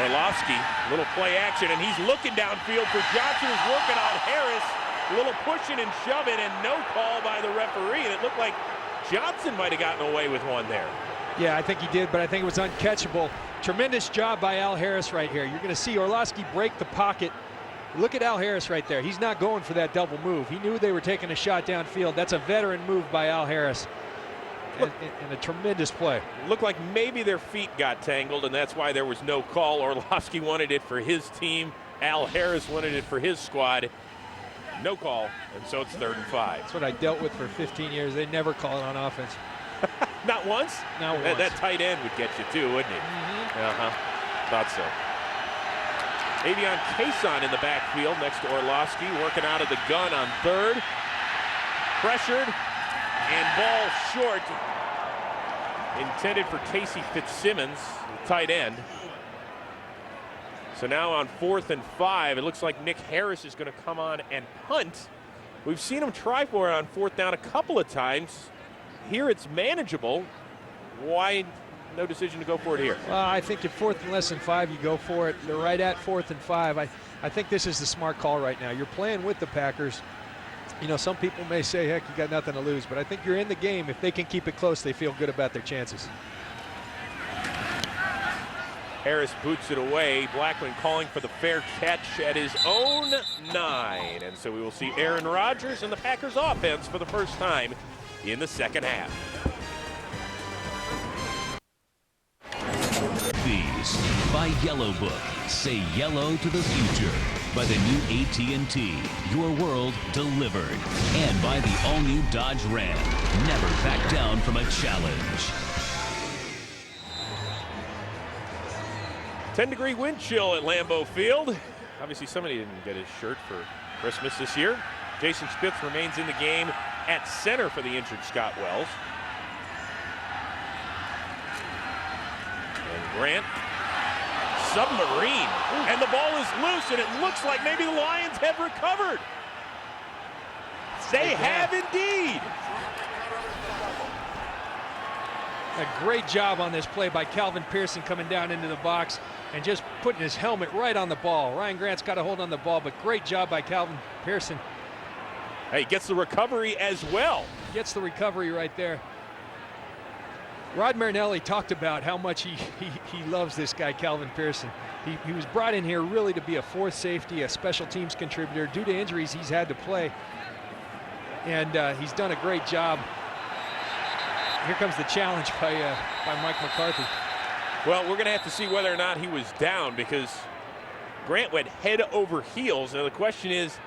Orlovsky, little play action, and he's looking downfield for Johnson, who's working on Harris. A little pushing and shoving, and no call by the referee, and it looked like Johnson might have gotten away with one there. Yeah, I think he did, but I think it was uncatchable. Tremendous job by Al Harris right here. You're going to see Orlovsky break the pocket. Look at Al Harris right there. He's not going for that double move. He knew they were taking a shot downfield. That's a veteran move by Al Harris. And a tremendous play. Looked like maybe their feet got tangled, and that's why there was no call. Orlovsky wanted it for his team. Al Harris wanted it for his squad. No call, and so it's 3rd and 5. That's what I dealt with for 15 years. They never call it on offense. Not once? Not once. That tight end would get you too, wouldn't it? Mm-hmm. Thought so. Avion Cason in the backfield next to Orlovsky, working out of the gun on 3rd. Pressured, and ball short. Intended for Casey Fitzsimmons, the tight end. So now on 4th and 5, it looks like Nick Harris is going to come on and punt. We've seen him try for it on 4th down a couple of times. Here it's manageable. Why no decision to go for it here? Well, I think at 4th and less than 5, you go for it. They're right at 4th and 5. I think this is the smart call right now. You're playing with the Packers. You know, some people may say, heck, you got nothing to lose, but I think you're in the game. If they can keep it close, they feel good about their chances. Harris boots it away. Blackman calling for the fair catch at his own 9. And so we will see Aaron Rodgers and the Packers offense for the first time in the 2nd half. These by Yellow Book. Say yellow to the future. By the new AT&T, your world delivered. And by the all-new Dodge Ram. Never back down from a challenge. 10-degree wind chill at Lambeau Field. Obviously somebody didn't get his shirt for Christmas this year. Jason Spitz remains in the game at center for the injured Scott Wells. And Grant, submarine, and the ball is loose, and it looks like maybe the Lions have recovered. They have indeed. A great job on this play by Calvin Pearson coming down into the box and just putting his helmet right on the ball. Ryan Grant's got a hold on the ball, but great job by Calvin Pearson. Hey, gets the recovery as well. Gets the recovery right there. Rod Marinelli talked about how much he loves this guy, Calvin Pearson. He was brought in here really to be a 4th safety, a special teams contributor. Due to injuries, he's had to play, and he's done a great job. Here comes the challenge by Mike McCarthy. Well, we're going to have to see whether or not he was down, because Grant went head over heels. Now the question is,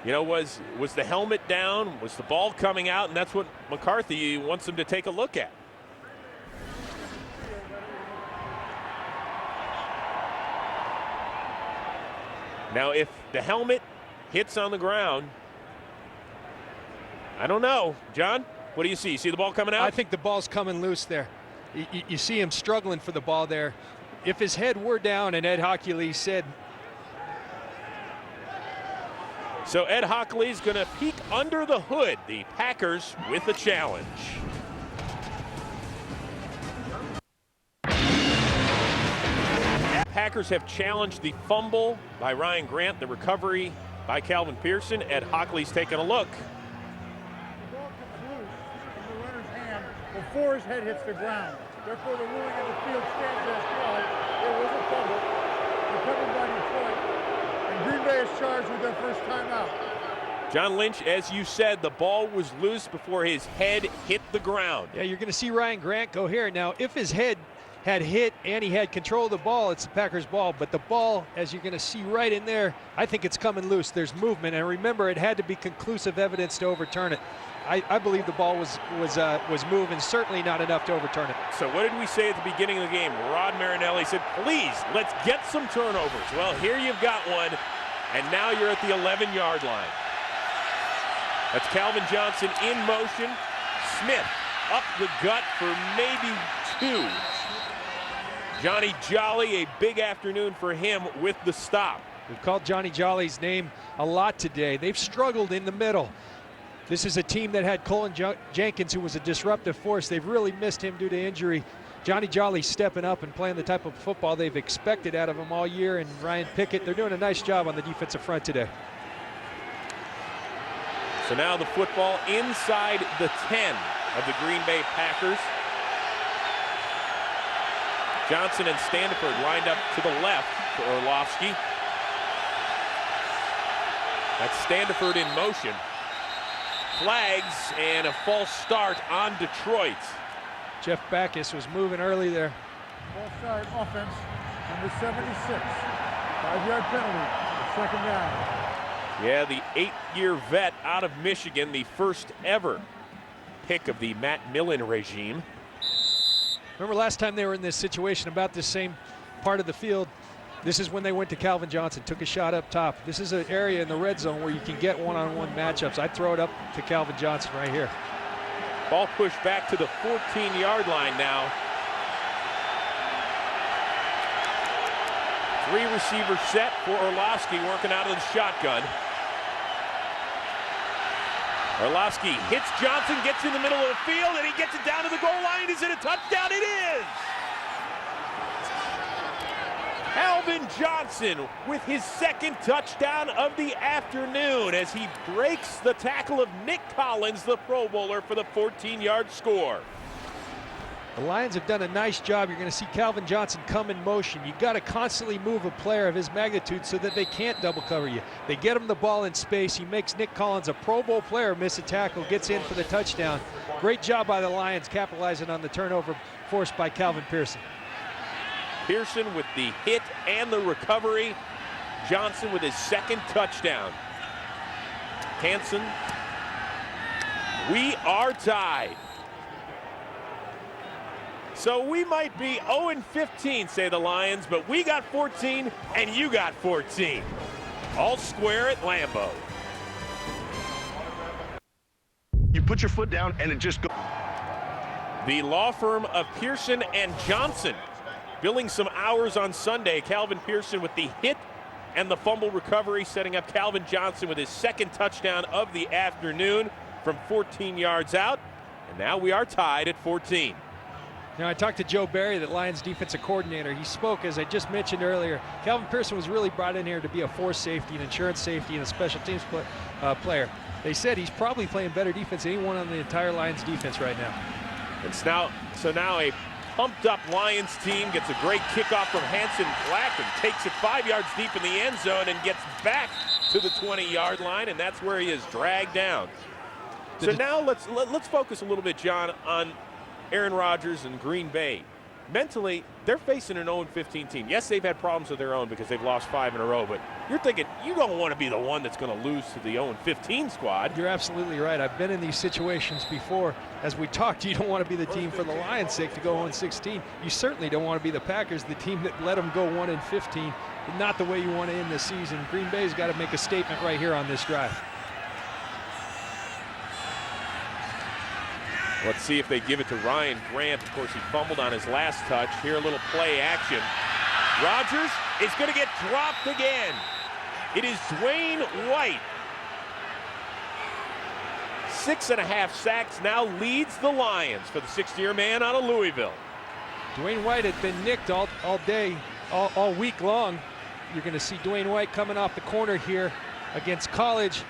you know, was the helmet down? Was the ball coming out? And that's what McCarthy wants him to take a look at. Now, if the helmet hits on the ground, I don't know. John, what do you see? You see the ball coming out? I think the ball's coming loose there. You see him struggling for the ball there. If his head were down, and Ed Hockley said. So Ed Hockley's going to peek under the hood. The Packers with a challenge. Packers have challenged the fumble by Ryan Grant, the recovery by Calvin Pearson. Ed Hockley's taking a look. The ball comes loose from the runner's hand before his head hits the ground. Therefore, the ruling in the field stands as called. It was a fumble recovered by Detroit, and Green Bay is charged with their first timeout. John Lynch, as you said, the ball was loose before his head hit the ground. Yeah, you're going to see Ryan Grant go here. Now, if his head had hit and he had control of the ball, it's the Packers' ball. But the ball, as you're going to see right in there, I think it's coming loose. There's movement, and remember, it had to be conclusive evidence to overturn it. I believe the ball was moving, certainly not enough to overturn it. So what did we say at the beginning of the game? Rod Marinelli said, please, let's get some turnovers. Well, here you've got one, and now you're at the 11-yard line. That's Calvin Johnson in motion. Smith up the gut for maybe 2. Johnny Jolly, a big afternoon for him with the stop. We've called Johnny Jolly's name a lot today. They've struggled in the middle. This is a team that had Colin Jenkins, who was a disruptive force. They've really missed him due to injury. Johnny Jolly stepping up and playing the type of football they've expected out of him all year, and Ryan Pickett, they're doing a nice job on the defensive front today. So now the football inside the 10 of the Green Bay Packers. Johnson and Standiford lined up to the left for Orlovsky. That's Standiford in motion. Flags and a false start on Detroit. Jeff Backus was moving early there. Ball side offense, number 76. 5-yard penalty, second down. Yeah, the 8-year vet out of Michigan, the first ever pick of the Matt Millen regime. Remember last time they were in this situation, about the same part of the field, this is when they went to Calvin Johnson, took a shot up top. This is an area in the red zone where you can get one-on-one matchups. I'd throw it up to Calvin Johnson right here. Ball pushed back to the 14-yard line now. 3 receivers set for Orlovsky working out of the shotgun. Orlovsky hits Johnson, gets in the middle of the field, and he gets it down to the goal line. Is it a touchdown? It is! Calvin Johnson with his second touchdown of the afternoon as he breaks the tackle of Nick Collins, the Pro Bowler, for the 14-yard score. The Lions have done a nice job. You're going to see Calvin Johnson come in motion. You got to constantly move a player of his magnitude so that they can't double cover you. They get him the ball in space. He makes Nick Collins, a Pro Bowl player, miss a tackle, gets in for the touchdown. Great job by the Lions capitalizing on the turnover forced by Calvin Pearson. Pearson with the hit and the recovery. Johnson with his second touchdown. Hanson. We are tied. So we might be 0-15, say the Lions, but we got 14 and you got 14. All square at Lambeau. You put your foot down and it just goes. The law firm of Pearson and Johnson billing some hours on Sunday. Calvin Pearson with the hit and the fumble recovery, setting up Calvin Johnson with his second touchdown of the afternoon from 14 yards out. And now we are tied at 14. Now, I talked to Joe Barry, the Lions defensive coordinator. He spoke, as I just mentioned earlier, Calvin Pearson was really brought in here to be a force safety, an insurance safety, and a special teams player. They said he's probably playing better defense than anyone on the entire Lions defense right now. So now a pumped-up Lions team gets a great kickoff from Hanson Black and takes it 5 yards deep in the end zone and gets back to the 20-yard line, and that's where he is dragged down. So now let's focus a little bit, John, on Aaron Rodgers and Green Bay. mentally, they're facing an 0-15 team. Yes, they've had problems of their own because they've lost 5 in a row, but you're thinking you don't want to be the one that's going to lose to the 0-15 squad. You're absolutely right. I've been in these situations before. As we talked, you don't want to be the team for the Lions' sake to go 0-16. You certainly don't want to be the Packers, the team that let them go 1-15. Not the way you want to end the season. Green Bay's got to make a statement right here on this drive. Let's see if they give it to Ryan Grant. Of course, he fumbled on his last touch. Here, a little play action. Rodgers is going to get dropped again. It is Dwayne White. 6.5 sacks, now leads the Lions for the 6th-year man out of Louisville. Dwayne White had been nicked all day, all week long. You're going to see Dwayne White coming off the corner here against College.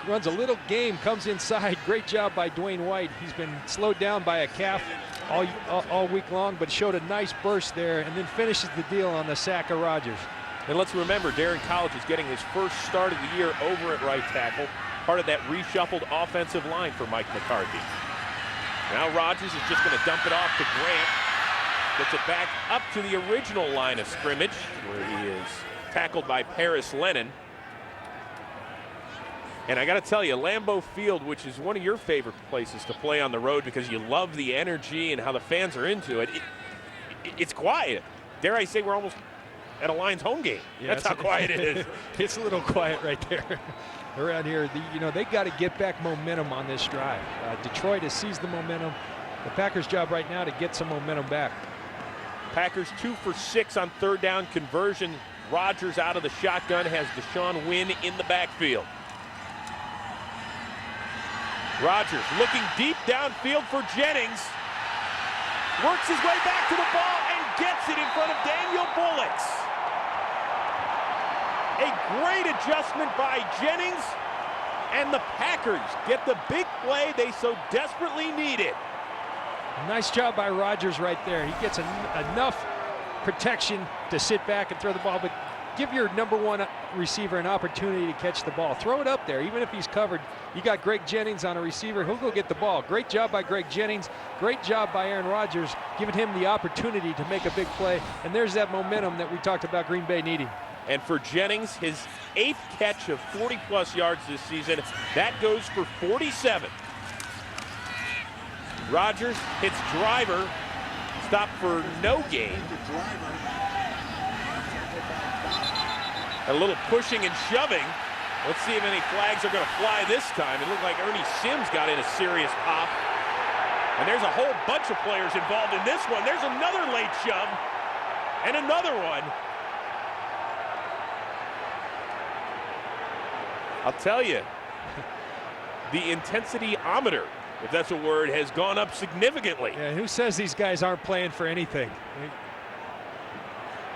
Runs a little game, comes inside. Great job by Dwayne White. He's been slowed down by a calf all week long, but showed a nice burst there and then finishes the deal on the sack of Rodgers. And let's remember, Darren College is getting his first start of the year over at right tackle, part of that reshuffled offensive line for Mike McCarthy. Now Rodgers is just going to dump it off to Grant. Gets it back up to the original line of scrimmage, where he is tackled by Paris Lennon. And I got to tell you, Lambeau Field, which is one of your favorite places to play on the road because you love the energy and how the fans are into it, it's quiet. Dare I say we're almost at a Lions home game. Yeah, that's how quiet it is. It's a little quiet right there. Around here, they got to get back momentum on this drive. Detroit has seized the momentum. The Packers' job right now to get some momentum back. Packers 2 for 6 on 3rd down conversion. Rodgers out of the shotgun, has Deshaun Wynn in the backfield. Rodgers looking deep downfield for Jennings. Works his way back to the ball and gets it in front of Daniel Bullocks. A great adjustment by Jennings, and the Packers get the big play they so desperately needed. Nice job by Rodgers right there. He gets enough protection to sit back and throw the ball, but give your #1 receiver an opportunity to catch the ball. Throw it up there, even if he's covered. You got Greg Jennings on a receiver. He'll go get the ball. Great job by Greg Jennings. Great job by Aaron Rodgers, giving him the opportunity to make a big play. And there's that momentum that we talked about Green Bay needing. And for Jennings, his 8th catch of 40-plus yards this season. That goes for 47. Rodgers hits Driver. Stopped for no gain. A little pushing and shoving. Let's see if any flags are going to fly this time. It looked like Ernie Sims got in a serious pop. And there's a whole bunch of players involved in this one. There's another late shove and another one. I'll tell you, the intensity-ometer, if that's a word, has gone up significantly. Yeah, who says these guys aren't playing for anything?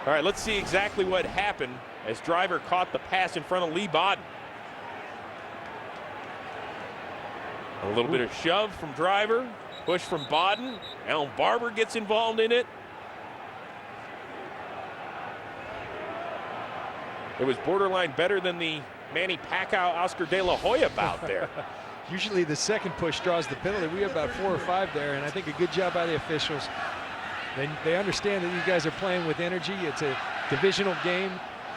All right, let's see exactly what happened as Driver caught the pass in front of Lee Bodden. A little bit of shove from Driver, push from Bodden. Alan Barber gets involved in it. It was borderline better than the Manny Pacquiao, Oscar De La Hoya bout there. Usually the second push draws the penalty. We have about 4 or 5 there, and I think a good job by the officials. They understand that these guys are playing with energy. It's a divisional game.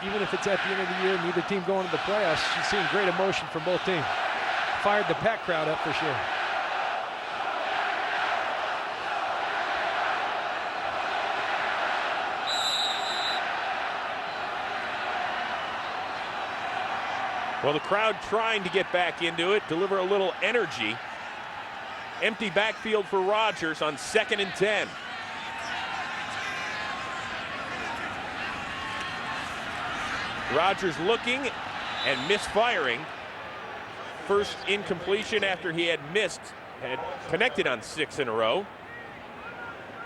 Even if it's at the end of the year, neither team going to the playoffs. You're seeing great emotion from both teams. Fired the Pack crowd up for sure. Well, the crowd trying to get back into it, deliver a little energy. Empty backfield for Rodgers on 2nd and 10. Rodgers looking and misfiring. First incompletion after he had connected on 6 in a row.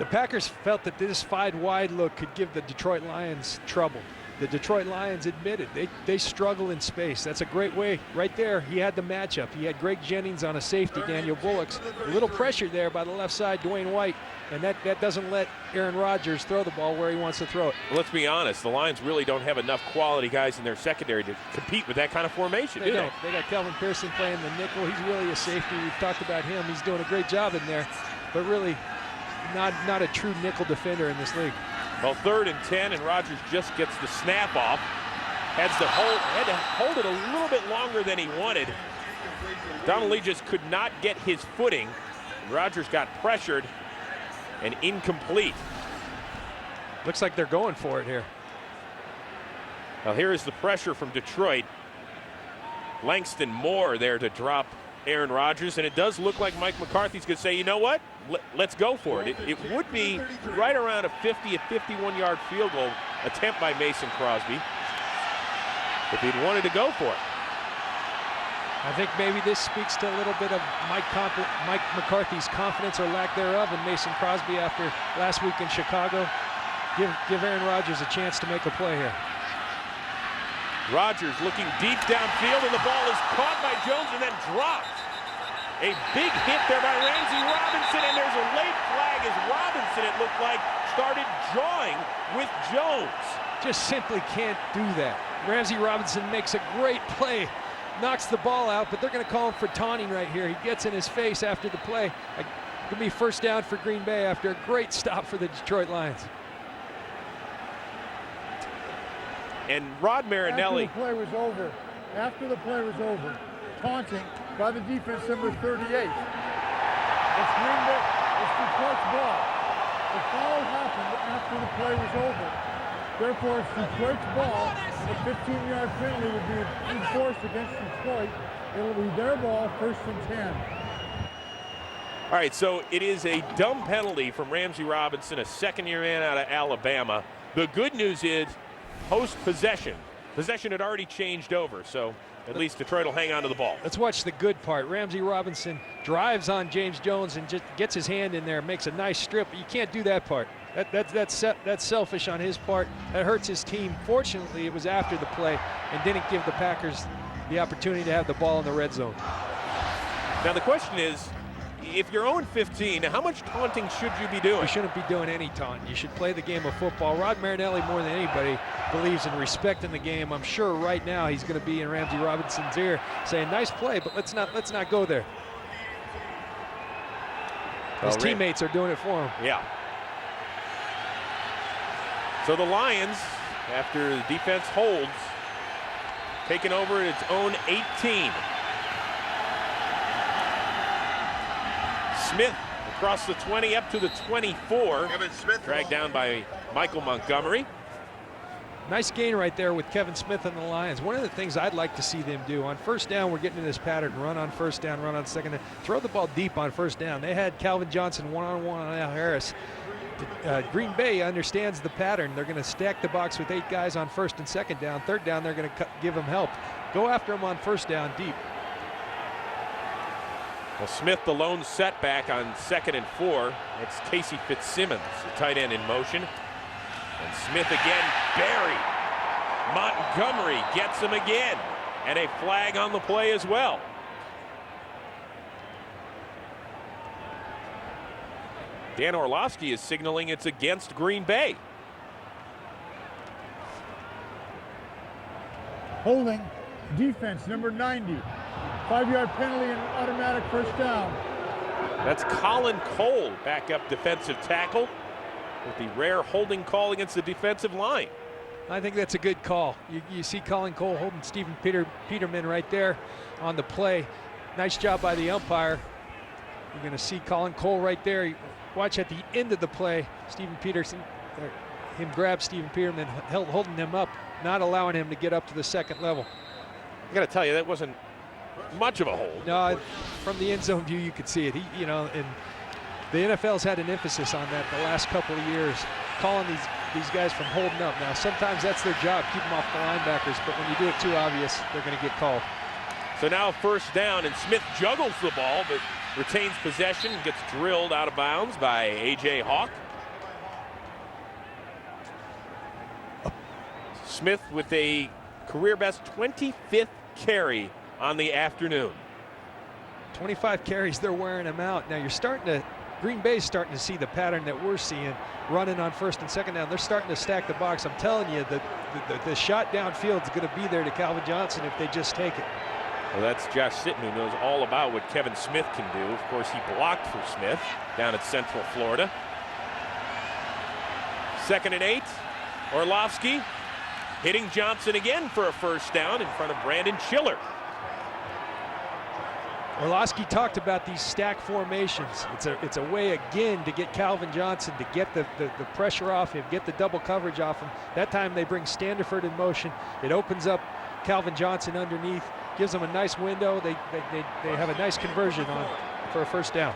The Packers felt that this wide look could give the Detroit Lions trouble. The Detroit Lions admitted they struggle in space. That's a great way. Right there, he had the matchup. He had Greg Jennings on a safety, Daniel Bullocks. A little pressure there by the left side, Dwayne White, and that doesn't let Aaron Rodgers throw the ball where he wants to throw it. Well, let's be honest, the Lions really don't have enough quality guys in their secondary to compete with that kind of formation, do they? They got Kelvin Pearson playing the nickel. He's really a safety. We've talked about him. He's doing a great job in there. But really, not a true nickel defender in this league. Well, 3rd and 10, and Rodgers just gets the snap off. Had to hold it a little bit longer than he wanted. Donald Lee just could not get his footing. Rodgers got pressured and incomplete. Looks like they're going for it here. Well, here is the pressure from Detroit. Langston Moore there to drop Aaron Rodgers, and it does look like Mike McCarthy's going to say, you know what, let's go for it. It would be right around a 50 or 51-yard field goal attempt by Mason Crosby if he'd wanted to go for it. I think maybe this speaks to a little bit of Mike McCarthy's confidence or lack thereof in Mason Crosby after last week in Chicago. Give Aaron Rodgers a chance to make a play here. Rodgers looking deep downfield, and the ball is caught by Jones and then dropped. A big hit there by Ramsey Robinson, and there's a late flag as Robinson, it looked like, started jawing with Jones. Just simply can't do that. Ramsey Robinson makes a great play, knocks the ball out, but they're going to call him for taunting right here. He gets in his face after the play. It could be first down for Green Bay after a great stop for the Detroit Lions. And Rod Marinelli. After the play was over, taunting by the defense, number 38. It's Green Bay, it's Detroit's ball. The foul happened after the play was over. Therefore, it's Detroit's ball, and a 15-yard penalty would be enforced against Detroit. It'll be their ball, 1st and 10. All right, so it is a dumb penalty from Ramsey Robinson, a second-year man out of Alabama. The good news is post-possession. Possession had already changed over, so at least Detroit will hang on to the ball. Let's watch the good part. Ramsey Robinson drives on James Jones and just gets his hand in there, makes a nice strip. You can't do that part. That's selfish on his part. That hurts his team. Fortunately, it was after the play and didn't give the Packers the opportunity to have the ball in the red zone. Now the question is, if you're 0-15, how much taunting should you be doing? You shouldn't be doing any taunting. You should play the game of football. Rod Marinelli, more than anybody, believes in respecting the game. I'm sure right now he's going to be in Ramsey Robinson's ear saying, nice play, but let's not go there. His teammates are doing it for him. Yeah. So the Lions, after the defense holds, taking over at its own 18. Smith across the 20 up to the 24. Dragged down by Michael Montgomery. Nice gain right there with Kevin Smith and the Lions. One of the things I'd like to see them do on first down, we're getting in this pattern, run on first down, run on second down, throw the ball deep on first down. They had Calvin Johnson one-on-one on Al Harris. Green Bay understands the pattern. They're going to stack the box with 8 guys on first and second down. Third down, they're going to give them help. Go after them on first down deep. Well, Smith, the lone setback on 2nd and 4. It's Casey Fitzsimmons, the tight end in motion. And Smith again buried. Montgomery gets him again. And a flag on the play as well. Dan Orlovsky is signaling it's against Green Bay. Holding defense, number 90. 5-yard penalty and automatic first down. That's Colin Cole, backup defensive tackle, with the rare holding call against the defensive line. I think that's a good call. You see Colin Cole holding Stephen Peterman right there on the play. Nice job by the umpire. You're going to see Colin Cole right there. Watch at the end of the play, Stephen Peterson, him grab Stephen Peterman, holding him up, not allowing him to get up to the second level. I got to tell you, that wasn't much of a hold. No, from the end zone view, you could see it. And the NFL's had an emphasis on that the last couple of years, calling these guys from holding up. Now, sometimes that's their job, keep them off the linebackers, but when you do it too obvious, they're going to get called. So now first down, and Smith juggles the ball, but retains possession, gets drilled out of bounds by A.J. Hawk. Smith with a career-best 25th carry on the afternoon. 25 carries, they're wearing him out. Now Green Bay's starting to see the pattern that we're seeing, running on first and second down. They're starting to stack the box. I'm telling you, the shot downfield is going to be there to Calvin Johnson if they just take it. Well, that's Josh Sitton, who knows all about what Kevin Smith can do. Of course, he blocked for Smith down at Central Florida. 2nd and 8. Orlovsky hitting Johnson again for a first down in front of Brandon Schiller. Orlovsky talked about these stack formations. It's a way again to get Calvin Johnson to get the pressure off him, get the double coverage off him. That time they bring Standiford in motion. It opens up Calvin Johnson underneath, gives them a nice window. They have a nice conversion on for a first down.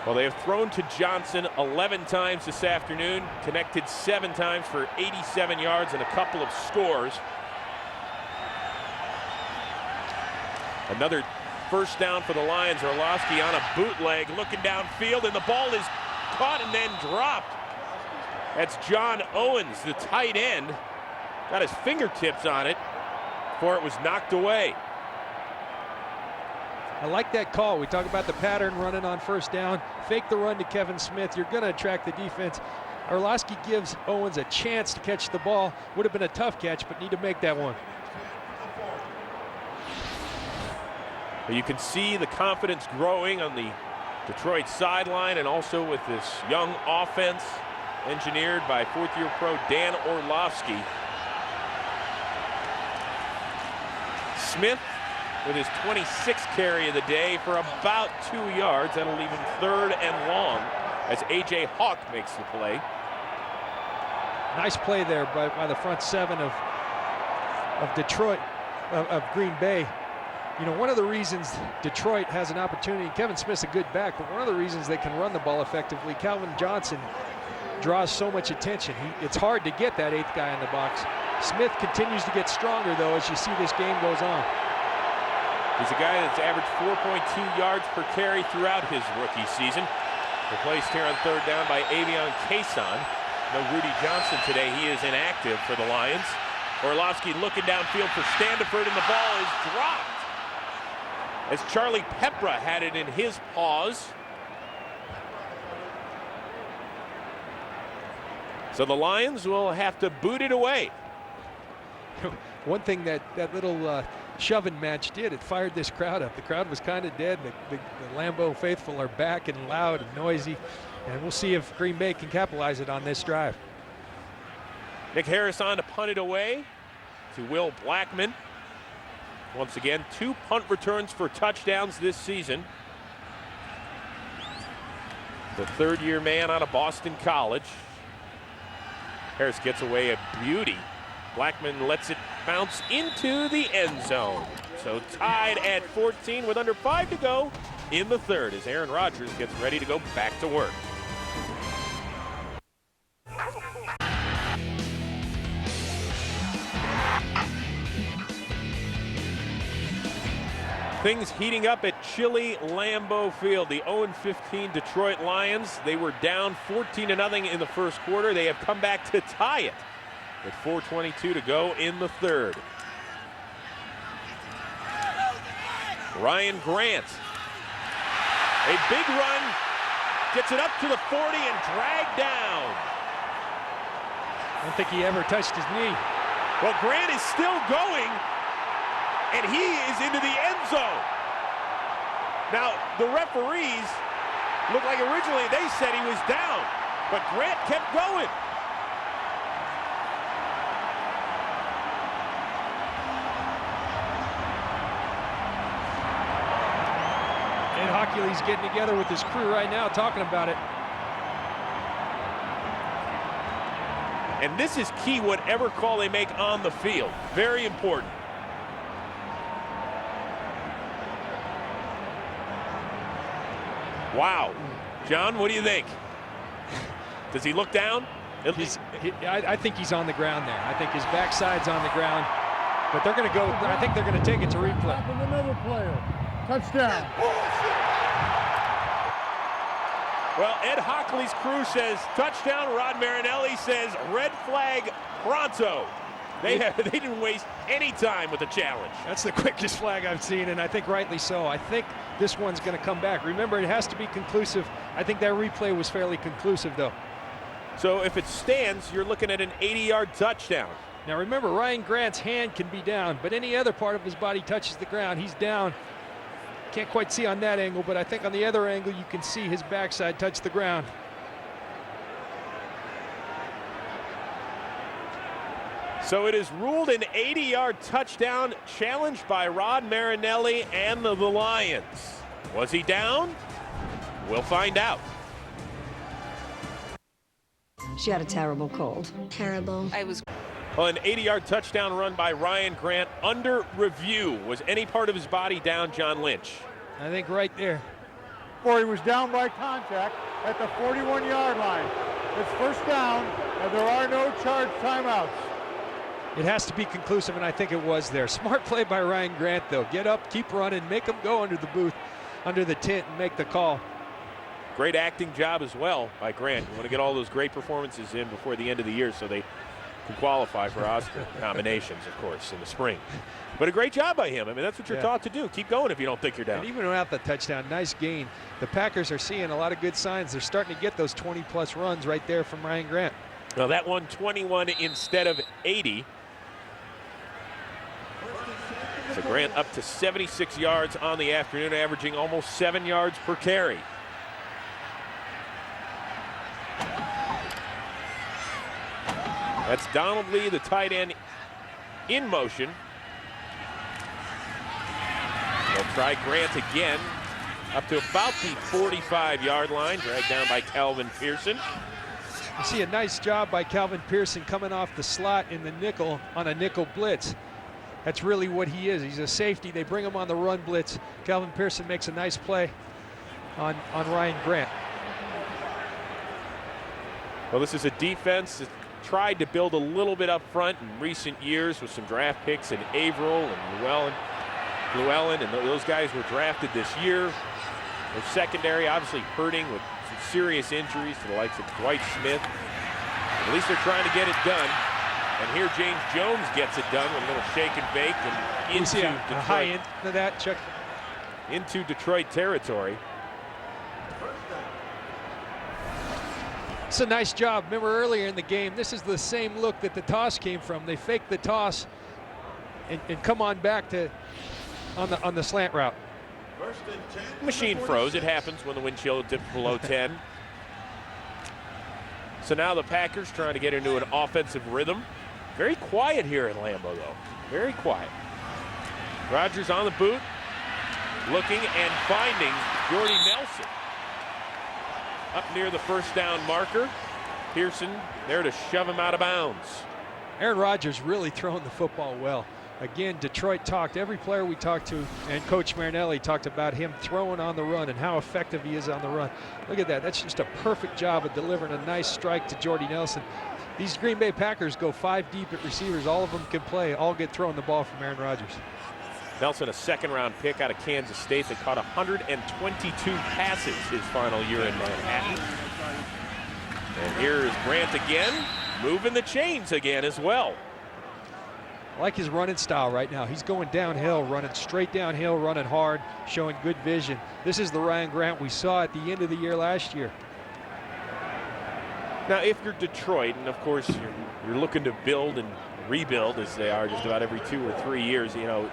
Well, they have thrown to Johnson 11 times this afternoon, connected 7 times for 87 yards and a couple of scores. Another first down for the Lions. Orlovsky on a bootleg, looking downfield, and the ball is caught and then dropped. That's John Owens, the tight end. Got his fingertips on it before it was knocked away. I like that call. We talk about the pattern running on first down. Fake the run to Kevin Smith. You're going to attract the defense. Orlovsky gives Owens a chance to catch the ball. Would have been a tough catch, but need to make that one. You can see the confidence growing on the Detroit sideline, and also with this young offense engineered by 4th-year pro Dan Orlovsky. Smith with his 26th carry of the day for about 2 yards. That'll leave him 3rd and long as A.J. Hawk makes the play. Nice play there by the front 7 of Detroit, of Green Bay. You know, one of the reasons Detroit has an opportunity, Kevin Smith's a good back, but one of the reasons they can run the ball effectively, Calvin Johnson draws so much attention. It's hard to get that 8th guy in the box. Smith continues to get stronger, though, as you see this game goes on. He's a guy that's averaged 4.2 yards per carry throughout his rookie season. Replaced here on 3rd down by Avion Cason. No Rudy Johnson today. He is inactive for the Lions. Orlovsky looking downfield for Standiford, and the ball is dropped as Charlie Pepra had it in his paws. So the Lions will have to boot it away. One thing that little shoving match did, it fired this crowd up. The crowd was kind of dead. The Lambeau faithful are back and loud and noisy, and we'll see if Green Bay can capitalize it on this drive. Nick Harris on to punt it away to Will Blackman. Once again, 2 punt returns for touchdowns this season. The 3rd-year man out of Boston College. Harris gets away a beauty. Blackman lets it bounce into the end zone. So tied at 14 with under 5 to go in the 3rd as Aaron Rodgers gets ready to go back to work. Things heating up at chilly Lambeau Field. The 0-15 Detroit Lions, they were down 14-0 in the first quarter. They have come back to tie it with 4:22 to go in the 3rd. Ryan Grant, a big run, gets it up to the 40 and dragged down. I don't think he ever touched his knee. Well, Grant is still going, and he is into the end zone. Now, the referees looked like originally they said he was down, but Grant kept going. Ed Hockley's getting together with his crew right now talking about it. And this is key, whatever call they make on the field. Very important. Wow. John, what do you think? Does he look down? I think he's on the ground there. I think his backside's on the ground. But they're going to go, I think they're going to take it to replay. Another player. Touchdown. Well, Ed Hockley's crew says touchdown. Rod Marinelli says red flag pronto. They didn't waste any time with the challenge. That's the quickest flag I've seen, and I think rightly so. I think this one's going to come back. Remember, it has to be conclusive. I think that replay was fairly conclusive, though. So if it stands, you're looking at an 80-yard touchdown. Now remember, Ryan Grant's hand can be down, but any other part of his body touches the ground, he's down. Can't quite see on that angle, but I think on the other angle you can see his backside touch the ground. So it is ruled an 80-yard touchdown challenged by Rod Marinelli and the Lions. Was he down? We'll find out. She had a terrible cold. Terrible. Well, an 80-yard touchdown run by Ryan Grant under review. Was any part of his body down, John Lynch? I think right there. Or he was down by contact at the 41-yard line. It's first down, and there are no charged timeouts. It has to be conclusive, and I think it was there. Smart play by Ryan Grant, though. Get up, keep running, make him go under the booth, under the tent, and make the call. Great acting job as well by Grant. You want to get all those great performances in before the end of the year so they can qualify for Oscar nominations, of course, in the spring. But a great job by him. I mean, that's what you're taught to do. Keep going if you don't think you're down. And even without the touchdown, nice gain. The Packers are seeing a lot of good signs. They're starting to get those 20-plus runs right there from Ryan Grant. Well, that one 21 instead of 80. So Grant up to 76 yards on the afternoon, averaging almost 7 yards per carry. That's Donald Lee, the tight end, in motion. They'll try Grant again, up to about the 45-yard line, dragged down by Calvin Pearson. You see a nice job by Calvin Pearson coming off the slot in the nickel on a nickel blitz. That's really what he is. He's a safety. They bring him on the run blitz. Calvin Pearson makes a nice play on Ryan Grant. Well, this is a defense that tried to build a little bit up front in recent years with some draft picks in Averill and Llewellyn, and those guys were drafted this year. Their secondary obviously hurting with some serious injuries to the likes of Dwight Smith. At least they're trying to get it done. And here James Jones gets it done with a little shake and bake and into Detroit. High into that, Chuck. Into Detroit territory. It's a nice job. Remember earlier in the game, this is the same look that the toss came from. They faked the toss and come on back to on the slant route. Machine froze. It happens when the wind chill dips below 10. So now the Packers trying to get into an offensive rhythm. Very quiet here in Lambeau, though. Very quiet. Rodgers on the boot, looking and finding Jordy Nelson up near the first down marker. Pearson there to shove him out of bounds. Aaron Rodgers really throwing the football well. Again, Detroit talked, every player we talked to, and Coach Marinelli talked about him throwing on the run and how effective he is on the run. Look at that. That's just a perfect job of delivering a nice strike to Jordy Nelson. These Green Bay Packers go 5 deep at receivers. All of them can play, all get thrown the ball from Aaron Rodgers. Nelson, a second-round pick out of Kansas State that caught 122 passes his final year in Manhattan. And here is Grant again, moving the chains again as well. I like his running style right now. He's going downhill, running straight downhill, running hard, showing good vision. This is the Ryan Grant we saw at the end of the year last year. Now, if you're Detroit, and of course you're looking to build and rebuild, as they are just about every 2 or 3 years, you know,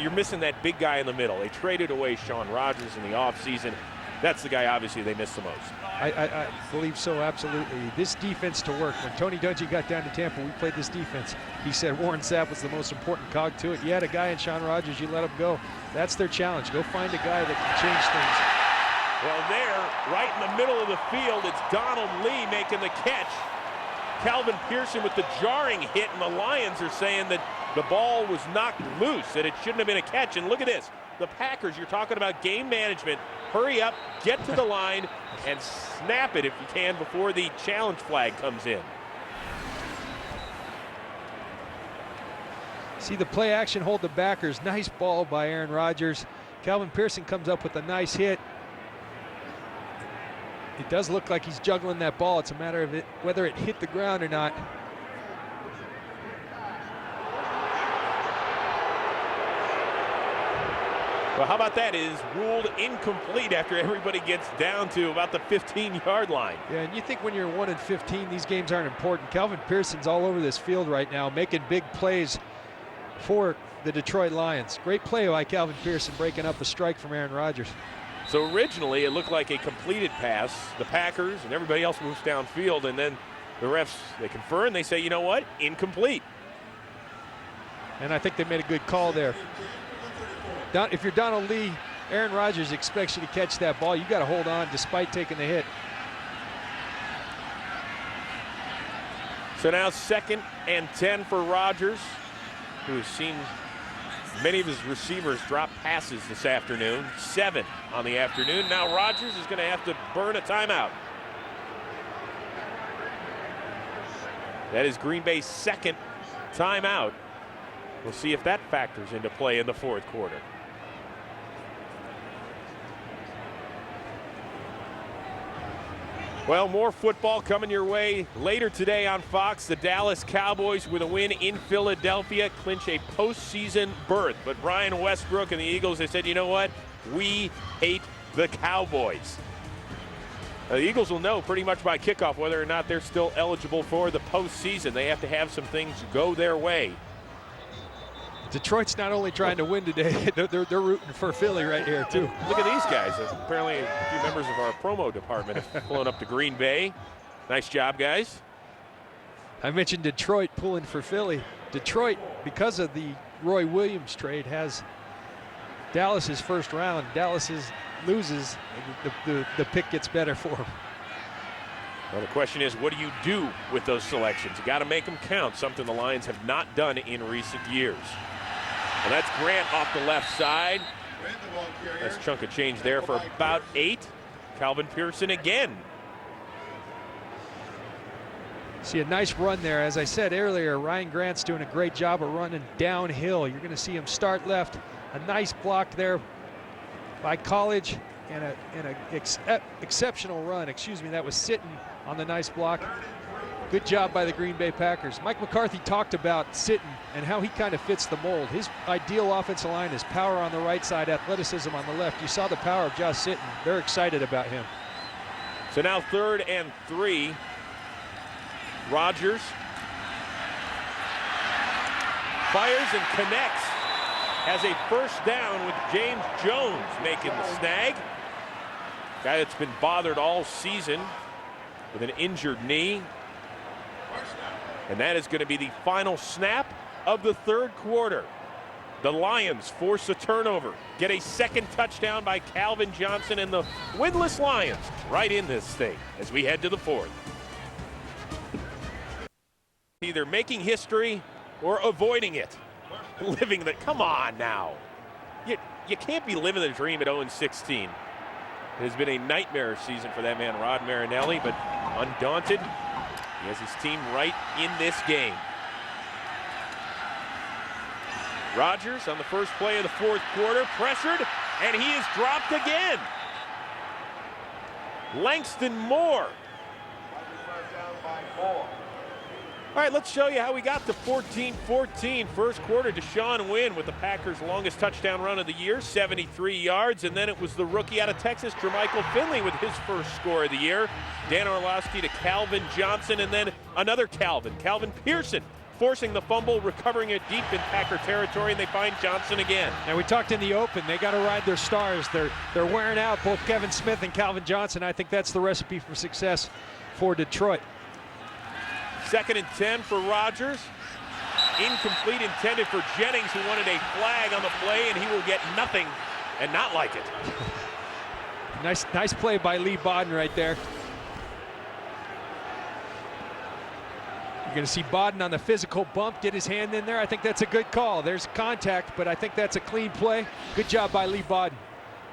you're missing that big guy in the middle. They traded away Sean Rodgers in the offseason. That's the guy, obviously, they miss the most. I believe so, absolutely. This defense to work. When Tony Dungy got down to Tampa, we played this defense. He said Warren Sapp was the most important cog to it. You had a guy in Sean Rodgers, you let him go. That's their challenge. Go find a guy that can change things. Well, there, right in the middle of the field, it's Donald Lee making the catch. Calvin Pearson with the jarring hit, and the Lions are saying that the ball was knocked loose, that it shouldn't have been a catch. And look at this. The Packers, you're talking about game management. Hurry up, get to the line, and snap it if you can before the challenge flag comes in. See the play action hold the backers. Nice ball by Aaron Rodgers. Calvin Pearson comes up with a nice hit. It does look like he's juggling that ball. It's a matter of whether it hit the ground or not. Well, how about that? It is ruled incomplete after everybody gets down to about the 15-yard line. Yeah, and you think when you're 1-15, these games aren't important. Calvin Pearson's all over this field right now, making big plays for the Detroit Lions. Great play by Calvin Pearson, breaking up a strike from Aaron Rodgers. So originally, it looked like a completed pass. The Packers and everybody else moves downfield, and then the refs, they confer, and they say, you know what? Incomplete. And I think they made a good call there. If you're Donald Lee, Aaron Rodgers expects you to catch that ball. You got to hold on despite taking the hit. So now 2nd and 10 for Rodgers, who has seen many of his receivers drop passes this afternoon. 7 on the afternoon. Now Rodgers is going to have to burn a timeout. That is Green Bay's 2nd timeout. We'll see if that factors into play in the 4th quarter. Well, more football coming your way later today on Fox. The Dallas Cowboys with a win in Philadelphia clinch a postseason berth. But Brian Westbrook and the Eagles, they said, you know what? We hate the Cowboys. The Eagles will know pretty much by kickoff whether or not they're still eligible for the postseason. They have to have some things go their way. Detroit's not only trying to win today, they're rooting for Philly right here, too. Look at these guys. Apparently a few members of our promo department have flown up to Green Bay. Nice job, guys. I mentioned Detroit pulling for Philly. Detroit, because of the Roy Williams trade, has Dallas's first round. Dallas loses, the pick gets better for them. Well, the question is, what do you do with those selections? You got to make them count, something the Lions have not done in recent years. And that's Grant off the left side. Nice chunk of change there for about 8. Calvin Pearson again. See a nice run there. As I said earlier, Ryan Grant's doing a great job of running downhill. You're going to see him start left. A nice block there by College and an exceptional run. Excuse me, that was Sitton on the nice block. Good job by the Green Bay Packers. Mike McCarthy talked about Sitton and how he kind of fits the mold. His ideal offensive line is power on the right side, athleticism on the left. You saw the power of Josh Sitton. They're excited about him. So now 3rd and 3. Rodgers fires and connects. Has a first down with James Jones making the snag. Guy that's been bothered all season with an injured knee. And that is going to be the final snap of the 3rd quarter. The Lions force a turnover, get a 2nd touchdown by Calvin Johnson, and the winless Lions right in this thing as we head to the 4th. Either making history or avoiding it. Living the, come on now. You can't be living the dream at 0-16. It has been a nightmare season for that man, Rod Marinelli, but undaunted, he has his team right in this game. Rodgers on the first play of the 4th quarter, pressured, and he is dropped again. Langston Moore. All right, let's show you how we got to 14-14. First quarter, Deshaun Wynn with the Packers' longest touchdown run of the year, 73 yards. And then it was the rookie out of Texas, Jermichael Finley, with his first score of the year. Dan Orlovsky to Calvin Johnson, and then another Calvin Pearson, forcing the fumble, recovering it deep in Packer territory, and they find Johnson again. And we talked in the open, they got to ride their stars. They're wearing out both Kevin Smith and Calvin Johnson. I think that's the recipe for success for Detroit. 2nd and 10 for Rodgers. Incomplete, intended for Jennings, who wanted a flag on the play, and he will get nothing and not like it. Nice play by Lee Bodden right there. You're going to see Bodden on the physical bump, get his hand in there. I think that's a good call. There's contact, but I think that's a clean play. Good job by Lee Bodden.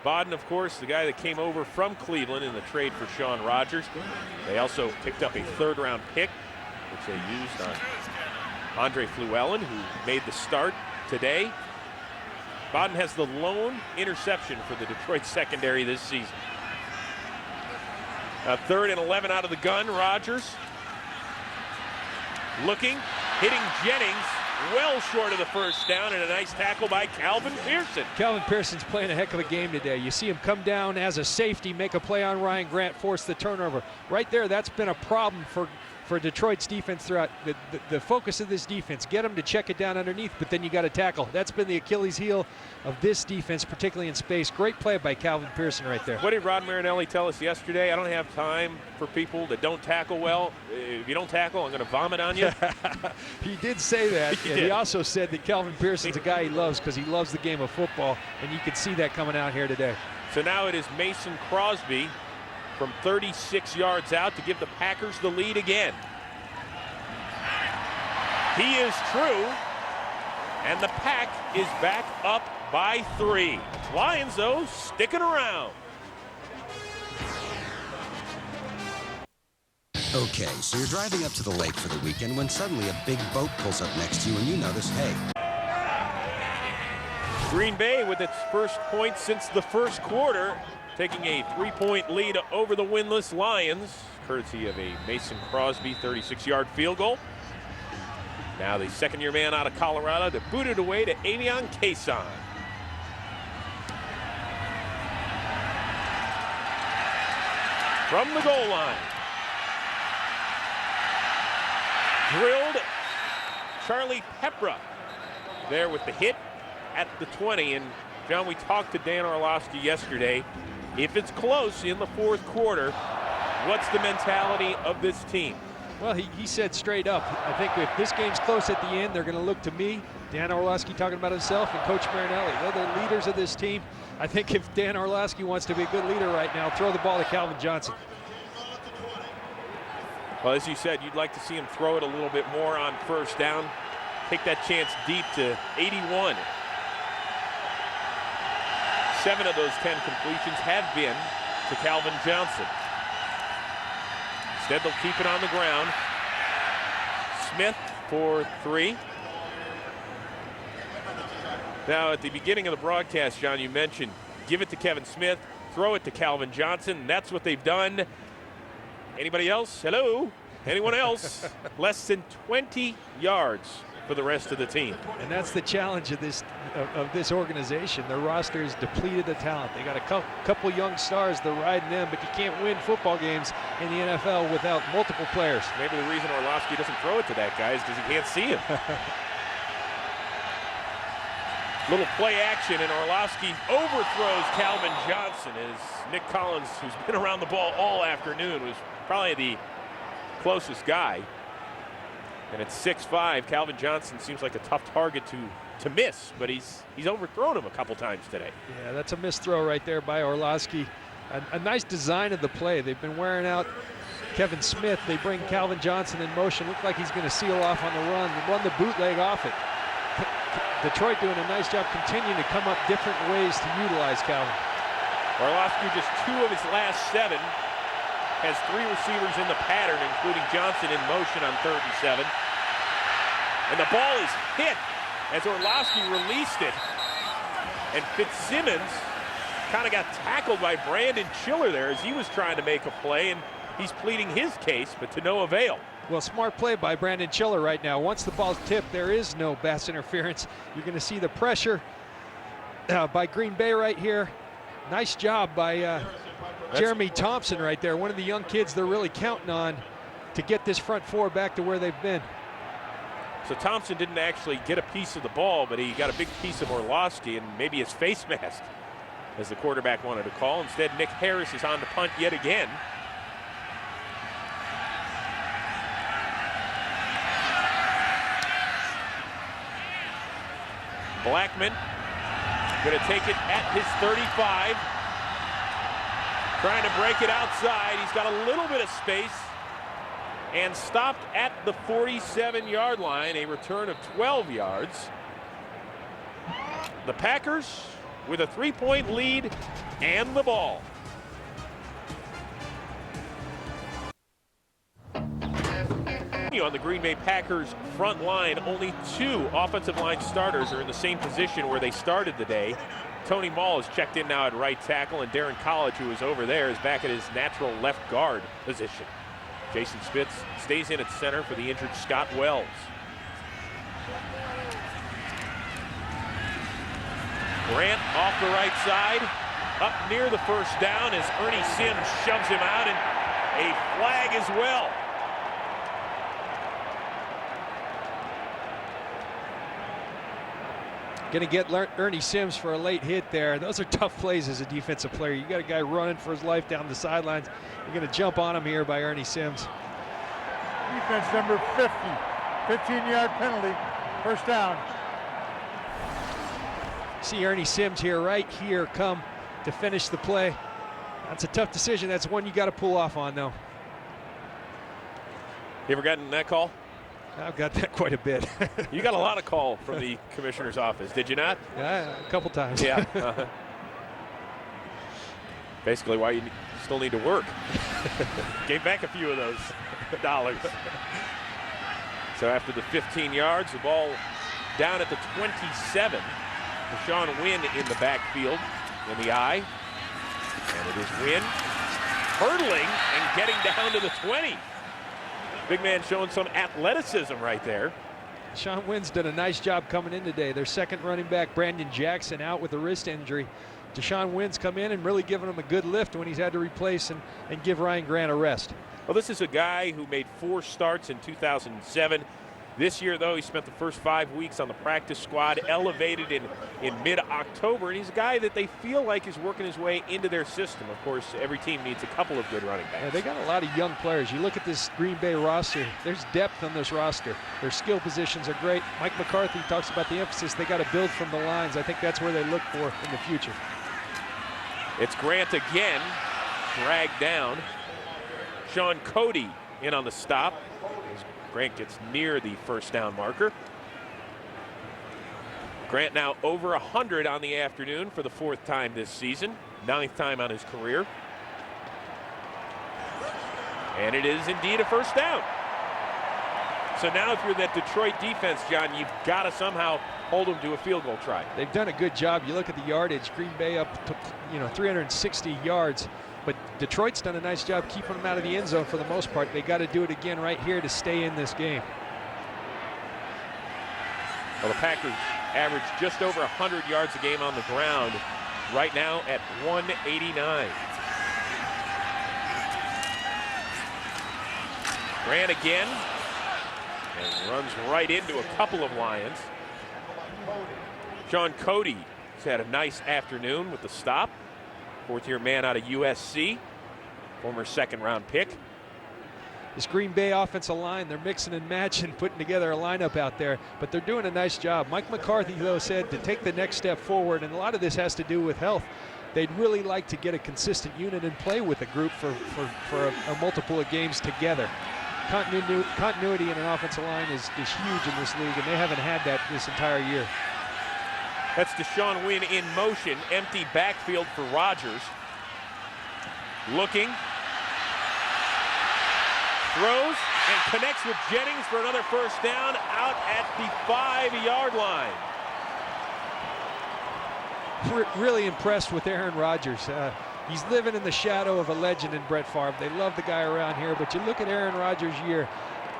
Bodden, of course, the guy that came over from Cleveland in the trade for Shaun Rodgers. They also picked up a 3rd-round pick, which they used on Andre Fluellen, who made the start today. Bodden has the lone interception for the Detroit secondary this season. 3rd and 11 out of the gun. Rodgers looking, hitting Jennings, well short of the first down, and a nice tackle by Calvin Pearson. Calvin Pearson's playing a heck of a game today. You see him come down as a safety, make a play on Ryan Grant, force the turnover. Right there, that's been a problem for for Detroit's defense throughout the focus of this defense. Get them to check it down underneath, but then you got to tackle. That's been the Achilles heel of this defense, particularly in space. Great play by Calvin Pearson right there. What did Rod Marinelli tell us yesterday? I don't have time for people that don't tackle well. If you don't tackle, I'm going to vomit on you. He did say that. He also said that Calvin Pearson's a guy he loves because he loves the game of football, and you can see that coming out here today. So now it is Mason Crosby from 36 yards out to give the Packers the lead again. He is true, and the Pack is back up by 3. Lions, though, sticking around. Okay, so you're driving up to the lake for the weekend when suddenly a big boat pulls up next to you and you notice, hey. Green Bay with its first point since the first quarter, taking a 3-point lead over the winless Lions, courtesy of a Mason Crosby 36-yard field goal. Now the second-year man out of Colorado to boot it away to Avion Cason. From the goal line. Drilled Charlie Pepra there with the hit at the 20. And John, we talked to Dan Orlovsky yesterday. If it's close in the fourth quarter, what's the mentality of this team? Well, he said straight up, I think if this game's close at the end, they're going to look to me, Dan Orlovsky talking about himself, and Coach Marinelli. They're the leaders of this team. I think if Dan Orlovsky wants to be a good leader right now, throw the ball to Calvin Johnson. Well, as you said, you'd like to see him throw it a little bit more on first down. Take that chance deep to 81. 7 of those 10 completions have been to Calvin Johnson. Instead, they'll keep it on the ground. Smith for 3. Now, at the beginning of the broadcast, John, you mentioned give it to Kevin Smith, throw it to Calvin Johnson. That's what they've done. Anybody else? Hello? Anyone else? Less than 20 yards for the rest of the team. And that's the challenge of this organization. Their roster is depleted of talent. They got a couple young stars that are riding them, but you can't win football games in the NFL without multiple players. Maybe the reason Orlovsky doesn't throw it to that guy is because he can't see him. Little play action, and Orlovsky overthrows Calvin Johnson as Nick Collins, who's been around the ball all afternoon, was probably the closest guy. And at 6'5", Calvin Johnson seems like a tough target to miss, but he's overthrown him a couple times today. Yeah, that's a missed throw right there by Orlovsky. A nice design of the play. They've been wearing out Kevin Smith. They bring Calvin Johnson in motion. Look like he's going to seal off on the run the bootleg off it. Detroit doing a nice job continuing to come up different ways to utilize Calvin. Orlovsky, just 2 of his last 7, has 3 receivers in the pattern, including Johnson in motion on 3rd and 7. And the ball is hit as Orlovsky released it. And Fitzsimmons kind of got tackled by Brandon Chiller there as he was trying to make a play, and he's pleading his case, but to no avail. Well, smart play by Brandon Chiller right now. Once the ball's tipped, there is no pass interference. You're going to see the pressure by Green Bay right here. Nice job by Jeremy Thompson right there, one of the young kids they're really counting on to get this front 4 back to where they've been. So Thompson didn't actually get a piece of the ball, but he got a big piece of Orlovsky and maybe his face mask, as the quarterback wanted to call. Instead, Nick Harris is on to punt yet again. Blackman going to take it at his 35. Trying to break it outside. He's got a little bit of space and stopped at the 47-yard line, a return of 12 yards. The Packers with a 3-point lead and the ball. On the Green Bay Packers front line, only 2 offensive line starters are in the same position where they started the day. Tony Mall is checked in now at right tackle, and Darren College, who is over there, is back at his natural left guard position. Jason Spitz stays in at center for the injured Scott Wells. Grant off the right side, up near the first down as Ernie Sims shoves him out, and a flag as well. Going to get Ernie Sims for a late hit there. Those are tough plays as a defensive player. You got a guy running for his life down the sidelines. You're going to jump on him here by Ernie Sims. Defense number 50, 15-yard penalty, first down. See Ernie Sims here, right here, come to finish the play. That's a tough decision. That's one you got to pull off on, though. You ever gotten that call? I've got that quite a bit. You got a lot of call from the commissioner's office, did you not? Yeah, a couple times. Yeah. Basically why you still need to work. Gave back a few of those dollars. So after the 15 yards, the ball down at the 27. Deshaun Wynn in the backfield in the eye. And it is Wynn hurdling and getting down to the 20. Big man showing some athleticism right there. Deshaun Wynn's done a nice job coming in today. Their second running back, Brandon Jackson, out with a wrist injury. Deshaun Wynn's come in and really given him a good lift when he's had to replace and give Ryan Grant a rest. Well, this is a guy who made 4 starts in 2007. This year, though, he spent the first 5 weeks on the practice squad, elevated in mid-October, and he's a guy that they feel like is working his way into their system. Of course, every team needs a couple of good running backs. Yeah, they got a lot of young players. You look at this Green Bay roster, there's depth on this roster. Their skill positions are great. Mike McCarthy talks about the emphasis they got to build from the lines. I think that's where they look for in the future. It's Grant again, dragged down. Sean Cody in on the stop. Grant gets near the first down marker. Grant now over 100 on the afternoon for the 4th time this season, 9th time on his career. And it is indeed a first down. So now if you're that Detroit defense, John, you've got to somehow hold them to a field goal try. They've done a good job. You look at the yardage, Green Bay up to 360 yards. But Detroit's done a nice job keeping them out of the end zone for the most part. They got to do it again right here to stay in this game. Well, the Packers average just over 100 yards a game on the ground, right now at 189. Grant again, and runs right into a couple of Lions. Sean Cody has had a nice afternoon with the stop. 4th-year man out of USC, former 2nd-round pick. This Green Bay offensive line, they're mixing and matching, putting together a lineup out there, but they're doing a nice job. Mike McCarthy, though, said to take the next step forward, and a lot of this has to do with health. They'd really like to get a consistent unit and play with a group for a multiple of games together. Continuity in an offensive line is huge in this league, and they haven't had that this entire year. That's Deshaun Wynn in motion, empty backfield for Rodgers. Looking, throws, and connects with Jennings for another first down out at the 5-yard line. Really impressed with Aaron Rodgers. He's living in the shadow of a legend in Brett Favre. They love the guy around here, but you look at Aaron Rodgers' year.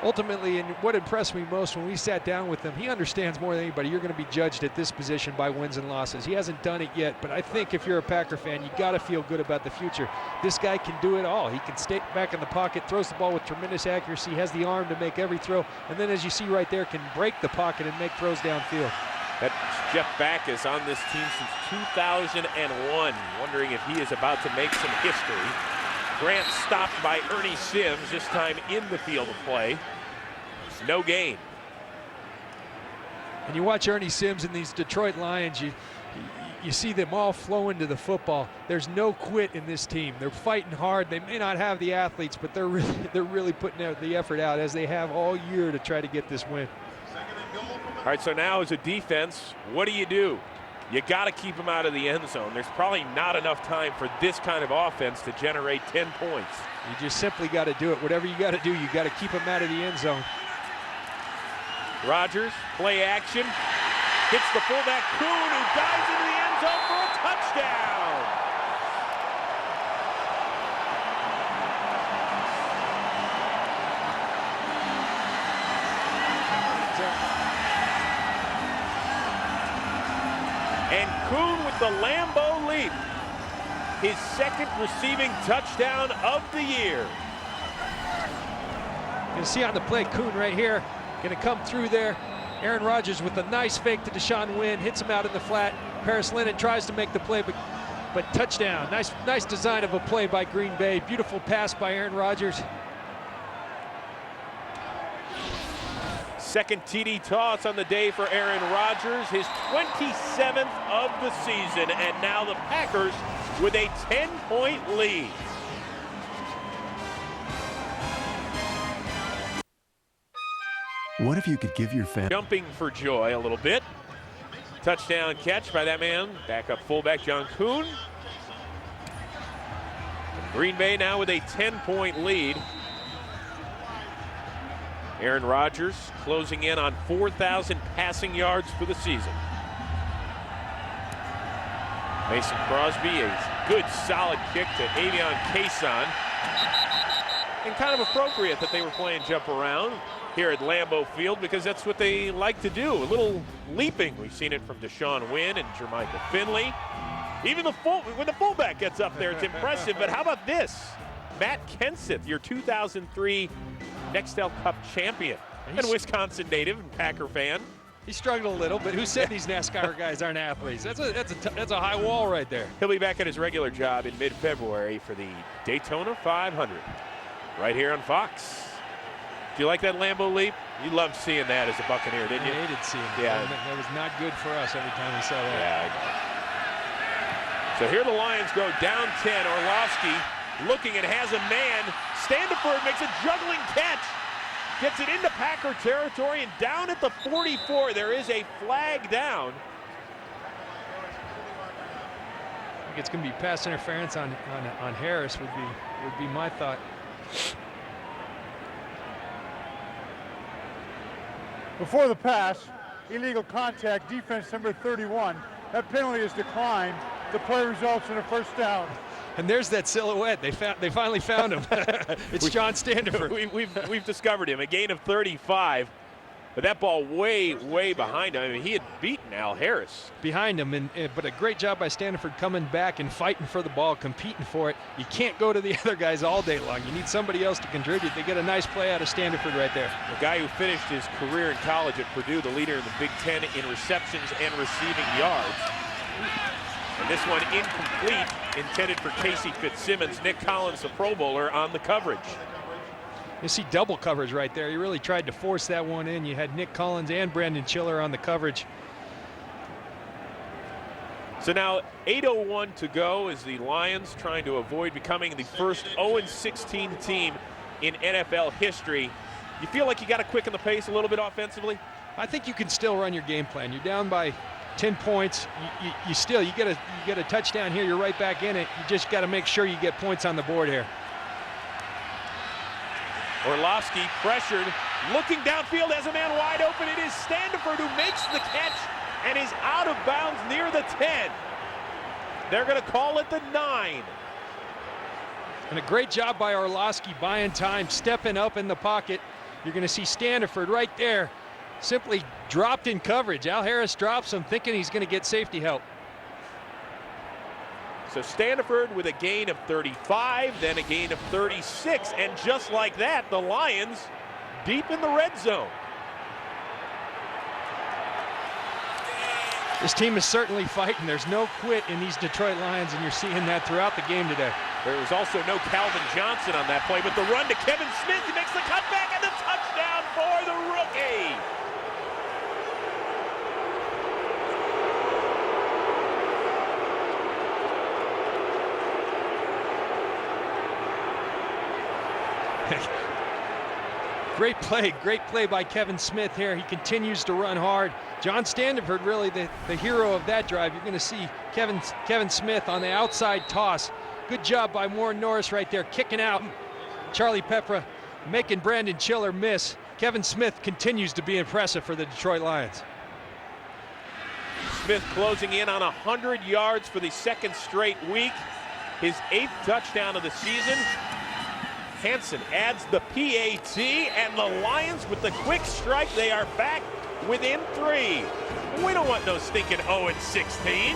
Ultimately, and what impressed me most when we sat down with him, he understands more than anybody you're going to be judged at this position by wins and losses. He hasn't done it yet, but I think if you're a Packer fan, you got to feel good about the future. This guy can do it all. He can stay back in the pocket, throws the ball with tremendous accuracy, has the arm to make every throw, and then as you see right there, can break the pocket and make throws downfield. That's Jeff Backus on this team since 2001, wondering if he is about to make some history. Grant stopped by Ernie Sims, this time in the field of play. No gain. And you watch Ernie Sims and these Detroit Lions, you see them all flow into the football. There's no quit in this team. They're fighting hard. They may not have the athletes, but they're really putting the effort out as they have all year to try to get this win. All right, so now as a defense, what do? You got to keep them out of the end zone. There's probably not enough time for this kind of offense to generate 10 points. You just simply got to do it. Whatever you got to do, you got to keep them out of the end zone. Rodgers, play action, hits the fullback Kuhn, who dives into the end zone for a touchdown. And Kuhn with the Lambeau leap, his 2nd receiving touchdown of the year. You can see on the play, Kuhn right here, going to come through there, Aaron Rodgers with a nice fake to Deshaun Wynn, hits him out in the flat. Paris Lennon tries to make the play, but touchdown. Nice design of a play by Green Bay. Beautiful pass by Aaron Rodgers. Second TD toss on the day for Aaron Rodgers, his 27th of the season, and now the Packers with a 10-point lead. What if you could give your family... Jumping for joy a little bit. Touchdown catch by that man, backup fullback John Kuhn. Green Bay now with a 10-point lead. Aaron Rodgers closing in on 4,000 passing yards for the season. Mason Crosby, a good solid kick to Avion Cason. And kind of appropriate that they were playing jump around here at Lambeau Field, because that's what they like to do, a little leaping. We've seen it from Deshaun Wynn and Jermichael Finley. Even when the fullback gets up there, it's impressive. But how about this? Matt Kenseth, your 2003 Nextel Cup champion and Wisconsin native and Packer fan. He struggled a little, but who said these NASCAR guys aren't athletes? That's a high wall right there. He'll be back at his regular job in mid-February for the Daytona 500, right here on Fox. Do you like that Lambeau leap? You loved seeing that as a Buccaneer, didn't you? I hated seeing it. Yeah. That was not good for us every time we saw that. Yeah. So here the Lions go down 10. Orlovsky looking and has a man. Standiford makes a juggling catch. Gets it into Packer territory and down at the 44. There is a flag down. I think it's going to be pass interference on Harris would be my thought. Before the pass, illegal contact, defense number 31. That penalty is declined. The play results in a first down. And there's that silhouette. They finally found him. It's John Standiford. We've discovered him. A gain of 35. But that ball way behind him. I mean, he had beaten Al Harris. Behind him, but a great job by Standiford coming back and fighting for the ball, competing for it. You can't go to the other guys all day long. You need somebody else to contribute. They get a nice play out of Standiford right there. The guy who finished his career in college at Purdue, the leader in the Big Ten in receptions and receiving yards. And this one incomplete, intended for Casey Fitzsimmons. Nick Collins, the Pro Bowler, on the coverage. You see double coverage right there. He really tried to force that one in. You had Nick Collins and Brandon Chiller on the coverage. So now 8:01 to go as the Lions trying to avoid becoming the first 0-16 team in NFL history. You feel like you got to quicken the pace a little bit offensively? I think you can still run your game plan. You're down by 10 points. You get a touchdown here. You're right back in it. You just got to make sure you get points on the board here. Orlovsky pressured, looking downfield as a man wide open. It is Standiford who makes the catch and is out of bounds near the 10. They're going to call it the 9. And a great job by Orlovsky buying time, stepping up in the pocket. You're going to see Standiford right there, simply dropped in coverage. Al Harris drops him thinking he's going to get safety help. So Standiford with a gain of 35, then a gain of 36, and just like that, the Lions deep in the red zone. This team is certainly fighting. There's no quit in these Detroit Lions, and you're seeing that throughout the game today. There was also no Calvin Johnson on that play, but the run to Kevin Smith, he makes the cutback and the touchdown for the rookie. Great play by Kevin Smith here. He continues to run hard. John Standiford really the hero of that drive. You're going to see Kevin Smith on the outside toss. Good job by Warren Norris right there, kicking out. Charlie Pepra making Brandon Chiller miss. Kevin Smith continues to be impressive for the Detroit Lions. Smith closing in on 100 yards for the second straight week. His 8th touchdown of the season. Hansen adds the PAT, and the Lions with the quick strike, they are back within 3. We don't want no stinking 0-16.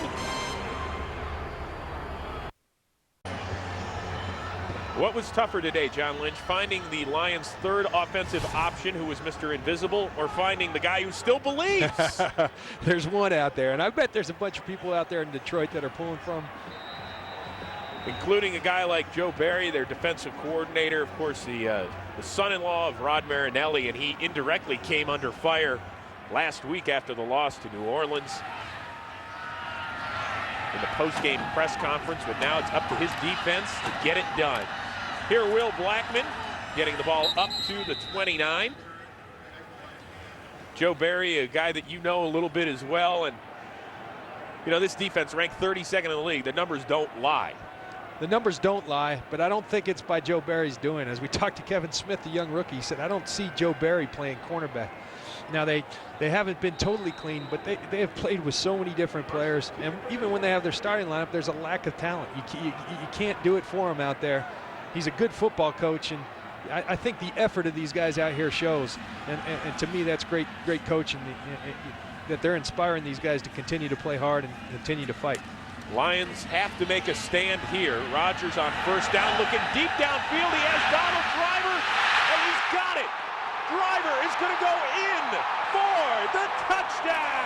What was tougher today, John Lynch, finding the Lions' third offensive option, who was Mr. Invisible, or finding the guy who still believes? There's one out there, and I bet there's a bunch of people out there in Detroit that are pulling from. Including a guy like Joe Barry, their defensive coordinator, of course, the son-in-law of Rod Marinelli, and he indirectly came under fire last week after the loss to New Orleans in the post-game press conference, but now it's up to his defense to get it done. Here, Will Blackman getting the ball up to the 29. Joe Barry, a guy that you know a little bit as well, and you know, this defense ranked 32nd in the league. The numbers don't lie. The numbers don't lie, but I don't think it's by Joe Barry's doing. As we talked to Kevin Smith, the young rookie, he said, I don't see Joe Barry playing cornerback. Now, they haven't been totally clean, but they have played with so many different players. And even when they have their starting lineup, there's a lack of talent. You can't do it for him out there. He's a good football coach, and I think the effort of these guys out here shows. And to me, that's great coaching, that they're inspiring these guys to continue to play hard and continue to fight. Lions have to make a stand here. Rodgers on first down, looking deep downfield. He has Donald Driver, and he's got it. Driver is going to go in for the touchdown.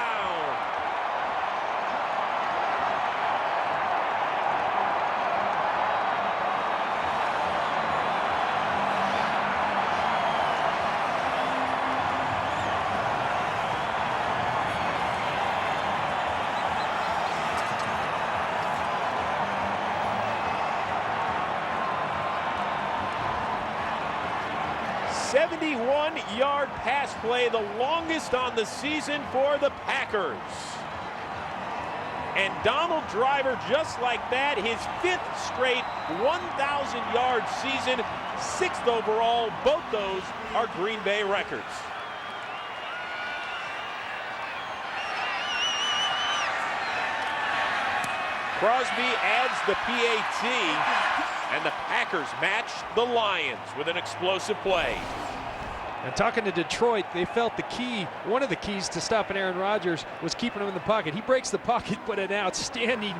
Yard pass play, the longest on the season for the Packers. And Donald Driver, just like that, his 5th straight 1,000-yard season, 6th overall. Both those are Green Bay records. Crosby adds the PAT, and the Packers match the Lions with an explosive play. And talking to Detroit, they felt the key, one of the keys to stopping Aaron Rodgers was keeping him in the pocket. He breaks the pocket, but an outstanding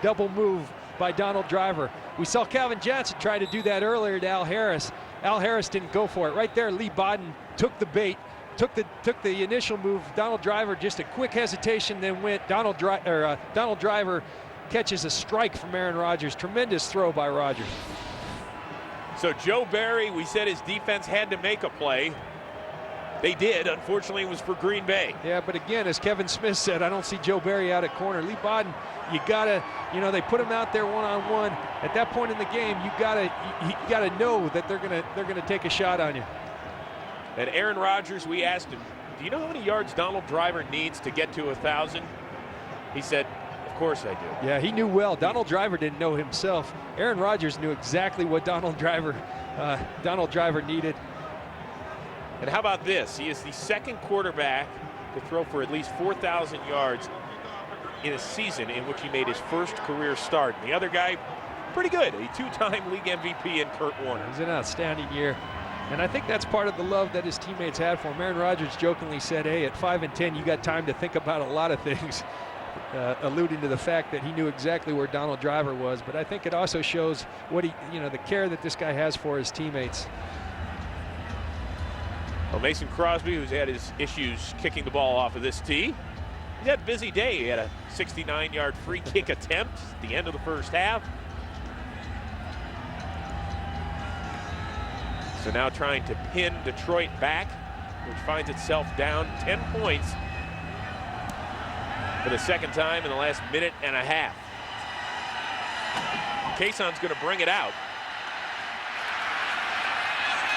double move by Donald Driver. We saw Calvin Johnson try to do that earlier to Al Harris. Al Harris didn't go for it. Right there, Lee Bodden took the bait, took the initial move. Donald Driver, just a quick hesitation, then went. Donald Driver catches a strike from Aaron Rodgers. Tremendous throw by Rodgers. So Joe Barry, we said his defense had to make a play. They did. Unfortunately, it was for Green Bay. Yeah, but again, as Kevin Smith said, I don't see Joe Barry out at corner. Lee Bodden, you gotta, they put him out there one-on-one. At that point in the game, you gotta know that they're gonna take a shot on you. And Aaron Rodgers, we asked him, do you know how many yards Donald Driver needs to get to 1,000? He said, of course I do. Yeah, he knew well. Donald Driver didn't know himself. Aaron Rodgers knew exactly what Donald Driver needed. And how about this? He is the second quarterback to throw for at least 4,000 yards in a season in which he made his first career start. And the other guy, pretty good, a 2-time league MVP in Kurt Warner. He's an outstanding year. And I think that's part of the love that his teammates had for him. Aaron Rodgers jokingly said, hey, at 5 and 10, you got time to think about a lot of things. Alluding to the fact that he knew exactly where Donald Driver was, but I think it also shows what the care that this guy has for his teammates. Well, Mason Crosby, who's had his issues kicking the ball off of this tee, he's had a busy day. He had a 69-yard free kick attempt at the end of the first half. So now trying to pin Detroit back, which finds itself down 10 points for the second time in the last minute and a half. Kayson's going to bring it out.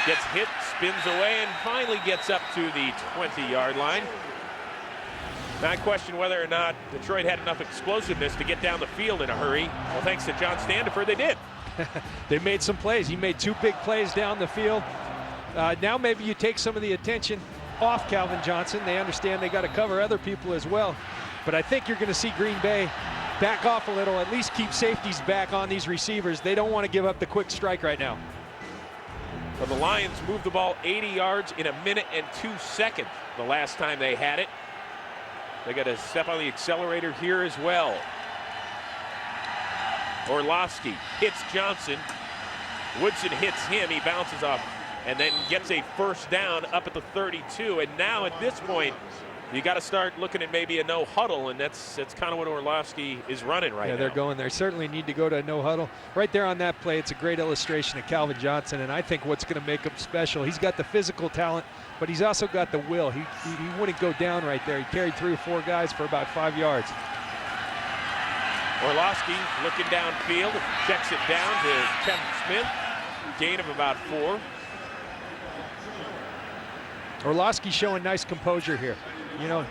Gets hit, spins away, and finally gets up to the 20-yard line. Now I question whether or not Detroit had enough explosiveness to get down the field in a hurry. Well, thanks to John Standifer, they did. They made some plays. He made 2 big plays down the field. Now maybe you take some of the attention off Calvin Johnson. They understand they got to cover other people as well. But I think you're going to see Green Bay back off a little, at least keep safeties back on these receivers. They don't want to give up the quick strike right now. Well, the Lions moved the ball 80 yards in 1 minute and 2 seconds the last time they had it. They got to step on the accelerator here as well. Orlovsky hits Johnson. Woodson hits him, he bounces off, and then gets a first down up at the 32. And now at this point, you got to start looking at maybe a no huddle, and that's kind of what Orlovsky is running right now. Yeah, they're going there. Certainly need to go to a no huddle. Right there on that play, it's a great illustration of Calvin Johnson, and I think what's going to make him special. He's got the physical talent, but he's also got the will. He wouldn't go down right there. He carried 3 or 4 guys for about 5 yards. Orlovsky looking downfield, checks it down to Kevin Smith. Gain of about 4. Orlovsky showing nice composure here. You know,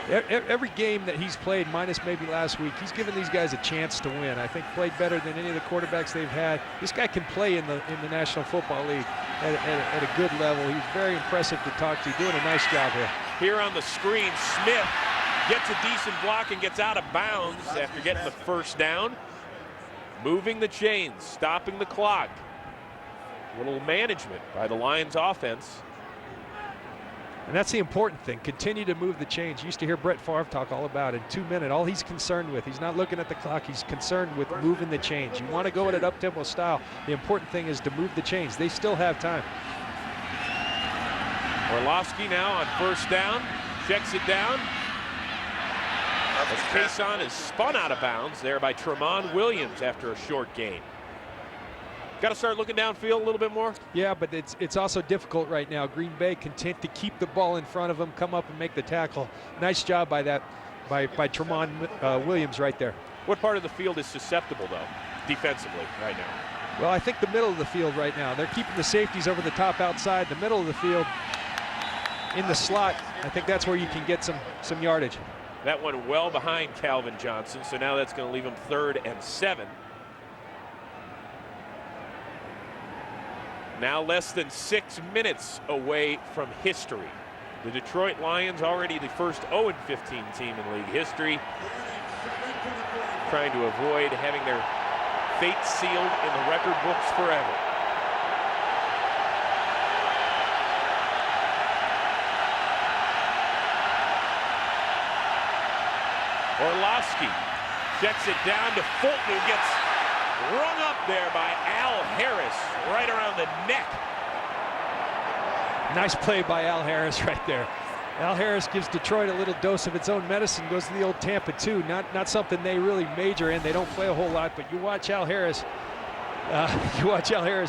every game that he's played, minus maybe last week, he's given these guys a chance to win. I think played better than any of the quarterbacks they've had. This guy can play in the National Football League at a good level. He's very impressive to talk to. Doing a nice job here. Here on the screen, Smith gets a decent block and gets out of bounds after getting the first down. Moving the chains, stopping the clock. Little management by the Lions offense. And that's the important thing. Continue to move the chains. You used to hear Brett Favre talk all about it. 2 minutes, all he's concerned with. He's not looking at the clock. He's concerned with moving the chains. You want to go at an up-tempo style. The important thing is to move the chains. They still have time. Orlovsky now on first down. Checks it down. As Kason is spun out of bounds there by Tramon Williams after a short gain. Got to start looking downfield a little bit more. Yeah, but it's also difficult right now. Green Bay content to keep the ball in front of them, come up and make the tackle. Nice job by Tramon Williams right there. What part of the field is susceptible, though, defensively right now? Well, I think the middle of the field right now. They're keeping the safeties over the top outside. The middle of the field in the slot, I think that's where you can get some yardage. That one well behind Calvin Johnson, so now that's going to leave him 3rd and 7. Now less than 6 minutes away from history. The Detroit Lions, already the first 0-15 team in league history, trying to avoid having their fate sealed in the record books forever. Orlovsky checks it down to Fulton, who gets rung up there by Al Harris right around the neck. Nice play by Al Harris right there. Al Harris gives Detroit a little dose of its own medicine, goes to the old Tampa 2. Not something they really major in. They don't play a whole lot, but you watch Al Harris.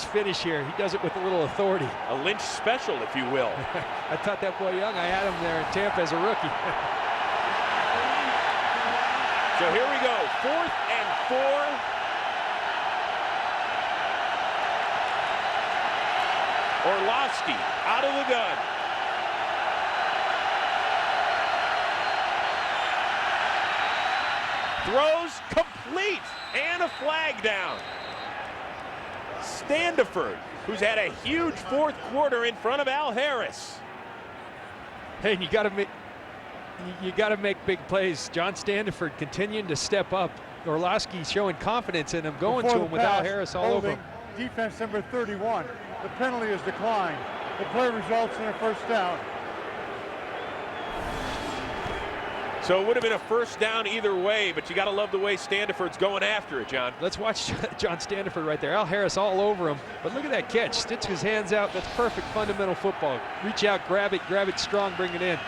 Finish here. He does it with a little authority. A Lynch special, if you will. I taught that boy young. I had him there in Tampa as a rookie. So here we go, 4th and 4. Orlovsky out of the gun. Throws complete and a flag down. Standiford, who's had a huge 4th quarter in front of Al Harris. Hey, you got to make big plays. John Standiford continuing to step up. Orlovsky showing confidence in him, going to him with Al Harris all over him. Defense number 31. The penalty is declined. The play results in a first down. So it would have been a first down either way, but you got to love the way Standiford's going after it, John. Let's watch John Standiford right there. Al Harris all over him, but look at that catch. Sticks his hands out. That's perfect fundamental football. Reach out, grab it strong, bring it in.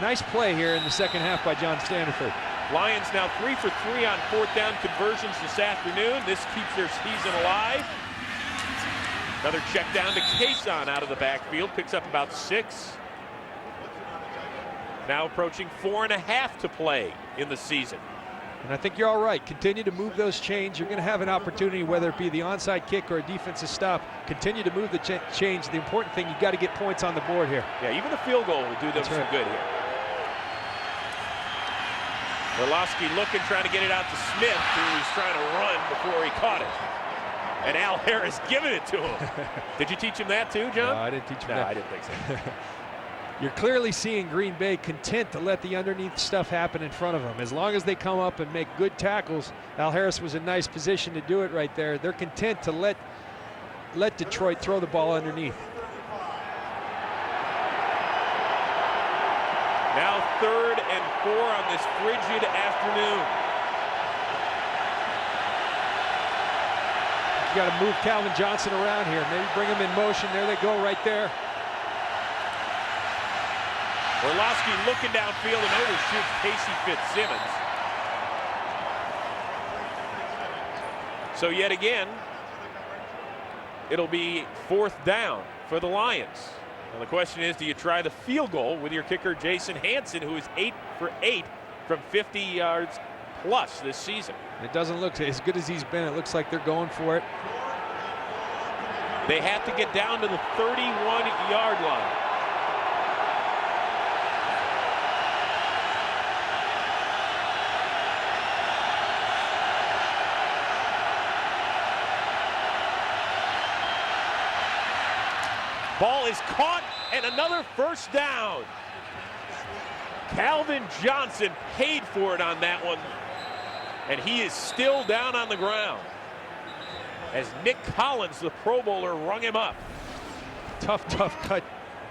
Nice play here in the second half by John Standiford. Lions now 3 for 3 on 4th down conversions this afternoon. This keeps their season alive. Another check down to Kason out of the backfield, picks up about 6. Now approaching 4.5 to play in the season. And I think you're all right. Continue to move those chains. You're going to have an opportunity, whether it be the onside kick or a defensive stop. Continue to move the chains. The important thing, you got to get points on the board here. Yeah, even the field goal will do them some good here. Orlovsky looking, trying to get it out to Smith, who was trying to run before he caught it. And Al Harris giving it to him. Did you teach him that too, John? No, I didn't teach him that. I didn't think so. You're clearly seeing Green Bay content to let the underneath stuff happen in front of them. As long as they come up and make good tackles, Al Harris was in nice position to do it right there. They're content to let Detroit throw the ball underneath. Now 3rd and 4 on this frigid afternoon. You got to move Calvin Johnson around here. Maybe bring him in motion. There they go right there. Orlovsky looking downfield and overshoots Casey Fitzsimmons. So yet again, it'll be 4th down for the Lions. Well, the question is, do you try the field goal with your kicker Jason Hanson, who is 8 for 8 from 50 yards plus this season? It doesn't look as good as he's been. It looks like they're going for it. They have to get down to the 31-yard line. Ball is caught, and another first down. Calvin Johnson paid for it on that one, and he is still down on the ground as Nick Collins, the Pro Bowler, rung him up. Tough cut,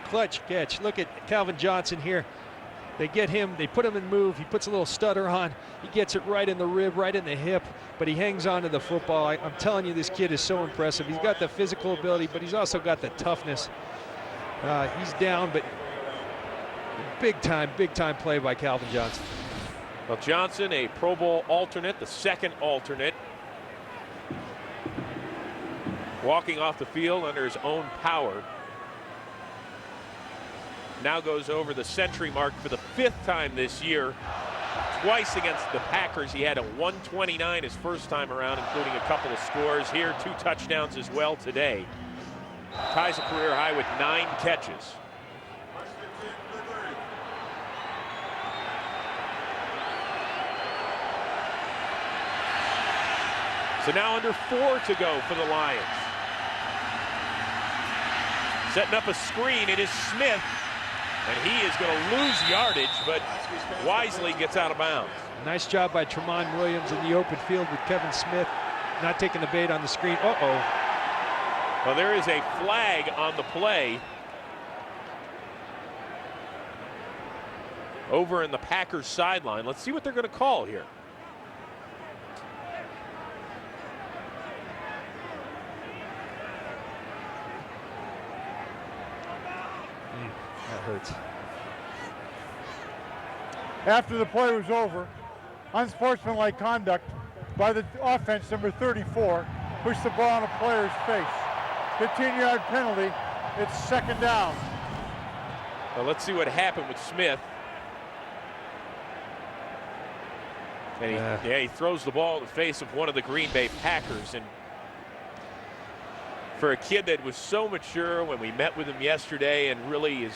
clutch catch. Look at Calvin Johnson here. They get him, they put him in move. He puts a little stutter on. He gets it right in the rib, right in the hip, but he hangs on to the football. I'm telling you, this kid is so impressive. He's got the physical ability, but he's also got the toughness. He's down, but big time play by Calvin Johnson. Well, Johnson, a Pro Bowl alternate, the second alternate, walking off the field under his own power. Now goes over the century mark for the 5th time this year. Twice against the Packers. He had a 129 his first time around, including a couple of scores. Here, 2 touchdowns as well today. Ties a career high with 9 catches. So now under 4 to go for the Lions. Setting up a screen, it is Smith. And he is going to lose yardage, but wisely gets out of bounds. Nice job by Tramon Williams in the open field with Kevin Smith not taking the bait on the screen. Well, there is a flag on the play over in the Packers sideline. Let's see what they're going to call here. That hurts. After the play was over, unsportsmanlike conduct by the offense, number 34, pushed the ball on a player's face. 15-yard penalty. It's 2nd down. Well, let's see what happened with Smith. And he throws the ball in the face of one of the Green Bay Packers. And for a kid that was so mature when we met with him yesterday and really is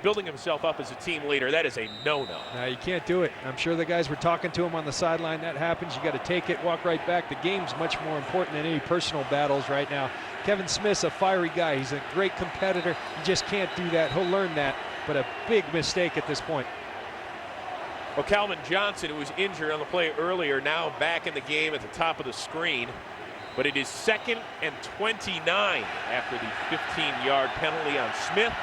building himself up as a team leader, that is a no-no. No, you can't do it. I'm sure the guys were talking to him on the sideline. That happens. You got to take it, walk right back. The game's much more important than any personal battles right now. Kevin Smith's a fiery guy. He's a great competitor. You just can't do that. He'll learn that, but a big mistake at this point. Well, Calvin Johnson, who was injured on the play earlier, now back in the game at the top of the screen. But it is 2nd and 29 after the 15-yard penalty on Smith.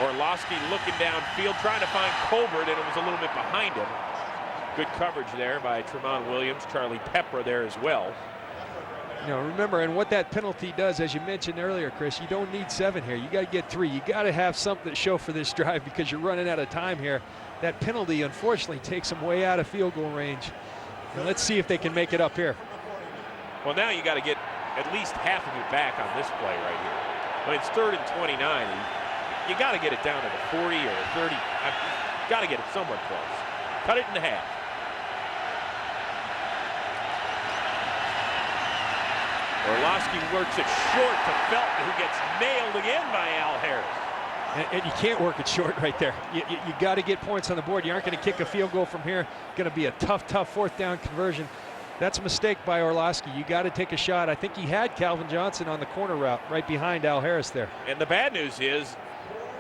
Orlovsky looking downfield, trying to find Colbert, and it was a little bit behind him. Good coverage there by Tramon Williams, Charlie Pepra there as well. You know, remember, and what that penalty does, as you mentioned earlier, Chris, you don't need 7 here. You got to get 3. You got to have something to show for this drive because you're running out of time here. That penalty, unfortunately, takes them way out of field goal range. And let's see if they can make it up here. Well, now you got to get at least half of it back on this play right here. But it's 3rd and 29. You got to get it down to the 40 or 30. Got to get it somewhere close. Cut it in half. Orlovsky works it short to Felton, who gets nailed again by Al Harris. And you can't work it short right there. You got to get points on the board. You aren't going to kick a field goal from here. Going to be a tough 4th down conversion. That's a mistake by Orlovsky. You got to take a shot. I think he had Calvin Johnson on the corner route right behind Al Harris there. And the bad news is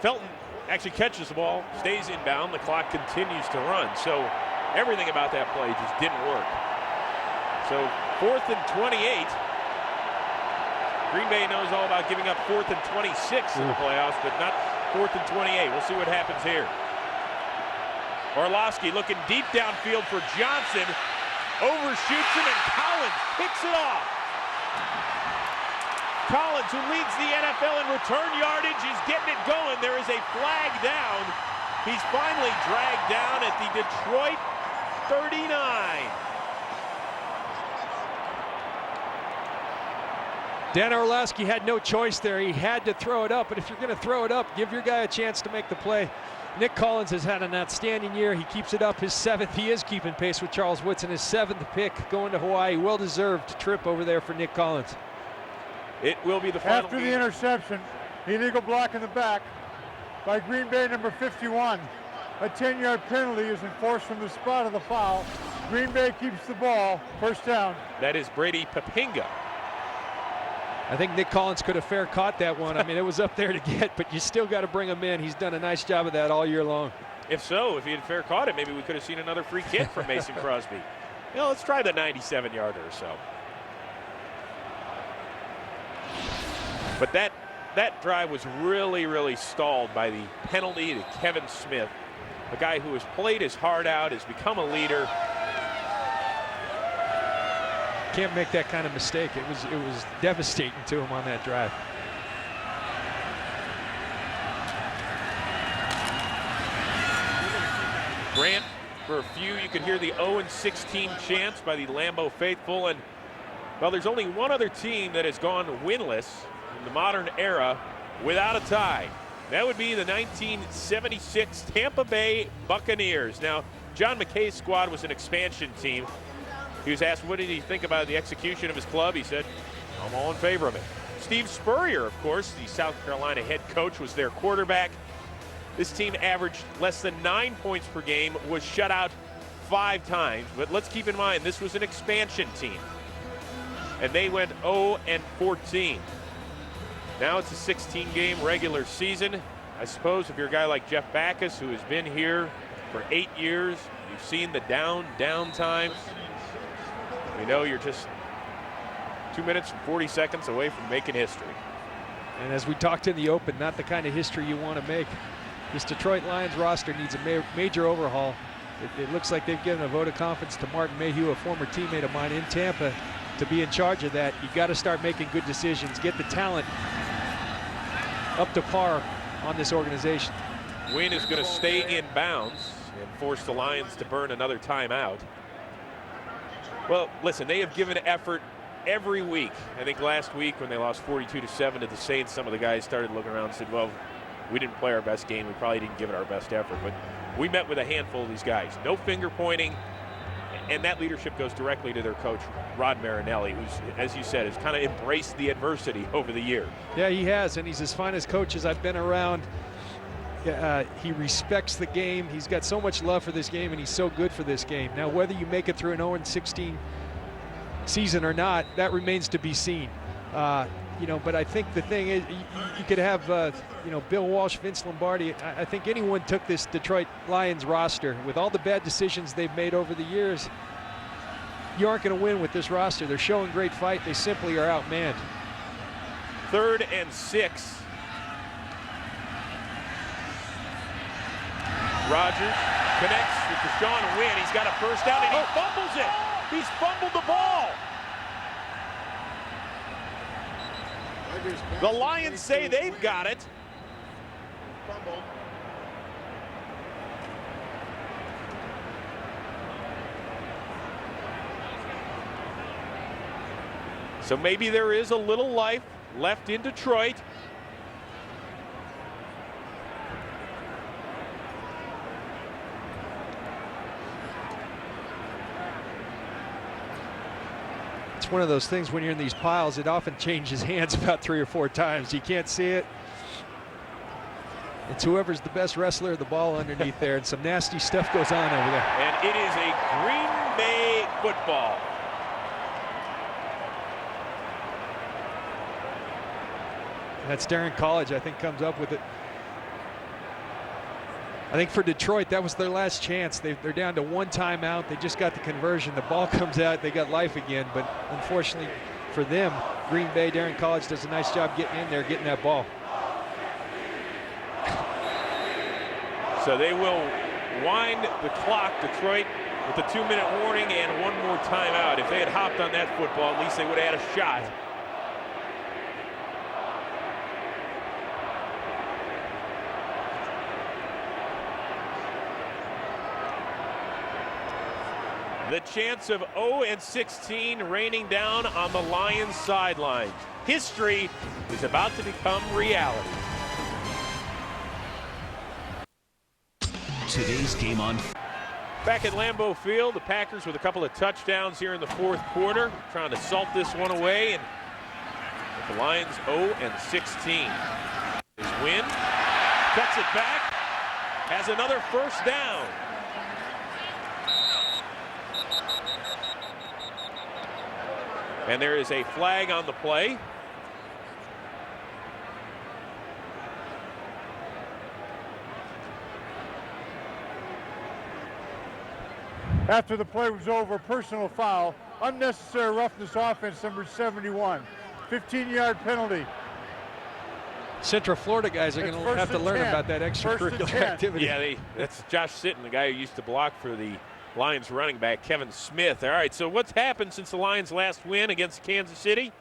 Felton actually catches the ball, stays inbound. The clock continues to run. So everything about that play just didn't work. So 4th and 28. Green Bay knows all about giving up 4th and 26 in the playoffs, but not 4th and 28. We'll see what happens here. Orlovsky looking deep downfield for Johnson. overshoots him, and Collins picks it off. Collins, who leads the NFL in return yardage, is getting it going. There is a flag down. He's finally dragged down at the Detroit 39. Dan Orlovsky had no choice there. He had to throw it up, but if you're going to throw it up, give your guy a chance to make the play. Nick Collins has had an outstanding year. He keeps it up, his 7th. He is keeping pace with Charles Woodson, his 7th pick going to Hawaii. Well-deserved trip over there for Nick Collins. It will be the final After the interception, illegal block in the back by Green Bay number 51. A 10-yard penalty is enforced from the spot of the foul. Green Bay keeps the ball, first down. That is Brady Papinga. I think Nick Collins could have fair caught that one. I mean, it was up there to get, but you still got to bring him in. He's done a nice job of that all year long. If so, if he had fair caught it, maybe we could have seen another free kick from Mason Crosby. You know, let's try the 97-yarder or so. But that drive was really stalled by the penalty to Kevin Smith, a guy who has played his heart out, has become a leader. Can't make that kind of mistake. It was devastating to him on that drive. Grant, for a few, you could hear the 0-16 chants by the Lambeau faithful, and well, there's only one other team that has gone winless in the modern era without a tie. That would be the 1976 Tampa Bay Buccaneers. Now, John McKay's squad was an expansion team. He was asked, what did he think about the execution of his club? He said, I'm all in favor of it. Steve Spurrier, of course, the South Carolina head coach, was their quarterback. This team averaged less than 9 points per game, was shut out 5 times. But let's keep in mind, this was an expansion team. And they went 0-14. Now it's a 16-game regular season. I suppose if you're a guy like Jeff Backus, who has been here for 8 years, you've seen the down times. You know you're just 2 minutes and 40 seconds away from making history. And as we talked in the open, not the kind of history you want to make. This Detroit Lions roster needs a major overhaul. It looks like they've given a vote of confidence to Martin Mayhew, a former teammate of mine in Tampa, to be in charge of that. You've got to start making good decisions, get the talent up to par on this organization. Wynn is going to stay in bounds and force the Lions to burn another timeout. Well, listen, they have given effort every week. I think last week when they lost 42-7 to the Saints, some of the guys started looking around and said, well, we didn't play our best game. We probably didn't give it our best effort. But we met with a handful of these guys. No finger pointing. And that leadership goes directly to their coach, Rod Marinelli, who's, as you said, has kind of embraced the adversity over the year. Yeah, he has, and he's as fine as coaches I've been around. He respects the game. He's got so much love for this game, and he's so good for this game. Now, whether you make it through an 0-16 season or not, that remains to be seen. You know, but I think the thing is, you could have, you know, Bill Walsh, Vince Lombardi. I think anyone took this Detroit Lions roster with all the bad decisions they've made over the years. You aren't going to win with this roster. They're showing great fight. They simply are outmanned. 3rd and 6. Rodgers connects with Deshaun Wynn. He's got a first down and he fumbles it. He's fumbled the ball. The Lions say they've got it. So maybe there is a little life left in Detroit. It's one of those things when you're in these piles, it often changes hands about 3 or 4 times. You can't see it. It's whoever's the best wrestler of the ball underneath there, and some nasty stuff goes on over there. And it is a Green Bay football. That's Darren College, I think, comes up with it. I think for Detroit, that was their last chance. They're down to 1 timeout. They just got the conversion. The ball comes out. They got life again. But unfortunately for them, Green Bay, Darren College does a nice job getting in there, getting that ball. So they will wind the clock. Detroit with the 2-minute warning and one more timeout. If they had hopped on that football, at least they would have had a shot. The chance of 0-16 raining down on the Lions sideline. History is about to become reality. Today's game on. Back at Lambeau Field, the Packers with a couple of touchdowns here in the fourth quarter, trying to salt this one away, and with the Lions 0-16. His win, cuts it back, has another first down. And there is a flag on the play. After the play was over, personal foul, unnecessary roughness offense, number 71. 15-yard penalty. Central Florida guys are going to have to learn 10. about that extracurricular activity. Yeah, that's Josh Sitton, the guy who used to block for the Lions running back, Kevin Smith. All right, so what's happened since the Lions' last win against Kansas City?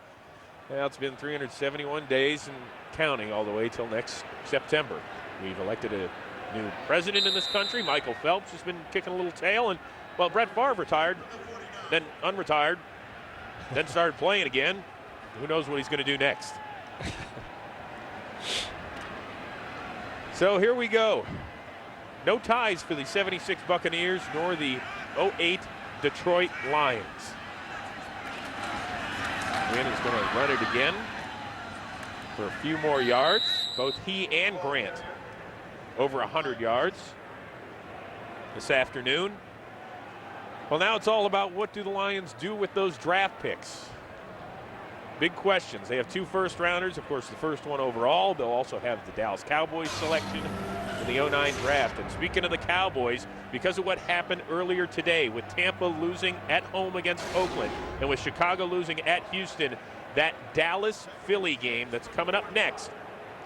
Well, it's been 371 days and counting all the way till next September. We've elected a new president in this country. Michael Phelps has been kicking a little tail, and well, Brett Favre retired, then unretired, then started playing again. Who knows what he's going to do next? So here we go. No ties for the 76 Buccaneers nor the 08 Detroit Lions. Wynn is going to run it again for a few more yards. Both he and Grant over 100 yards this afternoon. Well, now it's all about what do the Lions do with those draft picks. Big questions. They have 2 first-rounders, of course, the first one overall. They'll also have the Dallas Cowboys selection in the 09 draft. And speaking of the Cowboys, because of what happened earlier today with Tampa losing at home against Oakland and with Chicago losing at Houston, that Dallas-Philly game that's coming up next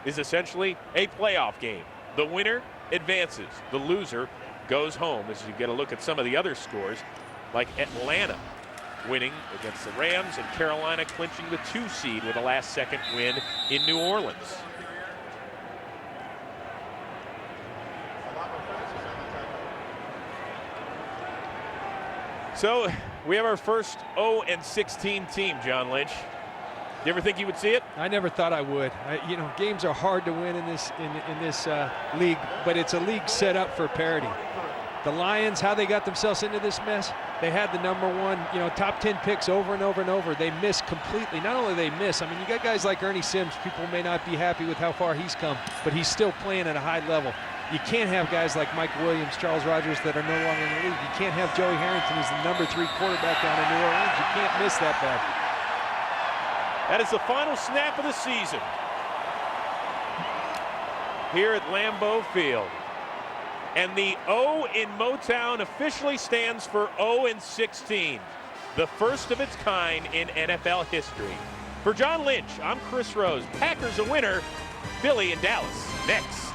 is essentially a playoff game. The winner advances. The loser goes home. As you get a look at some of the other scores, like Atlanta winning against the Rams and Carolina clinching the 2 seed with a last-second win in New Orleans. So we have our first 0-16 team, John Lynch. You ever think you would see it? I never thought I would. You know, games are hard to win in this league, but it's a league set up for parity. The Lions, how they got themselves into this mess, they had the #1, top 10 picks over and over and over. They missed completely. Not only they miss, I mean, you got guys like Ernie Sims. People may not be happy with how far he's come, but he's still playing at a high level. You can't have guys like Mike Williams, Charles Rogers that are no longer in the league. You can't have Joey Harrington, who's the #3 quarterback down in New Orleans. You can't miss that bad. That is the final snap of the season here at Lambeau Field. And the O in Motown officially stands for 0-16, the first of its kind in NFL history. For John Lynch, I'm Chris Rose. Packers a winner, Philly and Dallas next.